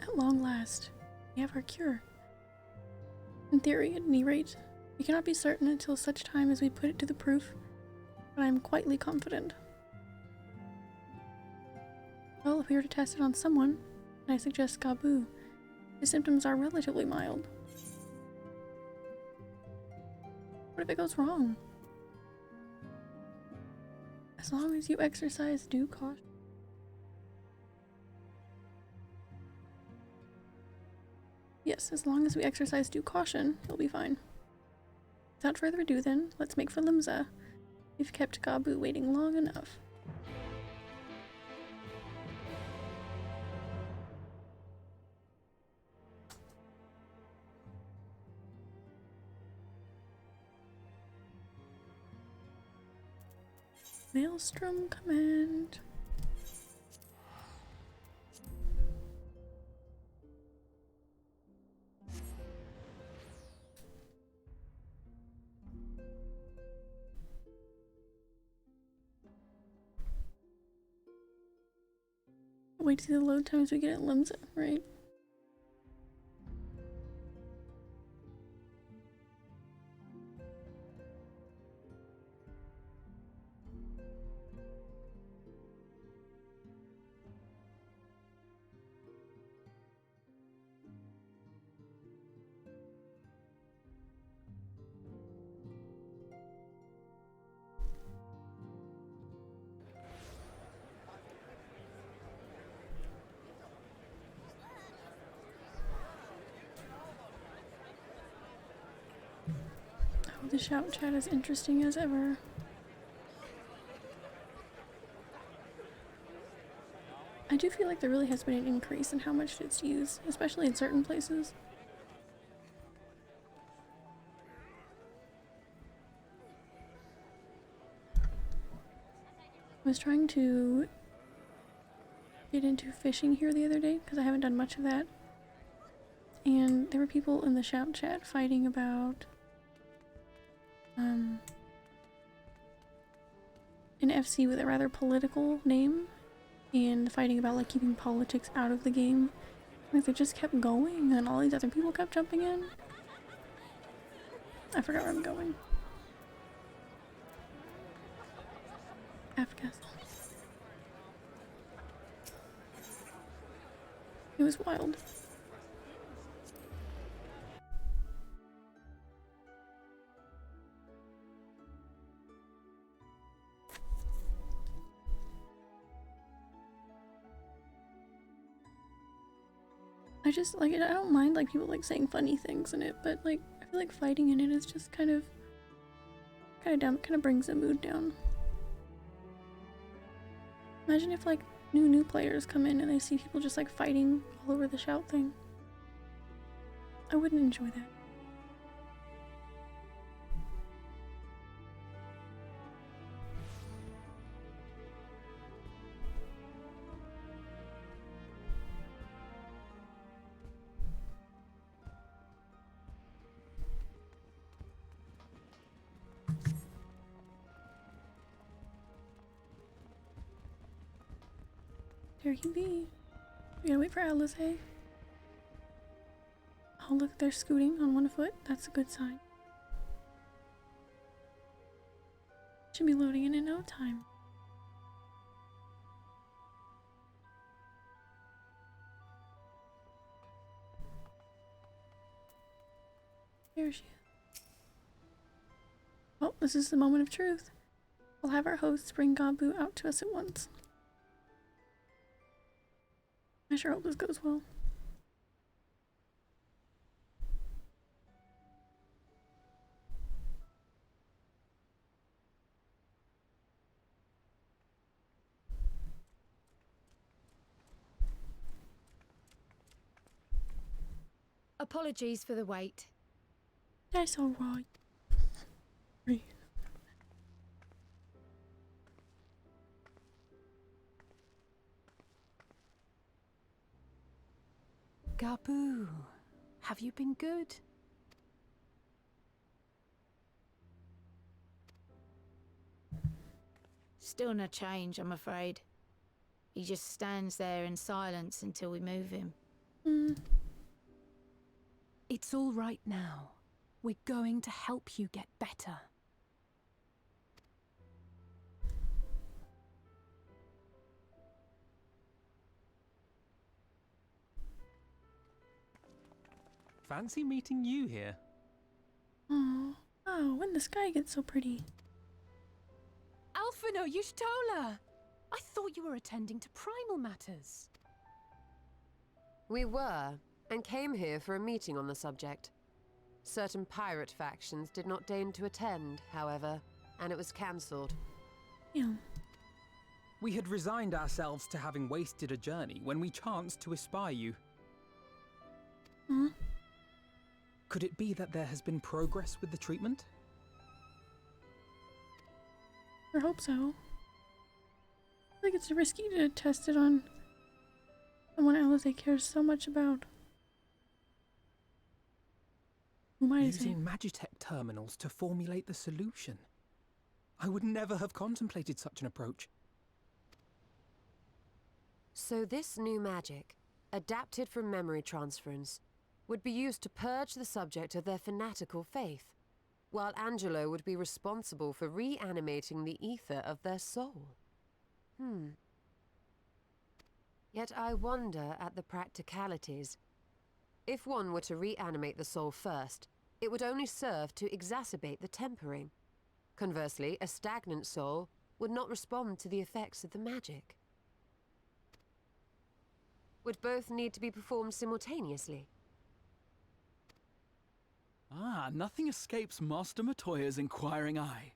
At long last, we have our cure. In theory, at any rate, we cannot be certain until such time as we put it to the proof, but I am quietly confident. Well, if we were to test it on someone, then I suggest Gabu. His symptoms are relatively mild. What if it goes wrong? As long as you exercise due caution. Yes, as long as we exercise due caution, he'll be fine. Without further ado then, let's make for Limsa. We've kept Gabu waiting long enough. Maelstrom command. Wait to see the load times we get at Limsa, right? The shout chat is interesting as ever. I do feel like there really has been an increase in how much it's used, especially in certain places. I was trying to get into fishing here the other day because I haven't done much of that. And there were people in the shout chat fighting about an FC with a rather political name and fighting about like keeping politics out of the game. Like they just kept going and all these other people kept jumping in. I forgot where I'm going. F Castle. It was wild. I just like it. I don't mind like people like saying funny things in it, but like I feel like fighting in it is just kind of down, kind of brings the mood down. Imagine if like new players come in and they see people just like fighting all over the shout thing. I wouldn't enjoy that. There he be. We gotta wait for Atlas, hey? Oh look, they're scooting on one foot. That's a good sign. Should be loading in no time. There she is. Oh, this is the moment of truth. We'll have our hosts bring Gabu out to us at once. I sure hope this goes well. Apologies for the wait. That's alright. Gabu, have you been good? Still no change, I'm afraid. He just stands there in silence until we move him. It's all right now. We're going to help you get better. Fancy meeting you here. Oh, wow, when the sky gets so pretty. Alphino Yushtola! I thought you were attending to primal matters. We were, and came here for a meeting on the subject. Certain pirate factions did not deign to attend, however, and it was cancelled. Yeah. We had resigned ourselves to having wasted a journey when we chanced to espy you. Huh? Could it be that there has been progress with the treatment? I hope so. I think it's risky to test it on someone Alize cares so much about. Who might Using Magitech terminals to formulate the solution. I would never have contemplated such an approach. So this new magic, adapted from memory transference, would be used to purge the subject of their fanatical faith, while Angelo would be responsible for reanimating the ether of their soul. Yet I wonder at the practicalities. If one were to reanimate the soul first, it would only serve to exacerbate the tempering. Conversely, a stagnant soul would not respond to the effects of the magic. Would both need to be performed simultaneously? Ah, nothing escapes Master Matoya's inquiring eye.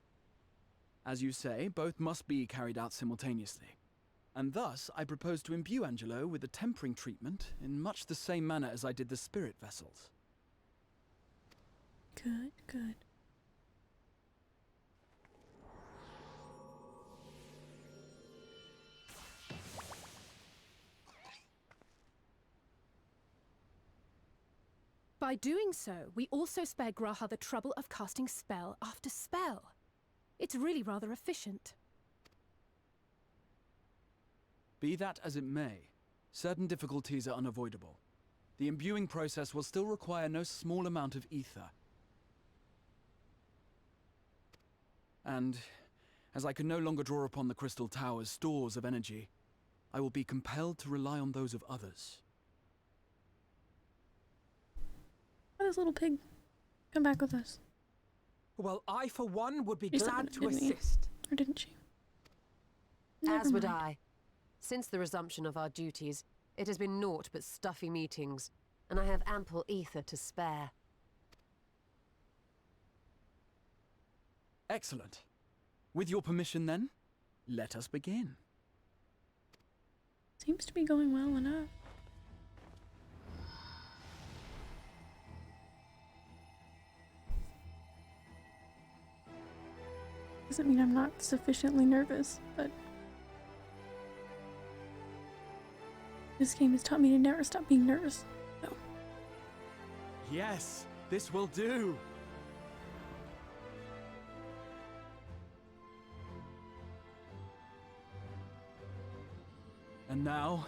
As you say, both must be carried out simultaneously. And thus, I propose to imbue Angelo with the tempering treatment in much the same manner as I did the spirit vessels. Good, good. By doing so, we also spare Graha the trouble of casting spell after spell. It's really rather efficient. Be that as it may, certain difficulties are unavoidable. The imbuing process will still require no small amount of ether. And, as I can no longer draw upon the Crystal Tower's stores of energy, I will be compelled to rely on those of others. this little pig come back with us? Well, I, for one, would be She said glad that, to didn't he? assist. Or didn't she? As would mind. I. Since the resumption of our duties, it has been naught but stuffy meetings, and I have ample ether to spare. Excellent. With your permission, then, let us begin. Seems to be going well enough. Doesn't mean I'm not sufficiently nervous, but this game has taught me to never stop being nervous. So. Yes, this will do. And now,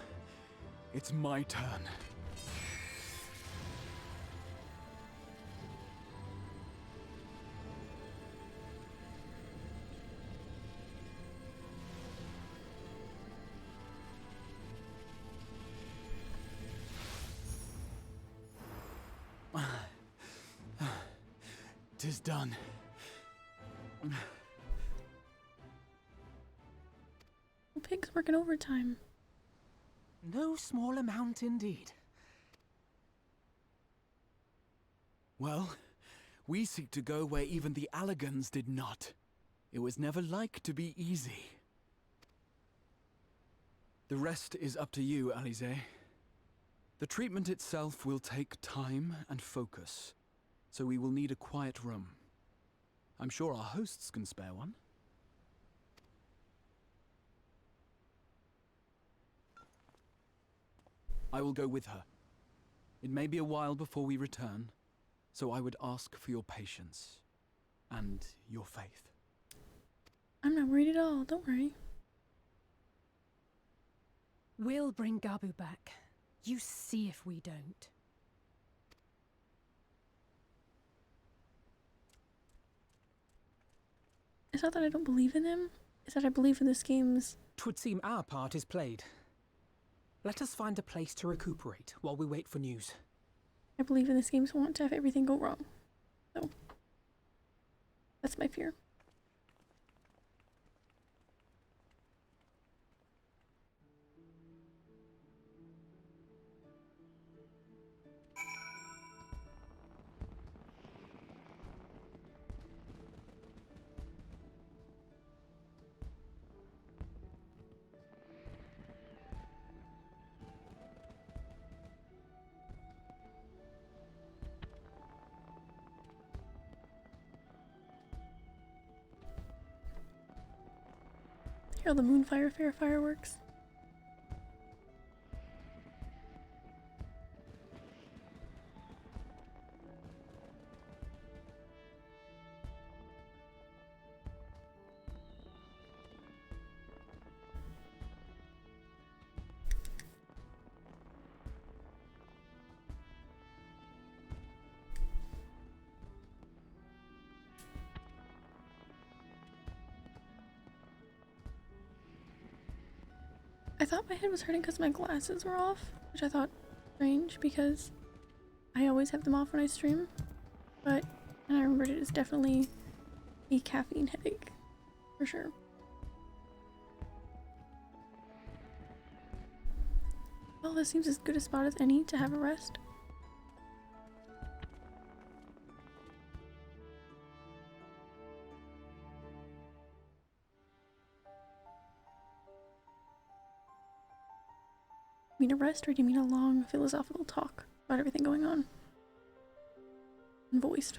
it's my turn. Tis done. Pig's working overtime. No small amount indeed. Well, we seek to go where even the Allegans did not. It was never like to be easy. The rest is up to you, Alize. The treatment itself will take time and focus, so we will need a quiet room. I'm sure our hosts can spare one. I will go with her. It may be a while before we return, so I would ask for your patience and your faith. I'm not worried at all, don't worry. We'll bring Gabu back. You see if we don't. It's not that I don't believe in him, it's that I believe in this game's... 'Twould seem our part is played. Let us find a place to recuperate while we wait for news. I believe in this game's want to have everything go wrong. So, that's my fear. Hear all the Moonfire Fair fireworks. I thought my head was hurting because my glasses were off, which I thought strange because I always have them off when I stream. But and I remembered it is definitely a caffeine headache, for sure. Well, this seems as good a spot as any to have a rest. You mean a rest, or do you mean a long philosophical talk about everything going on? And voiced.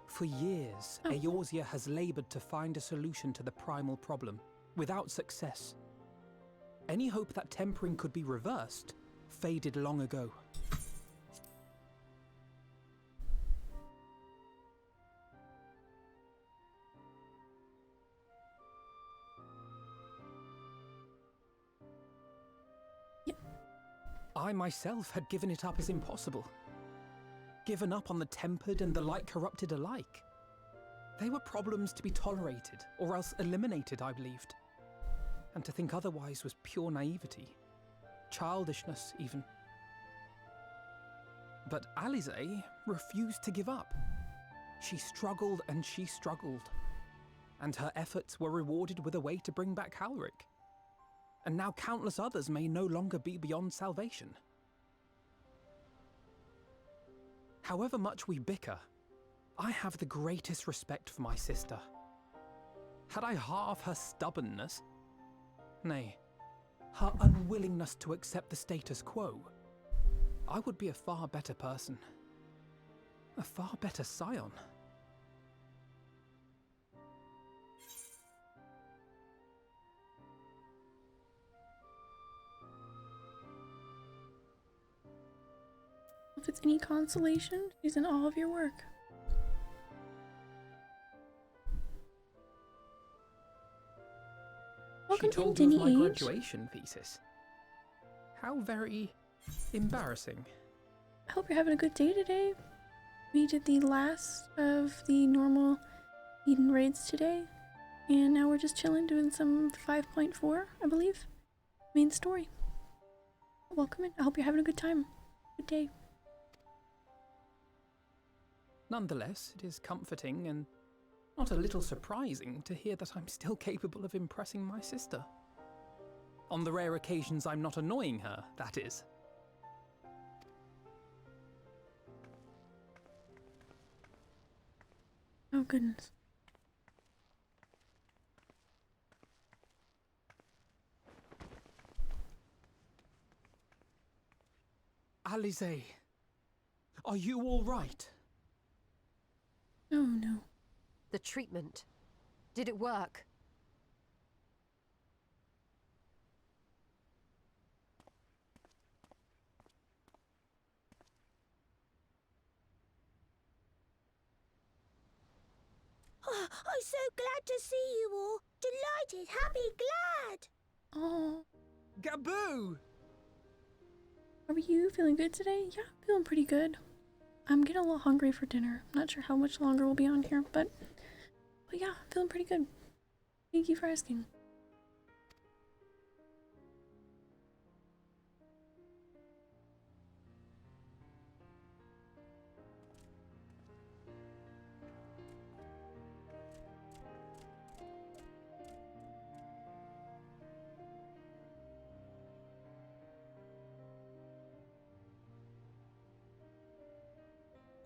For years, Eorzea has labored to find a solution to the primal problem, without success. Any hope that tempering could be reversed faded long ago. I myself had given it up as impossible. Given up on the tempered and the light corrupted alike. They were problems to be tolerated, or else eliminated, I believed. And to think otherwise was pure naivety. childishness even. But Alize refused to give up. She struggled and she struggled, and her efforts were rewarded with a way to bring back Halric. And now countless others may no longer be beyond salvation. However much we bicker, I have the greatest respect for my sister. Had I half her stubbornness, nay, her unwillingness to accept the status quo, I would be a far better person. A far better scion. If it's any consolation, she's in awe of your work. Welcome She told in, you of my Denny Age. graduation thesis. How very embarrassing. I hope you're having a good day today. We did the last of the normal Eden raids today, and now we're just chilling doing some 5.4, I believe. Main story. Welcome in. I hope you're having a good time. Good day. Nonetheless, it is comforting and not a little surprising to hear that I'm still capable of impressing my sister. On the rare occasions I'm not annoying her, that is. Oh goodness. Alize, are you all right? Oh no. The treatment. Did it work? Oh, I'm so glad to see you all. Delighted, happy, glad. Oh. Gaboo! Are you feeling good today? Yeah, I'm feeling pretty good. I'm getting a little hungry for dinner. I'm not sure how much longer we'll be on here, but yeah, I'm feeling pretty good. Thank you for asking.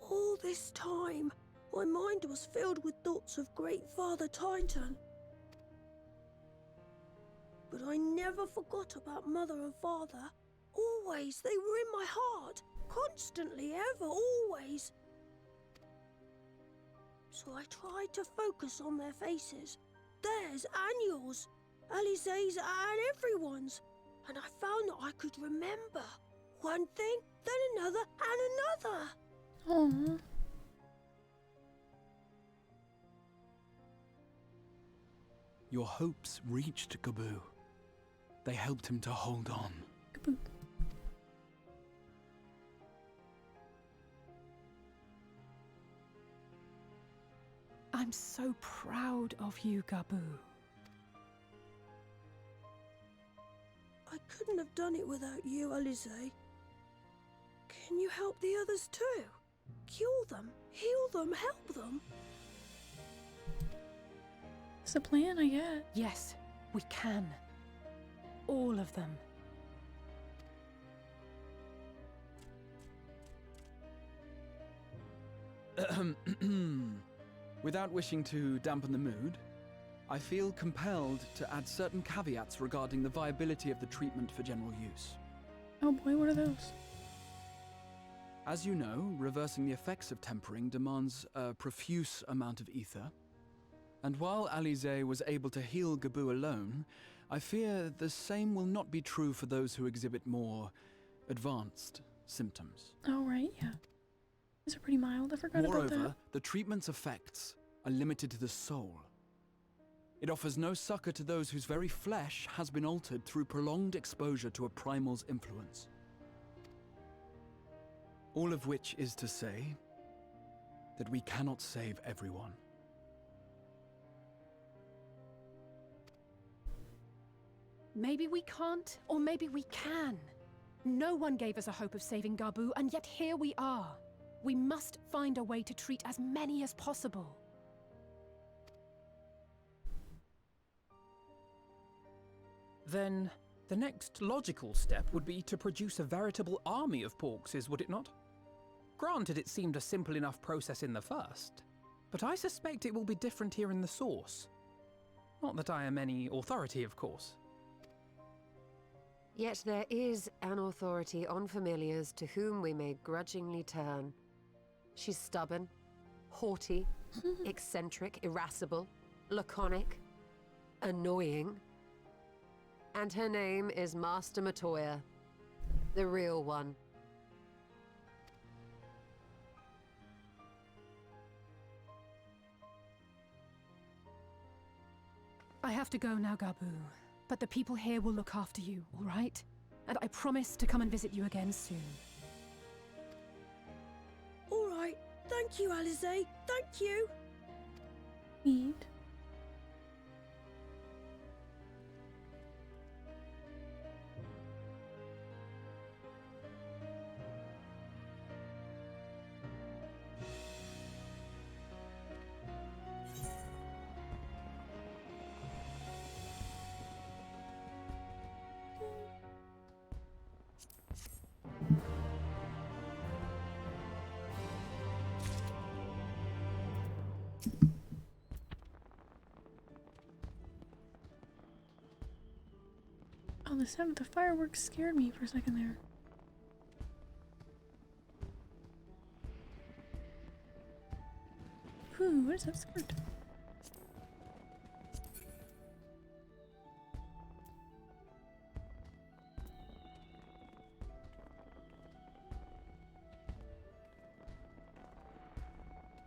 All this time, my mind was filled with thoughts of Great Father Titan. But I never forgot about Mother and Father. Always, they were in my heart. Constantly, ever, always. So I tried to focus on their faces. Theirs and yours. Alize's and everyone's. And I found that I could remember. One thing, then another, and another. Aww. Your hopes reached Gaboo. They helped him to hold on. Gaboo. I'm so proud of you, Gaboo. I couldn't have done it without you, Alize. Can you help the others too? Cure them, heal them, help them. It's a plan, I guess. Yes, we can. All of them. Without wishing to dampen the mood, I feel compelled to add certain caveats regarding the viability of the treatment for general use. Oh boy, what are those? As you know, reversing the effects of tempering demands a profuse amount of ether. And while Alize was able to heal Gaboo alone, I fear the same will not be true for those who exhibit more advanced symptoms. Oh right, yeah. These are pretty mild, I forgot about that. Moreover, the treatment's effects are limited to the soul. It offers no succor to those whose very flesh has been altered through prolonged exposure to a primal's influence. All of which is to say that we cannot save everyone. Maybe we can't, or maybe we can. No one gave us a hope of saving Gabu, and yet here we are. We must find a way to treat as many as possible. Then, the next logical step would be to produce a veritable army of Porkses, would it not? Granted, it seemed a simple enough process in the first, but I suspect it will be different here in the source. Not that I am any authority, of course. Yet there is an authority on familiars to whom we may grudgingly turn. She's stubborn, haughty, eccentric, irascible, laconic, annoying. And her name is Master Matoya, the real one. I have to go now, Gabu. But the people here will look after you, all right? And I promise to come and visit you again soon. All right. Thank you, Alize. Thank you. Eat. Oh, the sound of the fireworks scared me for a second there. Ooh, what is that skirt?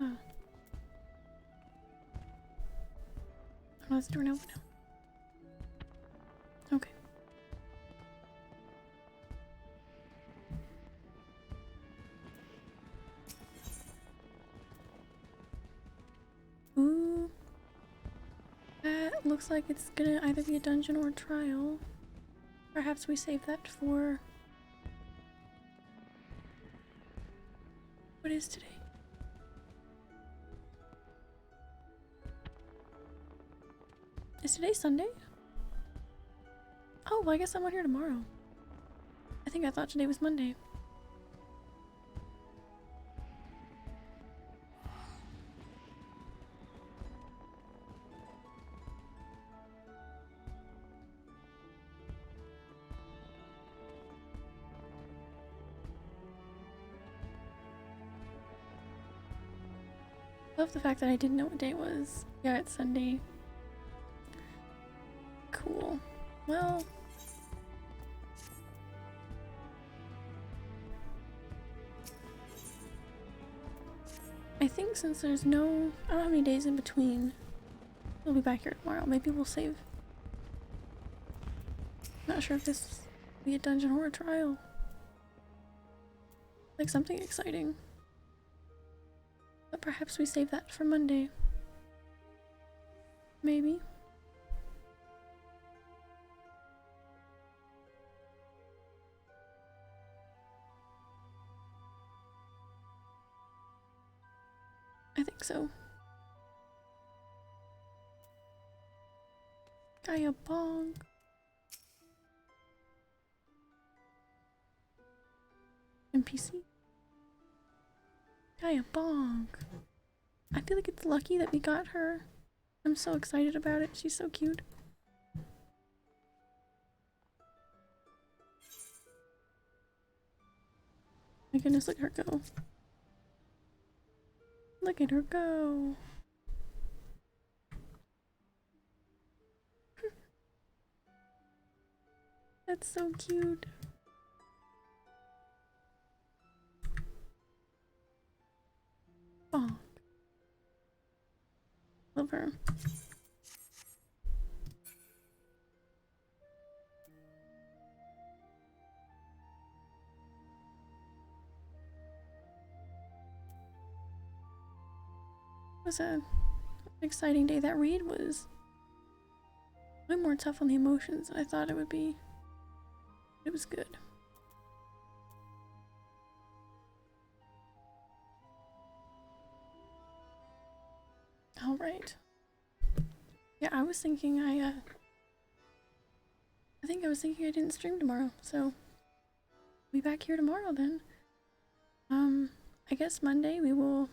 Oh. Oh, it's door now. Okay. Ooh. That looks like it's gonna either be a dungeon or a trial. Perhaps we save that for... What is today? Is today Sunday? Oh, well, I guess I'm not here tomorrow. I think I thought today was Monday. Love the fact that I didn't know what day it was. Yeah, it's Sunday. Cool. Well... I think since there's no... I don't know how many days in between. We'll be back here tomorrow. Maybe we'll save. Not sure if this will be a dungeon or a trial. Like something exciting. But perhaps we save that for Monday. Maybe. I think so. Gaia Bong. NPC. Gaia Bong. I feel like it's lucky that we got her. I'm so excited about it. She's so cute. My goodness, look at her go. Look at her go. That's so cute. Oh. Love her. It was an exciting day. That raid was. way more tough on the emotions than I thought it would be. It was good. All right. Yeah, I was thinking I was thinking I didn't stream tomorrow, so I'll be back here tomorrow then. I guess Monday we will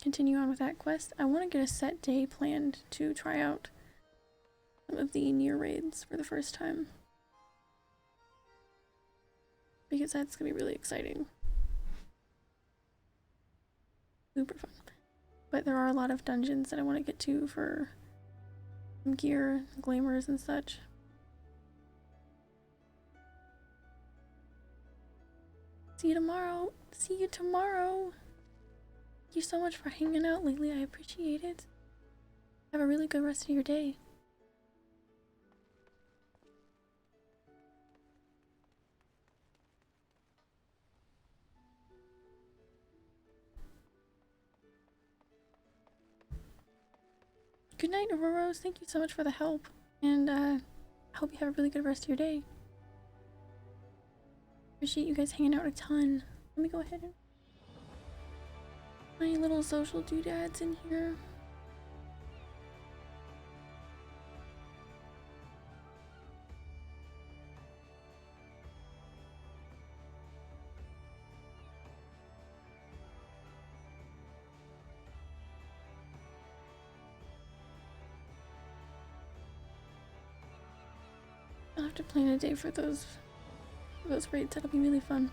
continue on with that quest. I want to get a set day planned to try out some of the near raids for the first time, because that's gonna be really exciting. Super fun. But there are a lot of dungeons that I want to get to for some gear, glamours, and such. See you tomorrow. See you tomorrow. Thank you so much for hanging out lately. I appreciate it. Have a really good rest of your day. Good night, Auroros. Thank you so much for the help. And I hope you have a really good rest of your day. Appreciate you guys hanging out a ton. Let me go ahead and my little social doodads in here. I'll have to plan a day for those raids. That'll be really fun.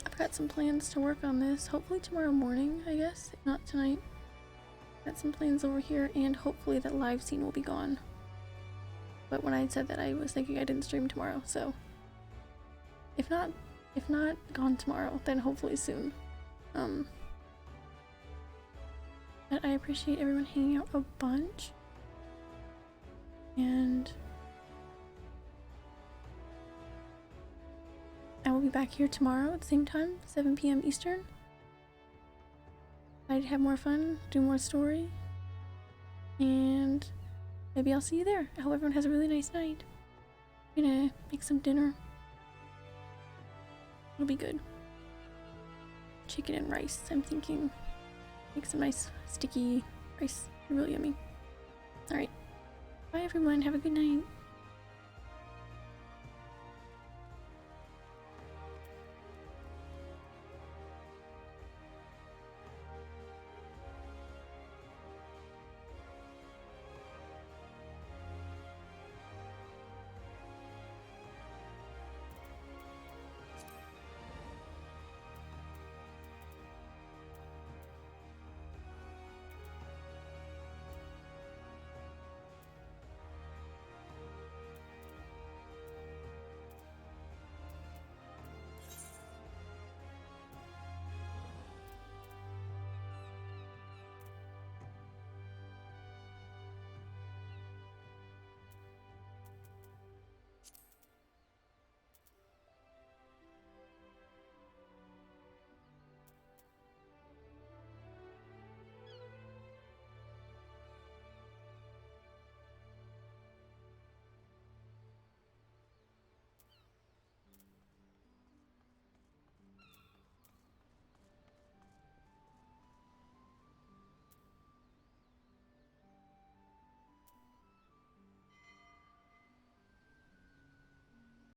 I've got some plans to work on this. Hopefully tomorrow morning, I guess. If not tonight. Got some plans over here, and hopefully that live scene will be gone. But when I said that, I was thinking I didn't stream tomorrow, so if not gone tomorrow, then hopefully soon. But I appreciate everyone hanging out a bunch. And I will be back here tomorrow at the same time, 7 p.m. Eastern. I'd have more fun, do more story, and maybe I'll see you there. I hope everyone has a really nice night. I'm gonna make some dinner. It'll be good. Chicken and rice, I'm thinking. Make some nice sticky rice. Really yummy. Alright. Bye everyone, have a good night.